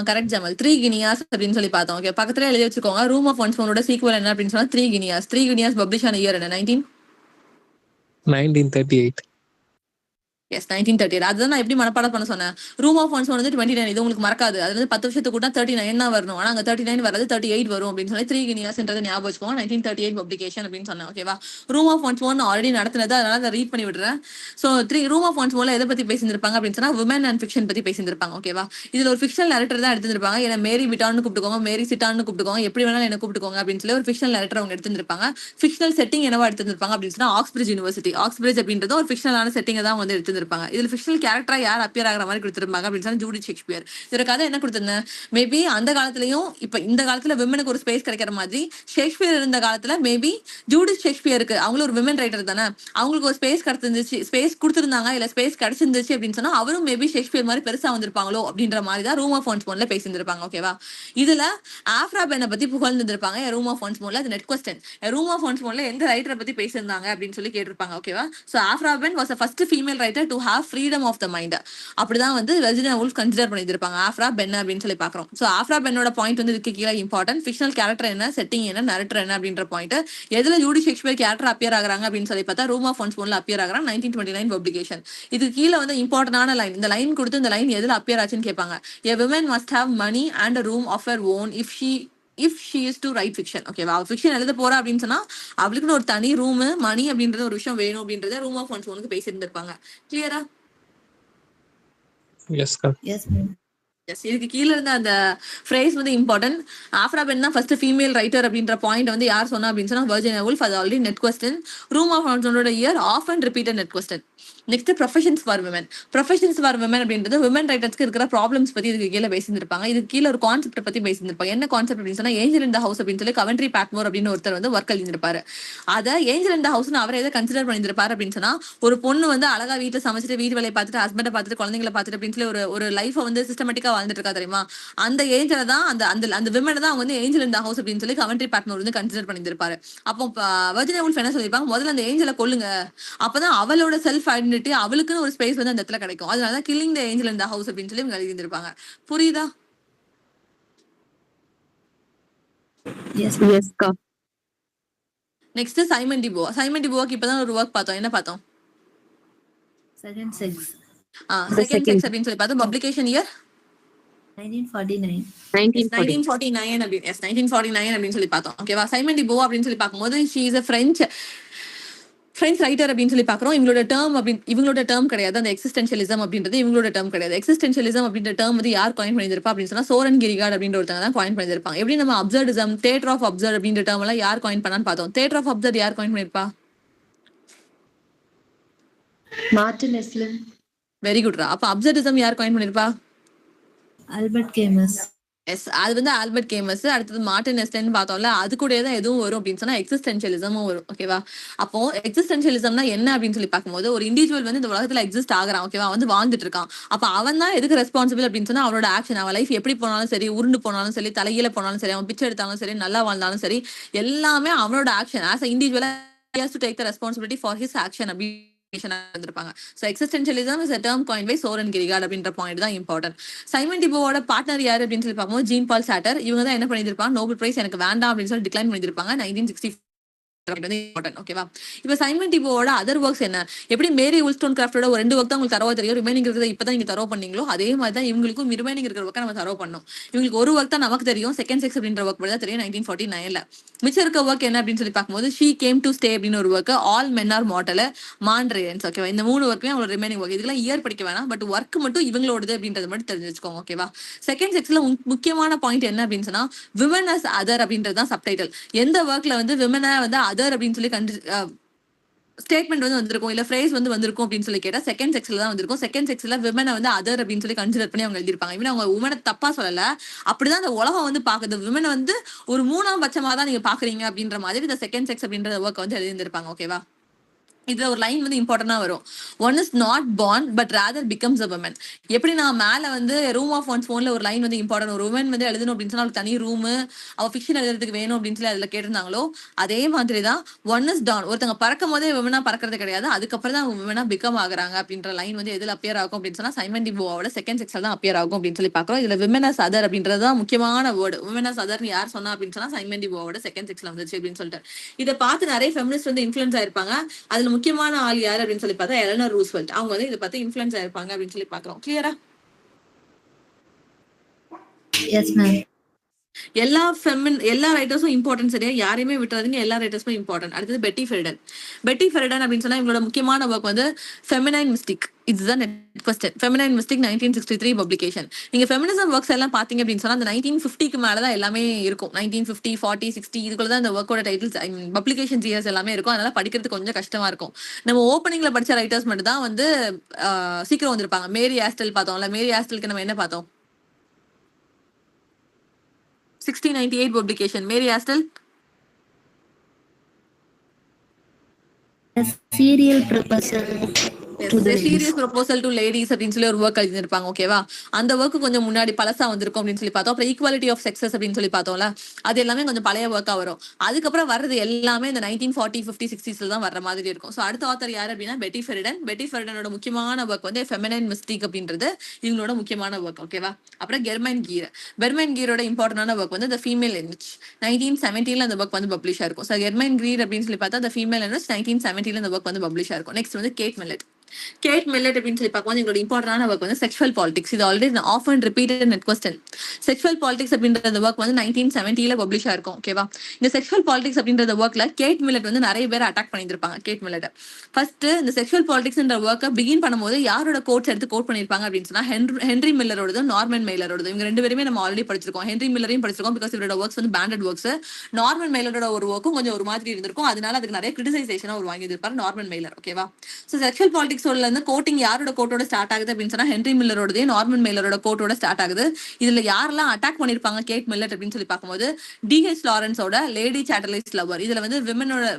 கரெக்ட் ஜமல். 3 கினியாஸ் அப்படின்னு சொல்லி பார்த்தோம். ஓகே, பக்கத்துல எழுதி வச்சுக்கோங்க. ரூம் ஆஃப் ஒன்ஸ் ஒன்னோட சீக்வல் என்ன அப்படின்னு சொன்னா 3 கினியாஸ். 3 கினியாஸ் பப்ளிஷ் ஆன இயர் என்ன? 1938. எஸ், 1938. அதுதான் நான் எப்படி மனப்பாடம் பண்ண சொன்னேன். ரூம் ஆஃப் ஒன்ஸ் வந்து 29. இது உங்களுக்கு மறக்காது. அது வந்து 10 வருஷத்துக்கு கூட 39 தான் வரணும். ஆனா அங்க 39 வராது, 38 வரும் அப்படின்னு சொல்லி 3 கினியாஸ்ன்றதை ஞாபகம் வச்சுக்கோங்க. 1938 பப்ளிகேஷன் அப்படின்னு சொன்னேன். ஓகேவா? Room of one's own already நடத்தினது, அதனால அதை ரீட் பண்ணி விடுறேன். ஸோ ரூம் ஆஃப் ஒன்ஸ் ஒன்ல எதை பத்தி பேசியிருப்பாங்க அப்படின்னு சொன்னா விமன் அண்ட் ஃபிக்ஷன் பத்தி பேசியிருப்பாங்க. ஓகேவா? இதுல ஒரு ஃபிக்ஷனல் நரேட்டர் தான் எடுத்திருப்பாங்க. என்ன மேரி விட்டான்னு கூப்பிட்டுக்கோங்க, மேரி சிட்டான்னு கூப்பிட்டுக்கோங்க, எப்படி வேணாலும் என்ன கூப்பிட்டுக்கோங்க அப்படின்னு சொல்லி ஒரு ஃபிக்ஷனல் நரேட்டர் அவங்க எடுத்திருப்பாங்க. ஃபிக்ஷனல் செட்டிங் என்னவா எடுத்திருப்பாங்க அப்படின்னு சொன்னா ஆக்ஸ்பிரிட்ஜ் யூனிவர்சிட்டி. ஆக்ஸ்பிரிட்ஜ் அப்படின்றது ஒரு ஃபிக்ஷனலான செட்டிங்கை தான் வந்து எடுத்திருப்பாங்க. இதுல ஃபிக்ஷனல் கேரக்டரா யார் அப்பியர் ஆகிற மாதிரி கொடுத்திருப்பாங்க அப்படின்னு சொன்னா ஜூடித் ஷேக்ஸ்பியர். இதோட கதை என்ன கொடுத்திருந்தேன்? மேபி அந்த காலத்துலயும் இப்ப இந்த காலத்துல விமனுக்கு ஒரு ஸ்பேஸ் கிடைக்கிற மாதிரி ஷேக்ஸ்பியர் இருந்த காலத்துல மேபி ஜூடித் ஷேக்ஸ்பியருக்கு, அவங்களும் ஒரு விமன் ரைட்டர் தானே, அவங்களுக்கு ஒரு ஸ்பேஸ் கிடைச்சிருந்துச்சு, ஸ்பேஸ் கொடுத்திருந்தாங்க, இல்ல ஸ்பேஸ் கிடைச்சிருந்துச்சு அப்படின்னு சொன்னா அவரும் மேபி ஷேக்ஸ்பியர் மாதிரி பெருசா வந்திருப்பாங்களோ அப்படின்ற மாதிரி தான் ரூம் ஆஃப் ஒன்ஸ் ஒன்ல பேசியிருந்திருப்பாங்க. ஓகேவா? இதுல ஆஃப்ரா பென்னை பத்தி புகழ்ந்திருப்பாங்க ரூம் ஆஃப் ஒன்ஸ் ஒன்ல. அது net question. Room of one's ஒன்ல எந்த ரைட்டரை பத்தி பேசியிருந்தாங்க அப்படின்னு சொல்லி கேட்டிருப்பாங்க. ஓகேவா? So Aphra Behn was first female writer to have freedom of the mind. அப்படிதான் வந்து வர்ஜினியா உல்ஃப் கன்சிடர் பண்ணியிருப்பாங்க ஆஃப்ரா பென் அப்படின்னு சொல்லி பாக்குறோம். சோ ஆஃப்ரா பென்னோட பாயிண்ட் வந்து இதுக்கு கீழே இம்பார்ட்டன்ட். ஃபிக்ஷனல் கேரக்டர் என்ன, செட்டிங் என்ன, நரேட்டர் என்ன அப்படின்ற பாயிண்ட். எதுல ஜூடித் ஷேக்ஸ்பியர் கேரக்டர் அப்பியர் ஆகுறாங்க அப்படின்னு சொல்லி பார்த்தா ரூம் ஆஃப் ஒன்ஸ் ஒன்ல அப்பியர் ஆகுறாங்க. 1929 பப்ளிகேஷன். இதுக்கு கீழே வந்து இம்பார்ட்டன்டான லைன். இந்த லைன் கொடுத்து இந்த லைன் எதுல அப்பியர் ஆச்சுன்னு கேட்பாங்க. A woman must have money and a room of her own if she is to write fiction. ஓகேவா? ஃபிக்ஷன் எழுத போறா அப்படின்னு சொன்னா அவளுக்குன்னு ஒரு தனி ரூம், மணி அப்படின்றது ஒரு விஷயம் வேணும் அப்படின்றத ரூம் ஆஃப் ஒன்ஸ் ஒன்னுக்கு பேசியிருந்திருப்பாங்க. கிளியரா? Yes, sir. Yes, ma'am. Yes. இதுக்கு கீழே இருந்த அந்த ஃப்ரேஸ் வந்து இம்பார்ட்டன்ட். ஆஃப்ரா பென் தான் ஃபர்ஸ்ட் ஃபீமேல் ரைட்டர் அப்படின்ற பாயிண்ட் வந்து யார் சொன்னா அப்படின்னு சொன்னா வர்ஜினியா உல்ஃப். அது already NET question. Room of one's ஒன்னோட year often repeated net question. Next professions for women. Professions for women அப்படின்றது விமன் ரைட்டர்ஸ்க்கு இருக்கிற ப்ராப்ளம்ஸ் பத்தி இதுக்கு கீழே பேசியிருப்பாங்க. இதுக்கு கீழே ஒரு கான்செப்ட் பத்தி பேசியிருப்பாங்க. என்ன கான்செப்ட் அப்படின்னு சொன்னா ஏஞ்சல் இன் த ஹவுஸ் அப்படின்னு சொல்லி கவென்ட்ரி பேட்மோர் அப்படின்னு ஒருத்தர் வந்து ஒர்க் எழுதியிருப்பாரு. அதை ஏஞ்சல் இன் த ஹவுஸ் அவர் எதை கன்சிடர் பண்ணியிருப்பாரு அப்படின்னு சொன்னா ஒரு பொண்ணு வந்து அழகா வீட்டுல சமைச்சிட்டு வீட்டு வேலையை பார்த்துட்டு ஹஸ்பண்டை பார்த்துட்டு குழந்தைங்களை பார்த்துட்டு அப்படின்னு சொல்லி ஒரு லைஃபை வந்து சிஸ்டமேட்டிக்கா வாழ்ந்துட்டு இருக்கா தெரியுமா? அந்த ஏஞ்சலை தான் அந்த விமனை தான் அவங்க வந்து ஏஞ்சல் இன் த ஹவுஸ் அப்படின்னு சொல்லி கவென்ட்ரி பேட்மோர் வந்து கன்சிடர் பண்ணியிருப்பாரு. அப்போ வர்ஜினியா உல்ஃப் என்ன சொல்லியிருப்பாங்க? முதல்ல அந்த ஏஞ்சலை கொல்லுங்க, அப்பதான் அவளோட செல்ஃப் ஐடென்டிட்டி, அவளுக்குன்னு ஒரு ஸ்பேஸ் வந்து அந்த இடத்துல கிடைக்கும். அதனாலதான் killing the angel in the house அப்படின்னு சொல்லி எழுதியிருப்பாங்க. புரியுதா? Yes, Yes, ka. Next Simone de Beauvoir. Simone டிபோக்கு இப்பதான் ஒரு ஒர்க் பார்த்தோம். என்ன பார்த்தோம்? second sex. செகண்ட் செக்ஸ் அப்படின்னு சொல்லி பார்த்தோம். Publication year 1949. 1949 அப்படின்னு. எஸ், 1949 அப்படின்னு சொல்லி பார்த்தோம். ஓகேவா? சைமன் டிபோ அப்படின்னு சொல்லி பார்க்கும்போது she is a French writer அப்படின்னு சொல்லி பாக்குறோம். இவங்களோட டேர்ம் கிடையாது. அந்த எக்ஸிஸ்டென்ஷியலிசம் அப்படின்றது இவங்களோட டேர்ம் கிடையாது. எக்ஸிஸ்டென்ஷியலிசம் அப்படின்ற டேர்ம் வந்து யார் காயின் பண்ணியிருப்பா அப்படின்னு சொன்னா சோரன் கிரிகார்ட் அப்படின்ற ஒருத்தங்க தான் காயின் பண்ணியிருப்பாங்க. எப்படி நம்ம அப்சர்டிசம், தியேட்டர் ஆஃப் அப்சர்ட் அப்படின்ற டேர்ம் எல்லாம் யார் காயின் பண்ணான்னு பார்த்தோம். தியேட்டர் ஆஃப் அப்சர்ட் யார் காயின் பண்ணிருப்பா? மார்டின் எஸ்லின். வெரி குட்ரா. அப்ப அப்சர்டிசம் யார் காயின் பண்ணிருப்பா? Albert Camus. எஸ், அது வந்து ஆல்பர்ட் கேமஸ். அடுத்தது மார்டின் எஸ்லின் பார்த்தோம்ல, அது கூட தான் எதுவும் வரும் அப்படின்னு சொன்னா எக்ஸிஸ்டென்ஷியலிசமும் வரும். ஓகேவா? அப்போ எக்ஸிஸ்டென்ஷியலிசம்னா என்ன அப்படின்னு சொல்லி பார்க்கும்போது ஒரு இண்டிவிஜுவல் வந்து இந்த உலகத்துல எக்ஸிஸ்ட் ஆகுறான். ஓகேவா? வந்து வாழ்ந்துட்டு இருக்கான். அப்ப அவன் தான் எதுக்கு ரெஸ்பான்சிபிள் அப்படின்னு சொன்னா அவனோட ஆக்ஷன். அவன் லைஃப் எப்படி போனாலும் சரி, உருண்டு போனாலும் சரி, தலையில போனாலும் சரி, அவன் பிச்சை எடுத்தாலும் சரி, நல்லா வாழ்ந்தாலும் சரி, எல்லாமே அவனோட action. As a individual he has to take the responsibility for his action. இருந்திருப்பாங்க. So existentialism is a term coined by Søren Kierkegaard அப்படின்ற பாயிண்ட் தான் இம்பார்ட்டன்ட். சைமன் டிபோவோட பார்ட்னர் யாரு அப்படின்னு சொல்லி பார்க்கும்போது ஜீன் பால் சாட்டர். இவங்க தான் என்ன பண்ணியிருப்பாங்க, நோபல் பிரைஸ் எனக்கு வேண்டாம் அப்படின்னு சொல்லி டிக்ளைன் பண்ணியிருப்பாங்க 1960. ஓகேவா. இப்ப சைமன் டிபோவோட அதர் ஒர்க்ஸ் என்ன, எப்படி மேரி உல்ஸ்டோன்கிராஃப்டோட ஒரு 2 ஒர்க் தான் உங்களுக்கு தரவா தெரியும், ரிமைனிங் இருக்கிறத இப்பதான் நீங்க தரவு பண்ணீங்களோ அதே மாதிரி தான் இவங்களுக்கும் ரிமைனிங் இருக்கிற ஒர்க்கை நம்ம தரவு பண்ணோம். இவங்களுக்கு ஒரு ஒர்க் தான் நமக்கு தெரியும், செகண்ட் செக்ஸ் அப்படின்ற ஒர்க் தான் தெரியும் 1949ல. மிச்சம் இருக்க ஒர்க் என்ன அப்படின்னு சொல்லி பார்க்கும்போது ஷீ கேம் டு ஸ்டே அப்படின்னு ஒரு work, all men are mortal, mandarins. ஓகேவா. இந்த 3 ஒர்க்குமே அவங்களோட ரிமைனிங் ஒர்க். இதெல்லாம் இயர் படிக்க வேணாம், பட் ஒர்க் மட்டும் இவங்களோடது அப்படின்றது மட்டும் தெரிஞ்சு வச்சுக்கோங்க. ஓகேவா. செகண்ட் செக்ஸ்ல முக்கியமான பாயிண்ட் என்ன அப்படின்னு சொன்னா விமன் அஸ் அதர் அப்படின்றது தான் சப்டைட்டில். எந்த ஒர்க்ல வந்து விமனை வந்து அதர் அப்படின்னு சொல்லி ஸ்டேட்மெண்ட் வந்து வந்திருக்கும் இல்ல ஃப்ரேஸ் வந்து வந்திருக்கும் அப்படின்னு சொல்லி கேட்டா செகண்ட் செக்ஸ்ல தான் வந்திருக்கும். செகண்ட் செக்ஸ்ல விமனை வந்து அதர் அப்படின்னு சொல்லி கன்சிடர் பண்ணி அவங்க எழுதிருப்பாங்க. இவன் அவங்க உமனை தப்பா சொல்லல, அப்படிதான் அந்த உலகம் வந்து பாக்குது. விமனை வந்து ஒரு 3ஆம் பட்சமா தான் நீங்க பாக்குறீங்க அப்படின்ற மாதிரி இந்த செகண்ட் செக்ஸ் அப்படின்ற ஒர்க் வந்து எழுதியிருப்பாங்க. ஓகேவா. இதுல ஒரு லைன் வந்து இம்பார்ட்டன்டா வரும், one is not born but rather becomes a women. எப்படி நான் மேல வந்து ரூம் ஆஃப் ஒன்ஸ் போன்ல ஒரு லைன் வந்து இம்பார்ட்டன்ட், ஒரு உமன் வந்து எழுதணும் அப்படின்னு சொன்னா தனி ரூம் அவ ஃபிக்ஷன் எழுதுறதுக்கு வேணும் அப்படின்னு சொல்லி அதுல கேட்டிருந்தாங்களோ அதே மாதிரிதான் ஒன் இஸ் டான், ஒருத்தங்க பறக்கும் போதே விமனா பறக்கிறது கிடையாது, அதுக்கப்புறம் தான் விமனா பிகம் ஆகுறாங்க அப்படின்ற லைன் வந்து எதுல அப்பியர் ஆகும் அப்படின்னு சொன்னா சைமன் டிபோவோட செகண்ட் செக்ஸ்ல தான் அப்பியர் ஆகும் அப்படின்னு சொல்லி பாக்குறோம். இதுல விமன் அஸ் அதர் அப்படின்றதுதான் முக்கியமான வேர்டு. விமன் அஸ் அதர் யார் சொன்னா அப்படின்னு சொன்னா சைமன் டிபோவோட செகண்ட் செக்ஸ்ல வந்துச்சு அப்படின்னு சொல்லிட்டு இதை பார்த்து நிறைய ஃபெமினிஸ்ட் வந்து இன்ஃபுளுன்ஸ் ஆயிருப்பாங்க. அதுல முக்கியமான ஆள் யாரு அப்படின்னு சொல்லி பார்த்தா எலனர் ரூஸ்வெல்ட். அவங்க வந்து இதை பார்த்து இன்ஃபுளுன்ஸ் ஆயிருப்பாங்க அப்படின்னு சொல்லி பாக்குறோம். கிளியரா? Yes, ma'am. எல்லா ரைட்டர்ஸும் இம்பார்ட்டன்ட், சரியா? யாரையுமே விட்டுறாதீங்க, எல்லா ரைட்டர்ஸும் இம்பார்ட்டன்ட். அடுத்தது பெட்டி ஃபெரிடன். பெட்டி ஃபெரிடன் அப்படின்னு சொன்னா இவங்களோட முக்கியமான ஒர்க் வந்து ஃபெமினைன் மிஸ்டிக். இதுதான் கொஸ்டின். Feminine mystic 1963 publication. நீங்க ஃபெமினிசம் ஒர்க்ஸ் எல்லாம் பாத்தீங்க அப்படின்னு சொன்னா அந்த 1950க்கு மேலதான் எல்லாமே இருக்கும். 1950, 40, 60 இதுக்குள்ளதான் இந்த ஒர்க்கோட டைட்டில்ஸ் பப்ளிகேஷன் இயர்ஸ் எல்லாமே இருக்கும். அதனால படிக்கிறது கொஞ்சம் கஷ்டமா இருக்கும். நம்ம ஓப்பனிங்ல படிச்ச ரைட்டர்ஸ் மட்டும் தான் வந்து சீக்கிரம் வந்திருப்பாங்க. மேரி ஆஸ்டல் பார்த்தோம்ல, மேரி ஆஸ்டலுக்கு நம்ம என்ன பார்த்தோம், 1698 publication. Mary Astle. A serial proposal to the serious proposal to ladies அப்படின்னு சொல்லி ஒரு ஒர்க் எழுதிருப்பாங்க. ஓகேவா. அந்த ஒர்க் கொஞ்சம் முன்னாடி பழசா வந்திருக்கும் அப்படின்னு சொல்லி பார்த்தோம். அப்புறம் ஈக்குவாலிட்டி ஆஃப் செக்ஸஸ் அப்படின்னு சொல்லி பார்த்தோம்ல, அது எல்லாமே கொஞ்சம் பழைய ஒர்க்கா வரும். அதுக்கப்புறம் வர்றது எல்லாமே இந்த 1940, 50, 60s தான் வர்ற மாதிரி இருக்கும். ஸோ அடுத்த ஆத்தர் யாரு அப்படின்னா பெட்டி ஃபெரிடன். பெட்டி ஃபெரிடனோட முக்கியமான ஒர்க் வந்து ஃபெமினைன் மிஸ்டிக் அப்படின்றது இவங்களோட முக்கியமான ஒர்க். ஓகேவா. அப்புறம் கெர்மைன் கீர். பெர்மைன் கீரோட இம்பார்ட்டன்டான ஒர்க் வந்து The Female Image 1970ல அந்த ஒர்க் வந்து பப்ளிஷ் ஆயிருக்கும். ஸோ கெர்மைன் கீர் அப்படின்னு சொல்லி பார்த்தா The Female Image 1970ல அந்த ஒர்க் வந்து பப்ளிஷ் ஆயிருக்கும். நெக்ஸ்ட் வந்து கேட் மில்லட். கேட் மில்லட் அப்படின்னு சொல்லி பார்க்கும்போது எங்களோட இம்பார்ட்டன்டான ஒர்க் வந்து செக்ஷுவல் பாலிடிக்ஸ். இது already often repeated net question. Sexual politics அப்படின்ற ஒர்க் வந்து 1970ல பப்ளிஷ் ஆயிருக்கும். ஓகேவா. இந்த செக்ஷுவல் பாலிடிக்ஸ் அப்படின்ற ஒர்க்ல கேட் மில்லட் வந்து நிறைய பேர் அட்டாக் பண்ணியிருப்பாங்க. கேட் மில்லட் ஃபர்ஸ்ட் இந்த செக்ஷுவல் பாலிடிக்ஸ்ன்ற ஒர்க்கை பிகின் பண்ணும்போது யாரோட கோட்ஸ் எடுத்து கோட் பண்ணிருப்பாங்க அப்படின்னு சொன்னா ஹென்ரி மில்லரோடது, நார்மன் மெய்லரோடது. இவங்க 2 பேருமே நம்ம ஆல்ரெடி படிச்சிருக்கோம். ஹென்ரி மில்லரையும் படிச்சிருக்கோம் பிகாஸ் இவரோட ஒர்க்ஸ் வந்து பேண்டட் ஒர்க்ஸ். நார்மன் மெய்லரோட ஒரு ஒர்க்கும் கொஞ்சம் ஒரு மாதிரி இருந்திருக்கும். அதனால அதுக்கு நிறைய கிரிட்டிசைசேஷனா ஒரு வாங்கியிருப்பாரு நார்மன் மெய்லர். ஓகேவா. ஸோ செக்ஷுவல் பாலிடிக்ஸ் இருந்து கோட்டிங் யாரோட கோட்டோட ஸ்டார்ட் ஆகுது அப்படின்னு சொன்னா ஹென்ரி மில்லரோடதே நார்மன் மெய்லரோட கோட்டோட ஸ்டார்ட் ஆகுது. இதுல யாரெல்லாம் அட்டாக் பண்ணிருப்பாங்க கேட் மில்லட் அப்படின்னு சொல்லி பார்க்கும்போது டிஹெச் லாரன்ஸோட லேடி சாட்டலைஸ் லவர். இதுல வந்து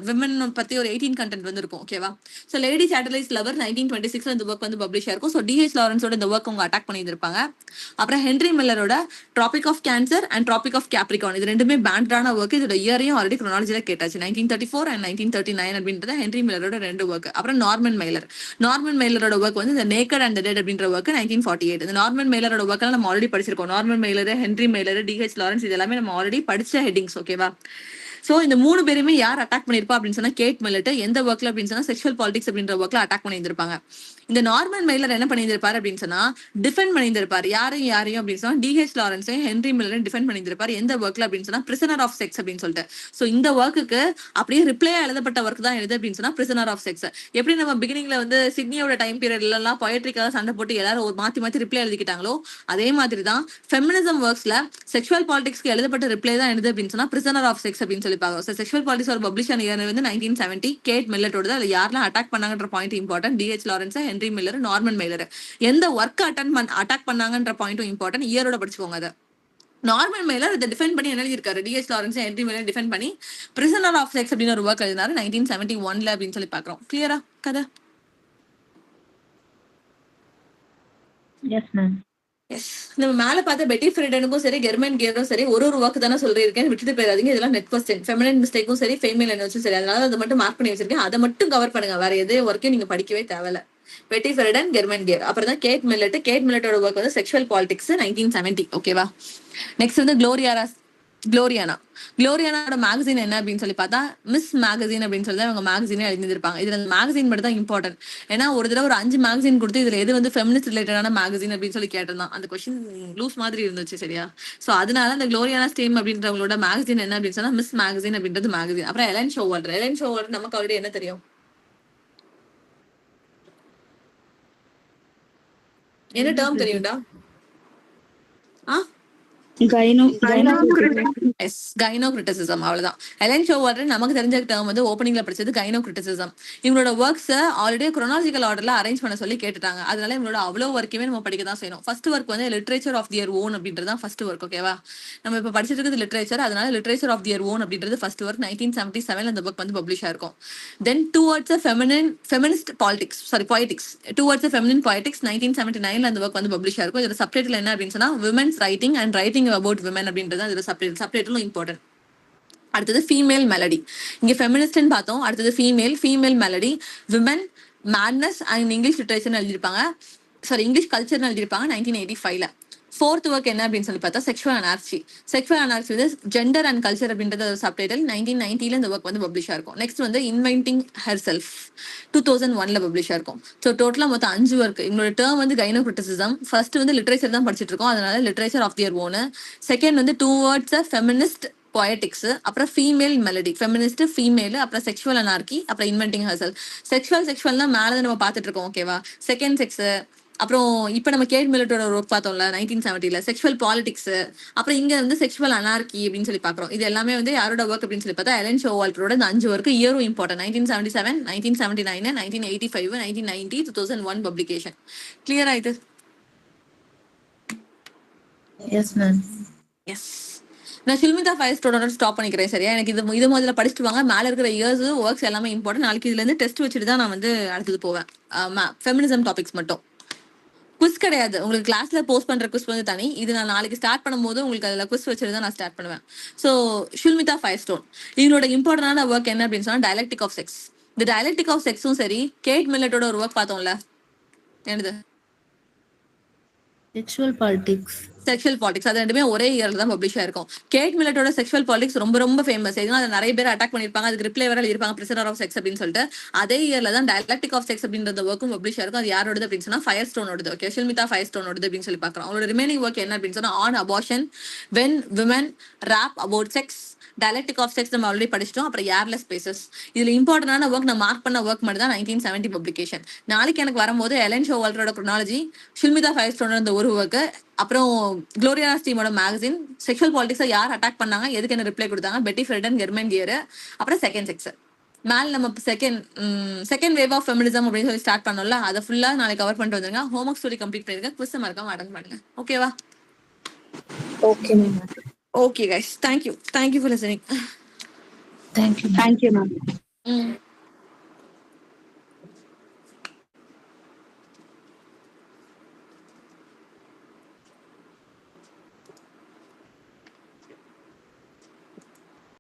விமன் பத்தி ஒரு 18 கண்டென்ட் வந்து இருக்கும். ஓகேவா. ஸோ லேடி சாட்டலைஸ் லவர் 1926 இந்த ஒர்க் வந்து பப்ளிஷ் ஆயிருக்கும். ஸோ டிஹெச் லாரன்ஸோட இந்த ஒர்க் அவங்க அட்டாக் பண்ணியிருப்பாங்க. அப்புறம் ஹென்ரி மில்லரோட tropic of cancer and tropic of Capricorn, இது 2மே பேண்டான ஒர்க். இதோட இயரையும் ஆல்ரெடி குரோனாலஜில கேட்டாச்சு. 1934 and 1939 அப்படின்றது ஹென்ரி மில்லரோட 2 ஒர்க். அப்புறம் நார்மன் மெய்லர். நார்மன் மெய்லரோட ஒர்க் வந்து இந்த நேக்கட் அண்ட் தி டெட் அப்படின்ற ஒர்க் 1948. இந்த நார்மன் மெய்லரோட ஒர்க் நம்ம ஆல்ரெடி படிச்சிருக்கோம். Norman mailer, Henry mailer, DH Lawrence, இது எல்லாமே நம்ம ஆல்ரெடி படிச்ச ஹெட்டிங்ஸ். ஓகேவா. சோ இந்த 3 பேருமே யார் அட்டாக் பண்ணிருப்பா அப்படின்னு சொன்னா கேட் மில்லட். எந்த ஒர்க்ல அப்படின்னு சொன்னா செக்ஷுவல் பாலிடிக்ஸ் அப்படின்ற ஒர்க்ல அட்டாக் பண்ணியிருப்பாங்க. இந்த நார்மன் மெய்லர் என்ன பண்ணியிருப்பாரு அப்படின்னு சொன்னா டிஃபெண்ட் பண்ணியிருப்பாரு. யாரையும் அப்படின்னு சொன்னா டிஹெச் லாரன்ஸையும் ஹென்ரி மில்லரையும் டிஃபெண்ட் பண்ணியிருப்பாரு. எந்த ஒர்க்ல அப்படின்னு சொன்னா பிரிசனர் ஆஃப் செக்ஸ் அப்படின்னு சொல்லிட்டு. சோ இந்த ஒர்க்குக்கு அப்படியே ரிப்ளை எழுதப்பட்ட ஒர்க் தான் எது அப்படின்னு சொன்னா பிரிசனர் ஆஃப் செக்ஸ். எப்படி நம்ம பிகினிங்ல வந்து சிட்னியோட டைம் பீரியட்ல எல்லாம் பொயட்ரிக்காக சண்டை போட்டு எல்லாரும் ஒரு மாத்தி ரிப்ளை எழுதிக்கிட்டாங்களோ அதே மாதிரி தான் ஃபெமினிசம் ஒர்க்ஸ்ல செக்ஷுவல் பாலிடிக்ஸ்க்கு எழுதப்பட்ட ரிப்ளை தான் எழுது அப்படின்னு சொன்னா பிரிசனர் ஆஃப் செக்ஸ் அப்படின்னு சொல்லி பாக்குறோம். செக்ஷுவல் பாலிடிக்ஸ் ஒரு பப்ளிஷ் ஆன இயர் வந்து 1970. கேட் மில்லட்டோட அதுல யாரெல்லாம் அட்டாக் பண்ணாங்கன்ற point important. DH Lawrence, Henry Miller, Norman Mailer. எந்த ஒர்க் அட்டாக் பண்ணாங்கன்ற பாயிண்ட்டும் இம்பார்ட்டன்ட். இயரோட படிச்சுக்கோங்க. அதை நார்மன் மெய்லர் இதை டிஃபெண்ட் பண்ணி என்ன எழுதியிருக்காரு, DH Lawrence, Henry Miller defend பண்ணி பிரிசனர் ஆஃப் செக்ஸ் அப்படின்னு ஒரு ஒர்க் எழுதினாரு 1971ல அப்படின்னு சொல்லி பாக்குறோம். கிளியரா கதை? Yes, ma'am. எஸ் நம்ம மேல பார்த்த பெட்டி ஃப்ரெடனுக்கும் சரி கெர்மன் கேரும் சரி ஒரு ஒர்க் தானே சொல்லியிருக்கேன், விட்டுட்டு போயிடாதீங்க. இதெல்லாம் நெட் கொஸ்டின். ஃபெமினைன் மிஸ்டேக்கும் சரி ஃபெமினைன் எனர்ஜியும் சரி, அதனால அதை மட்டும் மார்க் பண்ணி வச்சிருக்கேன். அதை மட்டும் கவர் பண்ணுங்க, வேற எது ஒர்க்கையும் நீங்க படிக்கவே தேவையில்ல. பெட்டி ஃபெரடன் கெர்மன் கேர். அப்புறம் தான் கேட் மில்லட். கேட் மில்லட்டோட ஒர்க் வந்து செக்ஷுவல் பாலிடிக்ஸ் 1970. ஓகேவா. நெக்ஸ்ட் வந்து குளோரியானாவோட மேகசின் என்ன அப்படின்னு சொல்லி பார்த்தா மிஸ் மேகசின் அப்படின்னு சொல்லி தான் அவங்க மேகசினே எழுதிருப்பாங்க. இதுல அந்த மேகசின் மட்டும் தான் இம்பார்ட்டன்ட். ஏன்னா ஒரு தடவை ஒரு 5 மேகசின் கொடுத்து இதுல எது வந்து ஃபெமினிஸ்ட் ரிலேட்டடான மேகசின் அப்படின்னு சொல்லி கேட்டிருந்தான். அந்த கொஸ்டின் லூஸ் மாதிரி இருந்துச்சு, சரியா. சோ அதனால அந்த குளோரியானா ஸ்டீம் அப்படின்றவங்களோட மேகசின் என்ன அப்படின்னு சொன்னா மிஸ் மேகசின் அப்படின்றது மேகசின். அப்புறம் எலன் ஷோவால்டர் நமக்கு ஆல்ரெடி என்ன தெரியும், என்ன டேர்ம் தெரியும்டா? கைனோகிரிட்டிசிசம். அவ்வளவுதான். எலன் ஷோவால்டர் நமக்கு தெரிஞ்ச டேர்ம் வந்து ஓப்பனிங்ல படிச்சது கைனோகிரிட்டிசிசம். இவங்களோட ஒர்க்ஸ் ஆல்ரெடி குரோனாலஜிக்கல் ஆர்டர்ல அரேஞ்ச் பண்ண சொல்லி கேட்டுட்டாங்க. அதனால இவங்களோட அவ்வளவு ஒர்க்குமே நம்ம படிக்க தான் செய்யணும். ஃபர்ஸ்ட் ஒர்க் வந்து லிட்ரேச்சர் ஆஃப் தியர் ஓன் அப்படின்றது தான் ஃபர்ஸ்ட் ஒர்க். ஓகேவா. நம்ம இப்ப படிச்சிட்டு இருக்கிறது லிட்ரேச்சர், அதனால லிட்ரேச்சர் ஆஃப் தியர் ஓன் அப்படின்றது ஃபர்ஸ்ட் ஒர்க். 1977 அந்த புக் வந்து பப்ளிஷ் ஆயிருக்கும். தென் டுவர்ட்ஸ் ஃபெமினிஸ்ட் பொய்டிக்ஸ் 1979 அந்த ஒர்க் வந்து பப்ளிஷ் ஆயிருக்கும். இதோட சப்டைட்டில் என்ன அப்படின்னு சொன்னா women's writing and writing about women அப்படின்றது இதோட சப்டைட்டிலும் இம்பார்ட்டன்ட். அடுத்தது ஃபீமேல் மெலடி. இங்க ஃபெமினிஸ்ட்னு பார்த்தோம், அடுத்தது female malady women madness and English literature எழுதிருப்பாங்க, இங்கிலீஷ் கல்ச்சர்னு எழுதிருப்பாங்க 1985ல. ஃபோர்த் ஒர்க் என்ன அப்படின்னு சொல்லி பார்த்தா செக்ஷுவல் அனார்ச்சி வந்து ஜெண்டர் அண்ட் கல்ச்சர் அப்படின்றது சப்டைட்டில் 1990ல இந்த ஒர்க் வந்து பப்ளிஷ் ஆயிருக்கும். நெக்ஸ்ட் வந்து இன்வென்டிங் ஹெர் செல்ஃப் 2001ல பப்ளிஷ் ஆயிருக்கும். ஸோ டோட்டலா மொத்தம் 5 ஒர்க். இவங்களோட டேர்ம் வந்து கைனோகிரிட்டிசிசம். ஃபர்ஸ்ட் வந்து லிட்ரேச்சர் தான் படிச்சுட்டு இருக்கோம், அதனால literature of their own. Second வந்து டுவர்ட்ஸ் ஃபெமினிஸ்ட் பொயட்டிக்ஸ், அப்புறம் ஃபீமேல் மெலடி ஃபெமினிஸ்ட் ஃபீமேல், அப்புறம் செக்ஷுவல் அனார்கி, அப்புறம் இன்வென்டிங் ஹெர் செல்ஃப். செக்ஷுவல்னா மேலே நம்ம பார்த்துட்டு இருக்கோம். ஓகேவா. செகண்ட் செக்ஸ், அப்புறம் இப்ப நம்ம கேட் மில்லட்டோட ஒர்க் பார்த்தோம்ல 1970ல செக்ஷுவல் பாலிடிக்ஸ், அப்புறம் இங்க வந்து செக்ஷுவல் அனார்கி அப்படின்னு சொல்லி பாக்குறோம். இது எல்லாமே வந்து யாரோட ஒர்க் அப்படின்னு சொல்லி பார்த்தா எலன் ஷோவால்டரோட இந்த 5 ஒர்க். இயரும் இம்பார்ட்டன்ட். 1977, 1979, 1985, 1990, 2001 பப்ளிகேஷன். கிளியரா இது? S ma'am. எஸ். நான் ஷில்மிதா ஃபயர்ஸ்டோனோட ஸ்டாப் பண்ணிக்கிறேன், சரியா. எனக்கு இது முதல்ல படிச்சுட்டு வாங்க. மேல இருக்கிற இயர்ஸ் ஒர்க்ஸ் எல்லாமே இம்பார்ட்டன்ட். நாளைக்கு இதுல இருந்து டெஸ்ட் வச்சுட்டு தான் நான் வந்து அடுத்தது போவேன். ஃபெமினிசம் டாபிக்ஸ் மட்டும். குவிஸ் கிடையாது, உங்களுக்கு கிளாஸ்ல போஸ்ட் பண்ற குவிஸ் வந்து தனி. இது நான் நாளைக்கு ஸ்டார்ட் பண்ணும்போது உங்களுக்கு அதுல குவிஸ் வச்சுட்டு தான் நான் ஸ்டார்ட் பண்ணுவேன். ஸோ ஷில்மிதா ஃபயர்ஸ்டோன் இவங்களோட இம்பார்ட்டன்டான ஒர்க் என்ன அப்படின்னு சொன்னா டயலெக்டிக் ஆஃப் செக்ஸ். இந்த டயலெக்டிக் ஆஃப் செக்ஸும் சரி கேட் மில்லட்டோட ஒரு ஒர்க் பார்த்தோம்ல, என்னது செக்ஷுவல் பாலிடிக்ஸ் அது ரெண்டுமே ஒரே இயர்ல தான் பப்ளிஷ் ஆயிருக்கும். கேட் மில்லட்டோட செக்ஷுவல் பாலிடிக்ஸ் ரொம்ப ஃபேமஸ். ஏன்னா அதை நிறைய பேர் அட்டாக் பண்ணிருப்பாங்க, அதுக்கு ரிப்ளை வேற எழுதிருப்பாங்க பிரிசனர் ஆஃப் செக்ஸ் அப்படின்னு சொல்லிட்டு. அதே இயர்ல தான் டயலெக்டிக் ஆஃப் செக்ஸ் அப்படின்ற ஒர்க்கும் பப்ளிஷ் ஆயிருக்கும். அது யாரோடது அப்படின்னு சொன்னா ஃபயர்ஸ்டோனோடது. ஓகே, ஷில்மிதா ஃபயர்ஸ்டோனோடது அப்படின்னு சொல்லி பாக்குறோம். அவங்களோட ரிமைனிங் ஒர்க் என்ன அப்படின்னு சொன்னா on abortion, when women rap about sex, dialectic of sex நம்ம ஆல்ரெடி படிச்சிட்டோம். அப்புறம் ஏர்லெஸ் ஸ்பேசஸ். இதுல இம்பார்ட்டன்டான ஒர்க் நான் மார்க் பண்ண ஒர்க் மட்டும் தான் 1970 பப்ளிகேஷன். நாளைக்கு எனக்கு வரும்போது எலன் ஷோவால்டரோட குரோனாலஜி, ஷில்மிதா ஃபயர்ஸ்டோனோட இந்த ஒரு ஒர்க், அப்புறம் குளோரியானா ஸ்டீமோட மேகசின், செக்ஷுவல் பாலிடிக்ஸை யார் அட்டாக் பண்ணாங்க, எதுக்கு என்ன ரிப்ளை கொடுத்தாங்க, பெட்டி ஃப்ரெடன் கெர்மன் கியர், அப்புறம் செகண்ட் செக்ஸ். மேல நம்ம செகண்ட் வேவ் ஆஃப் ஃபெமினிசம் அப்படின்னு சொல்லி ஸ்டார்ட் பண்ணோம்ல, அதை ஃபுல்லா நாளைக்கு கவர் பண்ணிட்டு வந்துருங்க. ஹோம்ஒர்க் ஸ்டோரி கம்ப்ளீட் பண்ணிருங்க. குவிஸ் மறக்காம அட்டெண்ட் பண்ணுங்க. ஓகேவா? Okay, ma'am. Okay guys, thank you for listening. Thank you. Thank you, ma'am.